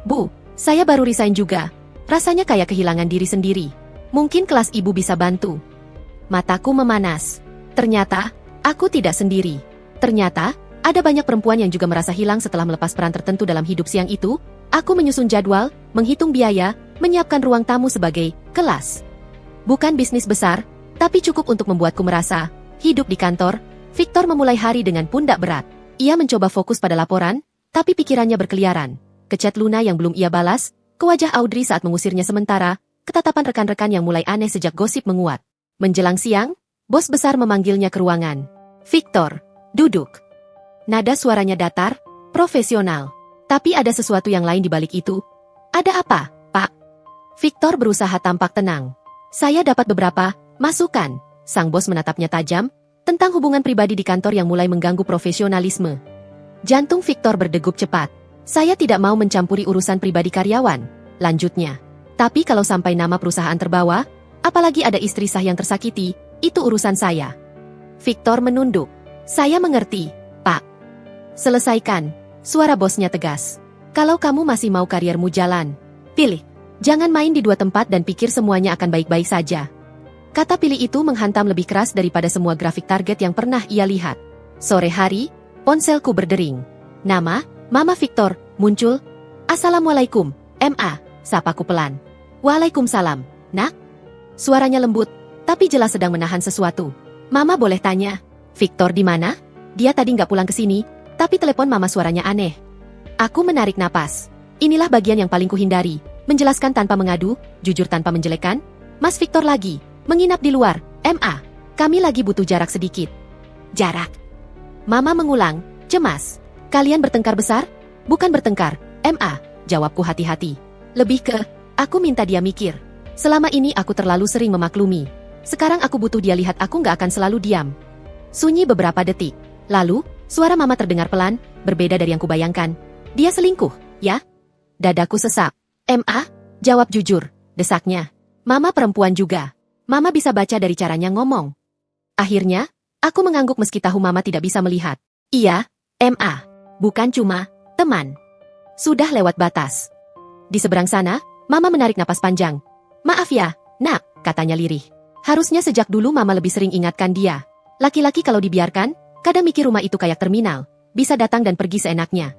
Bu, saya baru resign juga. Rasanya kayak kehilangan diri sendiri. Mungkin kelas ibu bisa bantu. Mataku memanas. Ternyata, aku tidak sendiri. Ternyata, ada banyak perempuan yang juga merasa hilang setelah melepas peran tertentu dalam hidup siang itu. Aku menyusun jadwal, menghitung biaya, menyiapkan ruang tamu sebagai kelas. Bukan bisnis besar, tapi cukup untuk membuatku merasa hidup di kantor. Victor memulai hari dengan pundak berat. Ia mencoba fokus pada laporan, tapi pikirannya berkeliaran. Ke chat Luna yang belum ia balas, ke wajah Audrey saat mengusirnya sementara, ketatapan rekan-rekan yang mulai aneh sejak gosip menguat. Menjelang siang, bos besar memanggilnya ke ruangan. Victor, duduk. Nada suaranya datar, profesional. Tapi ada sesuatu yang lain di balik itu. Ada apa, Pak? Victor berusaha tampak tenang. Saya dapat beberapa masukan. Sang bos menatapnya tajam, tentang hubungan pribadi di kantor yang mulai mengganggu profesionalisme. Jantung Victor berdegup cepat. Saya tidak mau mencampuri urusan pribadi karyawan, lanjutnya. Tapi kalau sampai nama perusahaan terbawa, apalagi ada istri sah yang tersakiti, itu urusan saya. Victor menunduk. Saya mengerti, Pak. Selesaikan, suara bosnya tegas. Kalau kamu masih mau kariermu jalan, pilih. Jangan main di dua tempat dan pikir semuanya akan baik-baik saja. Kata pilih itu menghantam lebih keras daripada semua grafik target yang pernah ia lihat. Sore hari, ponselku berdering. Nama, Mama Victor, muncul. Assalamualaikum, MA, sapaku pelan. Waalaikumsalam, nak. Suaranya lembut, tapi jelas sedang menahan sesuatu. Mama boleh tanya, Victor di mana? Dia tadi nggak pulang ke sini, tapi telepon Mama suaranya aneh. Aku menarik napas. Inilah bagian yang paling kuhindari. Menjelaskan tanpa mengadu, jujur tanpa menjelekkan. Mas Victor lagi, menginap di luar, MA. Kami lagi butuh jarak sedikit. Jarak. Mama mengulang, cemas. Kalian bertengkar besar? Bukan bertengkar, MA, jawabku hati-hati. Lebih ke, aku minta dia mikir. Selama ini aku terlalu sering memaklumi. Sekarang aku butuh dia lihat aku nggak akan selalu diam. Sunyi beberapa detik. Lalu, suara Mama terdengar pelan, berbeda dari yang kubayangkan. Dia selingkuh, ya? Dadaku sesak. MA, jawab jujur, desaknya. Mama perempuan juga. Mama bisa baca dari caranya ngomong. Akhirnya, aku mengangguk meski tahu Mama tidak bisa melihat. Iya, MA. Bukan cuma teman. Sudah lewat batas. Di seberang sana, Mama menarik napas panjang. Maaf ya, nak, katanya lirih. Harusnya sejak dulu Mama lebih sering ingatkan dia. Laki-laki kalau dibiarkan, kadang mikir rumah itu kayak terminal. Bisa datang dan pergi seenaknya.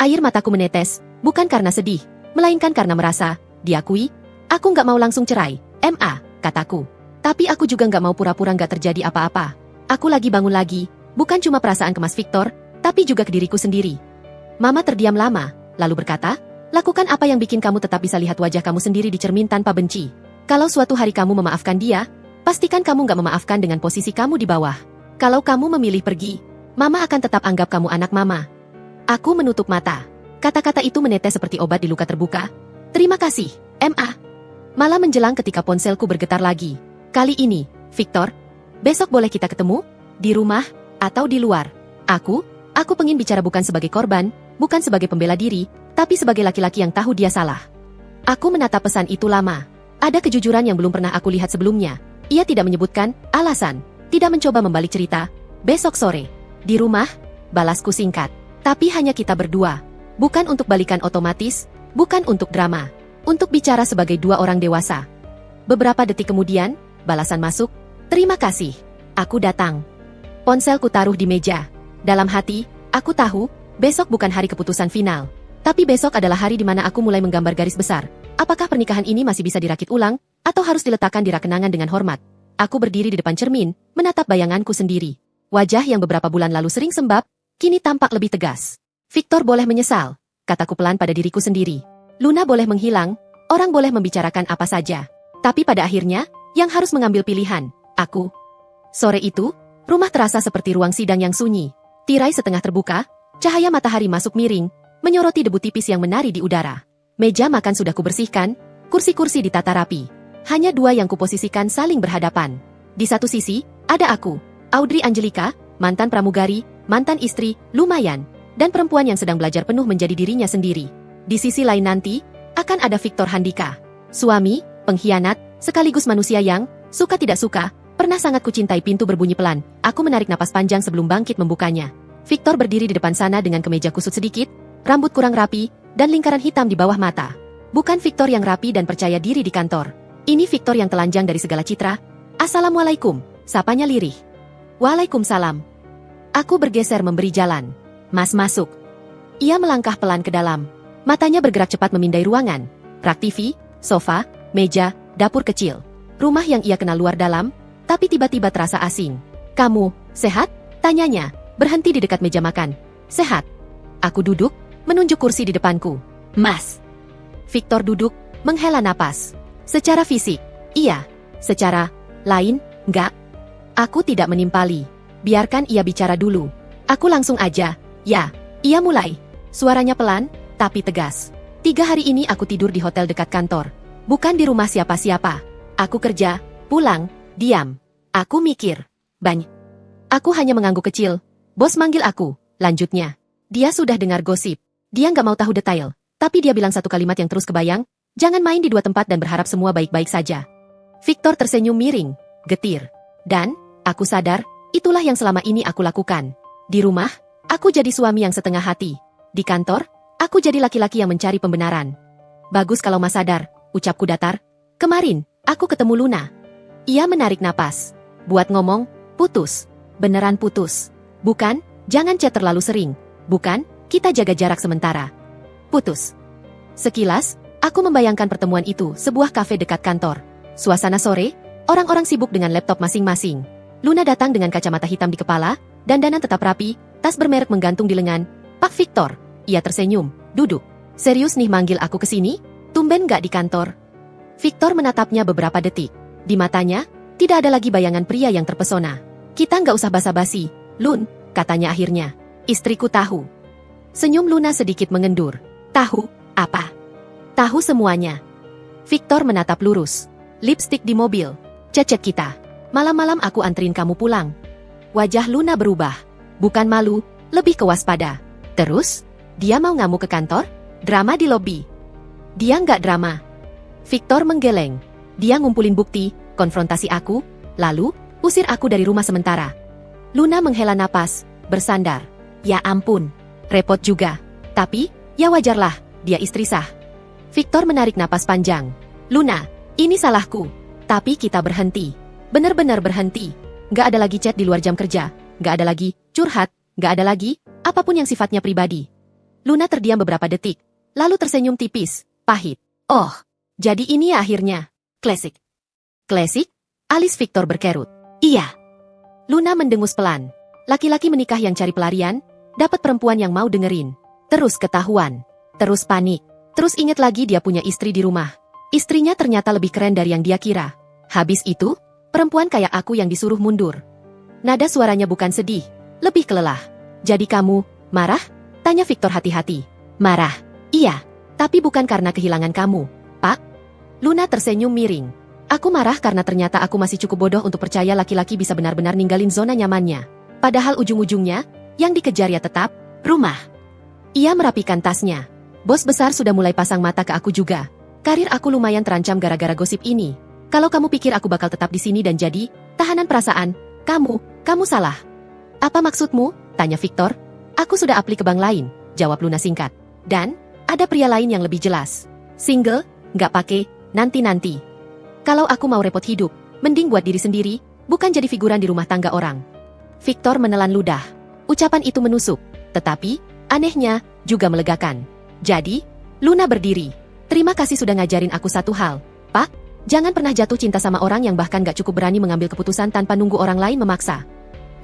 Air mataku menetes, bukan karena sedih. Melainkan karena merasa, diakui, aku nggak mau langsung cerai, MA, kataku. Tapi aku juga nggak mau pura-pura nggak terjadi apa-apa. Aku lagi bangun lagi, bukan cuma perasaan ke Mas Victor, tapi juga ke diriku sendiri. Mama terdiam lama, lalu berkata, lakukan apa yang bikin kamu tetap bisa lihat wajah kamu sendiri di cermin tanpa benci. Kalau suatu hari kamu memaafkan dia, pastikan kamu nggak memaafkan dengan posisi kamu di bawah. Kalau kamu memilih pergi, Mama akan tetap anggap kamu anak Mama. Aku menutup mata. Kata-kata itu menetes seperti obat di luka terbuka. Terima kasih, MA. Malah menjelang ketika ponselku bergetar lagi. Kali ini, Victor, besok boleh kita ketemu? Di rumah, atau di luar? Aku pengin bicara bukan sebagai korban, bukan sebagai pembela diri, tapi sebagai laki-laki yang tahu dia salah. Aku menatap pesan itu lama. Ada kejujuran yang belum pernah aku lihat sebelumnya. Ia tidak menyebutkan alasan, tidak mencoba membalik cerita. Besok sore, di rumah, balasku singkat. Tapi hanya kita berdua. Bukan untuk balikan otomatis, bukan untuk drama. Untuk bicara sebagai dua orang dewasa. Beberapa detik kemudian, balasan masuk. Terima kasih. Aku datang. Ponselku taruh di meja. Dalam hati, aku tahu, besok bukan hari keputusan final. Tapi besok adalah hari di mana aku mulai menggambar garis besar. Apakah pernikahan ini masih bisa dirakit ulang, atau harus diletakkan di rak kenangan dengan hormat? Aku berdiri di depan cermin, menatap bayanganku sendiri. Wajah yang beberapa bulan lalu sering sembab, kini tampak lebih tegas. Victor boleh menyesal, kataku pelan pada diriku sendiri. Luna boleh menghilang, orang boleh membicarakan apa saja. Tapi pada akhirnya, yang harus mengambil pilihan, aku. Sore itu, rumah terasa seperti ruang sidang yang sunyi. Tirai setengah terbuka, cahaya matahari masuk miring, menyoroti debu tipis yang menari di udara. Meja makan sudah kubersihkan, kursi-kursi ditata rapi. Hanya dua yang kuposisikan saling berhadapan. Di satu sisi, ada aku, Audrey Angelika, mantan pramugari, mantan istri, lumayan, dan perempuan yang sedang belajar penuh menjadi dirinya sendiri. Di sisi lain nanti, akan ada Victor Handika. Suami, pengkhianat, sekaligus manusia yang, suka tidak suka, pernah sangat kucintai. Pintu berbunyi pelan, aku menarik napas panjang sebelum bangkit membukanya. Victor berdiri di depan sana dengan kemeja kusut sedikit, rambut kurang rapi, dan lingkaran hitam di bawah mata. Bukan Victor yang rapi dan percaya diri di kantor. Ini Victor yang telanjang dari segala citra. Assalamualaikum, sapanya lirih. Waalaikumsalam. Aku bergeser memberi jalan. Mas masuk. Ia melangkah pelan ke dalam. Matanya bergerak cepat memindai ruangan. Rak TV, sofa, meja, dapur kecil. Rumah yang ia kenal luar dalam, tapi tiba-tiba terasa asing. Kamu, sehat? Tanyanya, berhenti di dekat meja makan. Sehat. Aku duduk, menunjuk kursi di depanku. Mas. Victor duduk, menghela napas. Secara fisik, iya. Secara lain, enggak. Aku tidak menimpali. Biarkan ia bicara dulu. Aku langsung aja. Ya, ia mulai. Suaranya pelan, tapi tegas. 3 hari ini aku tidur di hotel dekat kantor. Bukan di rumah siapa-siapa. Aku kerja, pulang, diam. Aku mikir. Banyak. Aku hanya mengangguk kecil. Bos manggil aku, lanjutnya. Dia sudah dengar gosip. Dia nggak mau tahu detail. Tapi dia bilang satu kalimat yang terus kebayang. Jangan main di 2 tempat dan berharap semua baik-baik saja. Victor tersenyum miring, getir. Dan, aku sadar, Itulah yang selama ini aku lakukan. Di rumah, aku jadi suami yang setengah hati. Di kantor, aku jadi laki-laki yang mencari pembenaran. Bagus kalau Mas sadar, ucapku datar. Kemarin, aku ketemu Luna. Ia menarik napas. Buat ngomong, putus. Beneran putus. Bukan, jangan chat terlalu sering. Bukan, kita jaga jarak sementara. Putus. Sekilas, aku membayangkan pertemuan itu sebuah kafe dekat kantor. Suasana sore, orang-orang sibuk dengan laptop masing-masing. Luna datang dengan kacamata hitam di kepala, dandanan tetap rapi, tas bermerek menggantung di lengan. Pak Victor, ia tersenyum, duduk. Serius nih manggil aku ke sini? Tumben gak di kantor? Victor menatapnya beberapa detik. Di matanya, tidak ada lagi bayangan pria yang terpesona. Kita nggak usah basa-basi, Lun, katanya akhirnya. Istriku tahu. Senyum Luna sedikit mengendur. Tahu, apa? Tahu semuanya. Victor menatap lurus. Lipstik di mobil. Cecek kita. Malam-malam aku anterin kamu pulang. Wajah Luna berubah. Bukan malu, lebih kewaspada. Terus, dia mau ngamuk ke kantor? Drama di lobi. Dia nggak drama. Victor menggeleng. Dia ngumpulin bukti, konfrontasi aku, lalu, usir aku dari rumah sementara. Luna menghela napas, bersandar. Ya ampun, repot juga. Tapi, ya wajarlah, dia istri sah. Victor menarik napas panjang. Luna, ini salahku. Tapi kita berhenti. Benar-benar berhenti. Nggak ada lagi chat di luar jam kerja. Nggak ada lagi curhat. Nggak ada lagi apapun yang sifatnya pribadi. Luna terdiam beberapa detik. Lalu tersenyum tipis, pahit. Oh, jadi ini ya akhirnya. Klasik. Klasik? Alis Victor berkerut. Iya. Luna mendengus pelan. Laki-laki menikah yang cari pelarian, dapat perempuan yang mau dengerin. Terus ketahuan. Terus panik. Terus inget lagi dia punya istri di rumah. Istrinya ternyata lebih keren dari yang dia kira. Habis itu, perempuan kayak aku yang disuruh mundur. Nada suaranya bukan sedih, lebih kelelah. Jadi kamu, marah? Tanya Victor hati-hati. Marah. Iya, tapi bukan karena kehilangan kamu, Pak. Luna tersenyum miring. Aku marah karena ternyata aku masih cukup bodoh untuk percaya laki-laki bisa benar-benar ninggalin zona nyamannya. Padahal ujung-ujungnya, yang dikejar ya tetap, rumah. Ia merapikan tasnya. Bos besar sudah mulai pasang mata ke aku juga. Karir aku lumayan terancam gara-gara gosip ini. Kalau kamu pikir aku bakal tetap di sini dan jadi tahanan perasaan, kamu salah. Apa maksudmu? Tanya Victor. Aku sudah apli ke bank lain, jawab Luna singkat. Dan, ada pria lain yang lebih jelas. Single, nggak pakai, nanti-nanti. Kalau aku mau repot hidup, mending buat diri sendiri, bukan jadi figuran di rumah tangga orang. Victor menelan ludah. Ucapan itu menusuk, tetapi, anehnya, juga melegakan. Jadi, Luna berdiri. Terima kasih sudah ngajarin aku satu hal, Pak. Jangan pernah jatuh cinta sama orang yang bahkan gak cukup berani mengambil keputusan tanpa nunggu orang lain memaksa.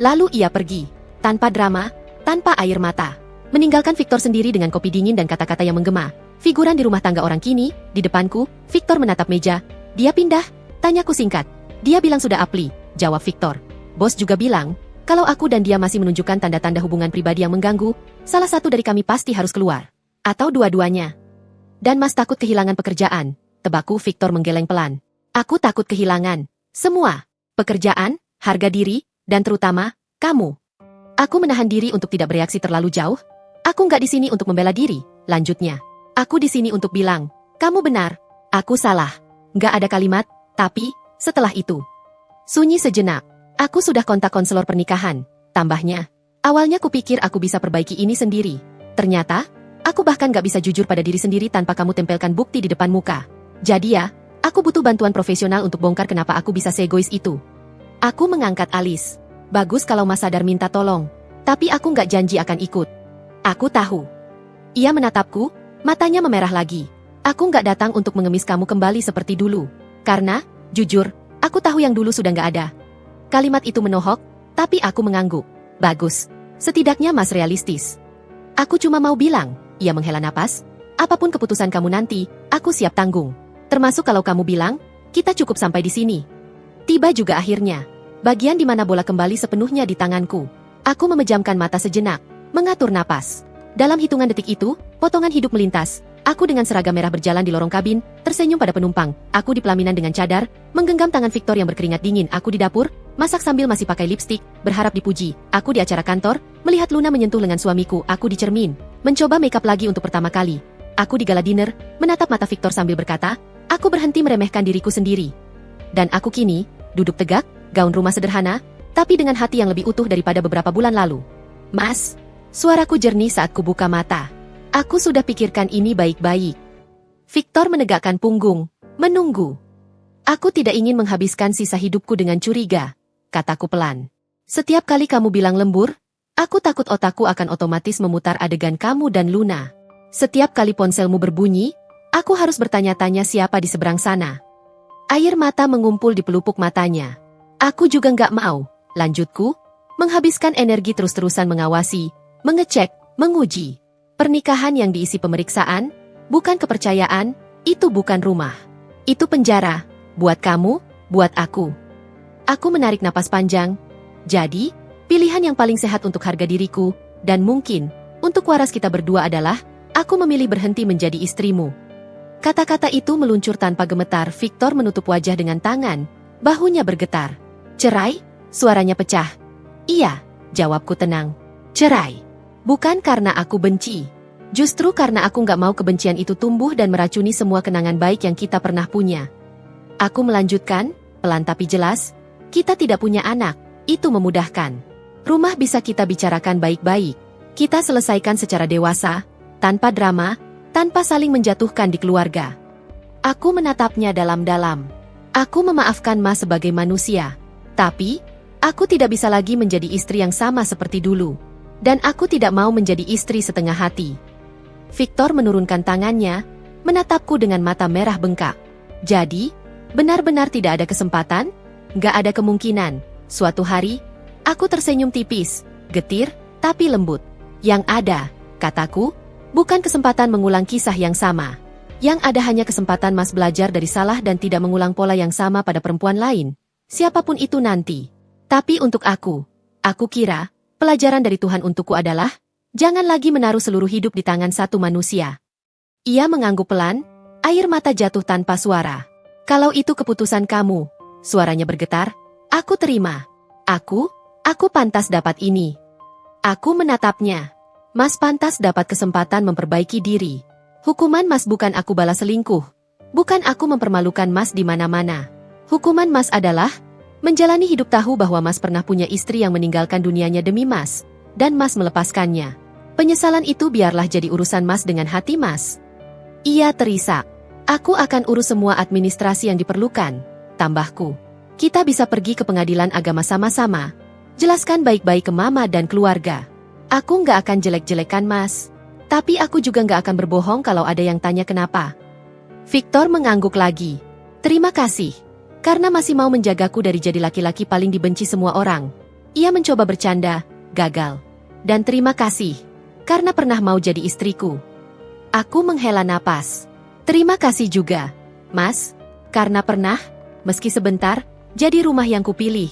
Lalu ia pergi, tanpa drama, tanpa air mata. Meninggalkan Victor sendiri dengan kopi dingin dan kata-kata yang menggema. Figuran di rumah tangga orang kini, di depanku, Victor menatap meja. Dia pindah, tanyaku singkat. Dia bilang sudah apli, jawab Victor. Bos juga bilang, kalau aku dan dia masih menunjukkan tanda-tanda hubungan pribadi yang mengganggu, salah satu dari kami pasti harus keluar. Atau dua-duanya. Dan Mas takut kehilangan pekerjaan, tebakku. Victor menggeleng pelan. Aku takut kehilangan semua. Pekerjaan, harga diri, dan terutama, kamu. Aku menahan diri untuk tidak bereaksi terlalu jauh. Aku nggak di sini untuk membela diri, lanjutnya. Aku di sini untuk bilang, kamu benar, aku salah. Nggak ada kalimat, tapi, setelah itu. Sunyi sejenak. Aku sudah kontak konselor pernikahan, tambahnya. Awalnya kupikir aku bisa perbaiki ini sendiri. Ternyata, aku bahkan gak bisa jujur pada diri sendiri tanpa kamu tempelkan bukti di depan muka. Jadi ya, aku butuh bantuan profesional untuk bongkar kenapa aku bisa seegois itu. Aku mengangkat alis. Bagus kalau Mas sadar minta tolong. Tapi aku gak janji akan ikut. Aku tahu. Ia menatapku, matanya memerah lagi. Aku gak datang untuk mengemis kamu kembali seperti dulu. Karena, jujur, aku tahu yang dulu sudah gak ada. Kalimat itu menohok, tapi aku mengangguk. Bagus. Setidaknya Mas realistis. Aku cuma mau bilang, ia menghela napas, apapun keputusan kamu nanti, aku siap tanggung. Termasuk kalau kamu bilang, kita cukup sampai di sini. Tiba juga akhirnya. Bagian di mana bola kembali sepenuhnya di tanganku. Aku memejamkan mata sejenak, mengatur napas. Dalam hitungan detik itu, potongan hidup melintas. Aku dengan seragam merah berjalan di lorong kabin, tersenyum pada penumpang. Aku di pelaminan dengan cadar, menggenggam tangan Victor yang berkeringat dingin. Aku di dapur, masak sambil masih pakai lipstik, berharap dipuji. Aku di acara kantor, melihat Luna menyentuh lengan suamiku. Aku di cermin, mencoba makeup lagi untuk pertama kali. Aku di gala dinner, menatap mata Victor sambil berkata, aku berhenti meremehkan diriku sendiri. Dan aku kini, duduk tegak, gaun rumah sederhana, tapi dengan hati yang lebih utuh daripada beberapa bulan lalu. Mas, suaraku jernih saat kubuka mata. Aku sudah pikirkan ini baik-baik. Victor menegakkan punggung, menunggu. Aku tidak ingin menghabiskan sisa hidupku dengan curiga, kataku pelan. Setiap kali kamu bilang lembur, aku takut otakku akan otomatis memutar adegan kamu dan Luna. Setiap kali ponselmu berbunyi, aku harus bertanya-tanya siapa di seberang sana. Air mata mengumpul di pelupuk matanya. Aku juga nggak mau, lanjutku, menghabiskan energi terus-terusan mengawasi, mengecek, menguji. Pernikahan yang diisi pemeriksaan, bukan kepercayaan, itu bukan rumah. Itu penjara. Buat kamu, buat aku. Aku menarik napas panjang. Jadi, pilihan yang paling sehat untuk harga diriku, dan mungkin, untuk waras kita berdua adalah, aku memilih berhenti menjadi istrimu. Kata-kata itu meluncur tanpa gemetar. Victor menutup wajah dengan tangan, bahunya bergetar. Cerai? Suaranya pecah. Iya, jawabku tenang. Cerai. Bukan karena aku benci. Justru karena aku nggak mau kebencian itu tumbuh dan meracuni semua kenangan baik yang kita pernah punya. Aku melanjutkan, pelan tapi jelas, kita tidak punya anak, itu memudahkan. Rumah bisa kita bicarakan baik-baik. Kita selesaikan secara dewasa, tanpa drama, tanpa saling menjatuhkan di keluarga. Aku menatapnya dalam-dalam. Aku memaafkan Mas sebagai manusia. Tapi, aku tidak bisa lagi menjadi istri yang sama seperti dulu. Dan aku tidak mau menjadi istri setengah hati. Victor menurunkan tangannya, menatapku dengan mata merah bengkak. Jadi, benar-benar tidak ada kesempatan? Gak ada kemungkinan. Suatu hari, aku tersenyum tipis, getir, tapi lembut. Yang ada, kataku, bukan kesempatan mengulang kisah yang sama. Yang ada hanya kesempatan Mas belajar dari salah dan tidak mengulang pola yang sama pada perempuan lain. Siapapun itu nanti. Tapi untuk aku kira, pelajaran dari Tuhan untukku adalah, jangan lagi menaruh seluruh hidup di tangan satu manusia. Ia mengangguk pelan, air mata jatuh tanpa suara. Kalau itu keputusan kamu, suaranya bergetar, aku terima. Aku pantas dapat ini. Aku menatapnya. Mas pantas dapat kesempatan memperbaiki diri. Hukuman Mas bukan aku balas selingkuh. Bukan aku mempermalukan Mas di mana-mana. Hukuman Mas adalah menjalani hidup tahu bahwa Mas pernah punya istri yang meninggalkan dunianya demi Mas, dan Mas melepaskannya. Penyesalan itu biarlah jadi urusan Mas dengan hati Mas. Ia terisak. Aku akan urus semua administrasi yang diperlukan, tambahku. Kita bisa pergi ke pengadilan agama sama-sama. Jelaskan baik-baik ke mama dan keluarga. Aku nggak akan jelek-jelekan Mas. Tapi aku juga nggak akan berbohong kalau ada yang tanya kenapa. Victor mengangguk lagi. Terima kasih. Karena masih mau menjagaku dari jadi laki-laki paling dibenci semua orang. Ia mencoba bercanda, gagal. Dan terima kasih. Karena pernah mau jadi istriku. Aku menghela napas. Terima kasih juga, Mas, karena pernah, meski sebentar, jadi rumah yang kupilih.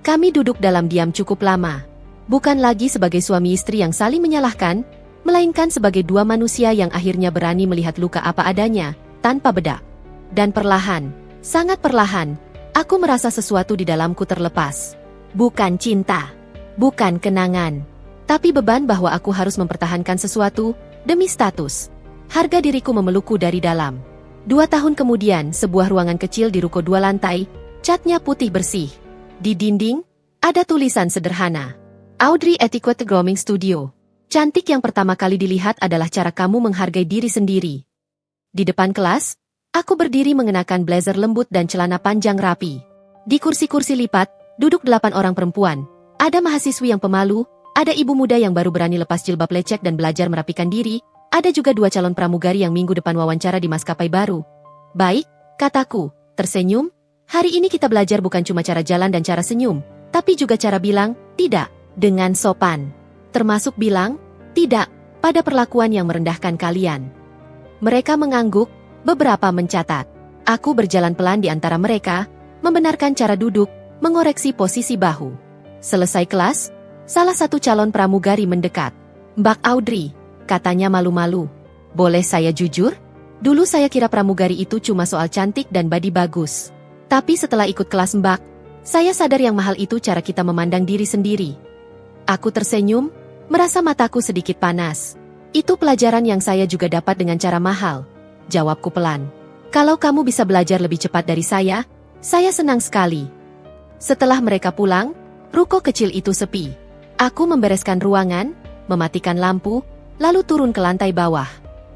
Kami duduk dalam diam cukup lama. Bukan lagi sebagai suami istri yang saling menyalahkan, melainkan sebagai dua manusia yang akhirnya berani melihat luka apa adanya, tanpa bedak. Dan perlahan, sangat perlahan, aku merasa sesuatu di dalamku terlepas. Bukan cinta, bukan kenangan, tapi beban bahwa aku harus mempertahankan sesuatu demi status. Harga diriku memelukku dari dalam. 2 tahun kemudian, sebuah ruangan kecil di ruko 2 lantai, catnya putih bersih. Di dinding, ada tulisan sederhana. Audrey Etiquette Grooming Studio. Cantik yang pertama kali dilihat adalah cara kamu menghargai diri sendiri. Di depan kelas, aku berdiri mengenakan blazer lembut dan celana panjang rapi. Di kursi-kursi lipat, duduk 8 orang perempuan. Ada mahasiswi yang pemalu, ada ibu muda yang baru berani lepas jilbab lecek dan belajar merapikan diri, ada juga 2 calon pramugari yang minggu depan wawancara di maskapai baru. Baik, kataku, tersenyum, hari ini kita belajar bukan cuma cara jalan dan cara senyum, tapi juga cara bilang, tidak, dengan sopan. Termasuk bilang, tidak, pada perlakuan yang merendahkan kalian. Mereka mengangguk, beberapa mencatat. Aku berjalan pelan di antara mereka, membenarkan cara duduk, mengoreksi posisi bahu. Selesai kelas, salah satu calon pramugari mendekat. Mbak Audrey, katanya malu-malu. Boleh saya jujur? Dulu saya kira pramugari itu cuma soal cantik dan body bagus. Tapi setelah ikut kelas Mbak, saya sadar yang mahal itu cara kita memandang diri sendiri. Aku tersenyum, merasa mataku sedikit panas. Itu pelajaran yang saya juga dapat dengan cara mahal. Jawabku pelan. Kalau kamu bisa belajar lebih cepat dari saya senang sekali. Setelah mereka pulang, Ruko kecil itu sepi. Aku membereskan ruangan, mematikan lampu, lalu turun ke lantai bawah.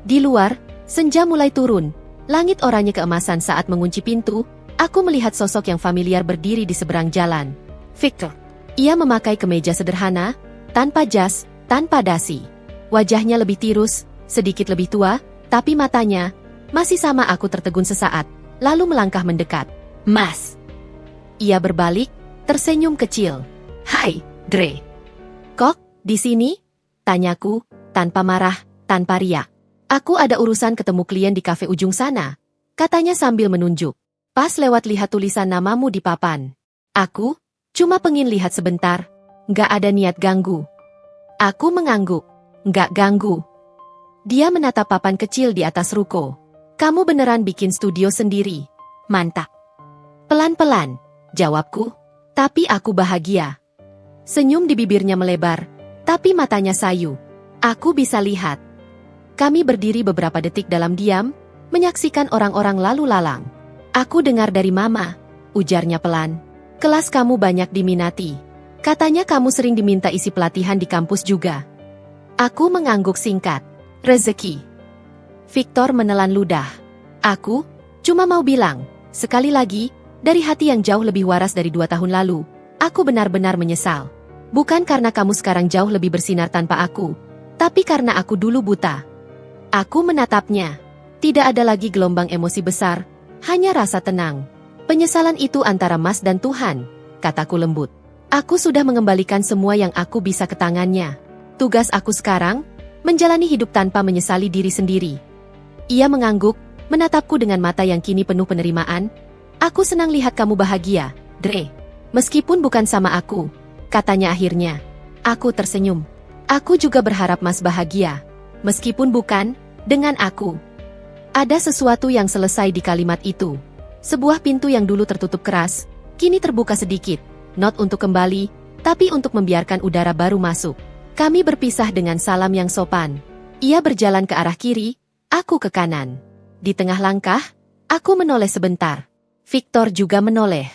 Di luar, senja mulai turun. Langit oranye keemasan saat mengunci pintu. Aku melihat sosok yang familiar berdiri di seberang jalan. Victor. Ia memakai kemeja sederhana, tanpa jas, tanpa dasi. Wajahnya lebih tirus, sedikit lebih tua, tapi matanya masih sama. Aku tertegun sesaat, lalu melangkah mendekat. Mas. Ia berbalik, tersenyum kecil. Hai, Dre. Kok, di sini? Tanyaku, tanpa marah, tanpa riak. Aku ada urusan ketemu klien di kafe ujung sana, katanya sambil menunjuk. Pas lewat lihat tulisan namamu di papan. Aku cuma pengen lihat sebentar, nggak ada niat ganggu. Aku mengangguk, nggak ganggu. Dia menatap papan kecil di atas ruko. Kamu beneran bikin studio sendiri? Mantap. Pelan-pelan, jawabku, tapi aku bahagia. Senyum di bibirnya melebar, tapi matanya sayu. Aku bisa lihat. Kami berdiri beberapa detik dalam diam, menyaksikan orang-orang lalu lalang. Aku dengar dari Mama, ujarnya pelan. Kelas kamu banyak diminati. Katanya kamu sering diminta isi pelatihan di kampus juga. Aku mengangguk singkat. Rezeki. Victor menelan ludah. Aku cuma mau bilang, sekali lagi, dari hati yang jauh lebih waras dari 2 tahun lalu, aku benar-benar menyesal. Bukan karena kamu sekarang jauh lebih bersinar tanpa aku, tapi karena aku dulu buta. Aku menatapnya. Tidak ada lagi gelombang emosi besar, hanya rasa tenang. Penyesalan itu antara Mas dan Tuhan, kataku lembut. Aku sudah mengembalikan semua yang aku bisa ke tangannya. Tugas aku sekarang, menjalani hidup tanpa menyesali diri sendiri. Ia mengangguk, menatapku dengan mata yang kini penuh penerimaan. Aku senang lihat kamu bahagia, Dre. Meskipun bukan sama aku, katanya akhirnya. Aku tersenyum. Aku juga berharap Mas bahagia. Meskipun bukan dengan aku. Ada sesuatu yang selesai di kalimat itu. Sebuah pintu yang dulu tertutup keras, kini terbuka sedikit. Not untuk kembali, tapi untuk membiarkan udara baru masuk. Kami berpisah dengan salam yang sopan. Ia berjalan ke arah kiri, aku ke kanan. Di tengah langkah, aku menoleh sebentar. Victor juga menoleh.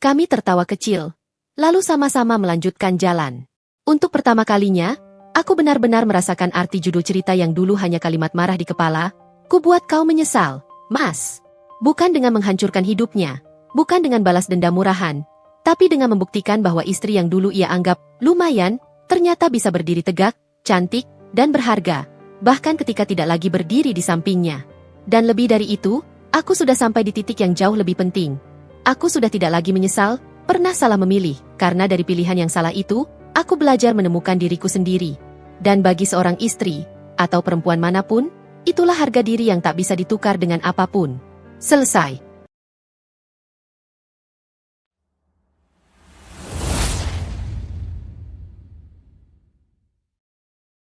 Kami tertawa kecil, lalu sama-sama melanjutkan jalan. Untuk pertama kalinya, aku benar-benar merasakan arti judul cerita yang dulu hanya kalimat marah di kepala. Ku buat kau menyesal, Mas. Bukan dengan menghancurkan hidupnya, bukan dengan balas dendam murahan, tapi dengan membuktikan bahwa istri yang dulu ia anggap lumayan, ternyata bisa berdiri tegak, cantik, dan berharga, bahkan ketika tidak lagi berdiri di sampingnya. Dan lebih dari itu, aku sudah sampai di titik yang jauh lebih penting. Aku sudah tidak lagi menyesal, pernah salah memilih, karena dari pilihan yang salah itu, aku belajar menemukan diriku sendiri. Dan bagi seorang istri, atau perempuan manapun, itulah harga diri yang tak bisa ditukar dengan apapun. Selesai.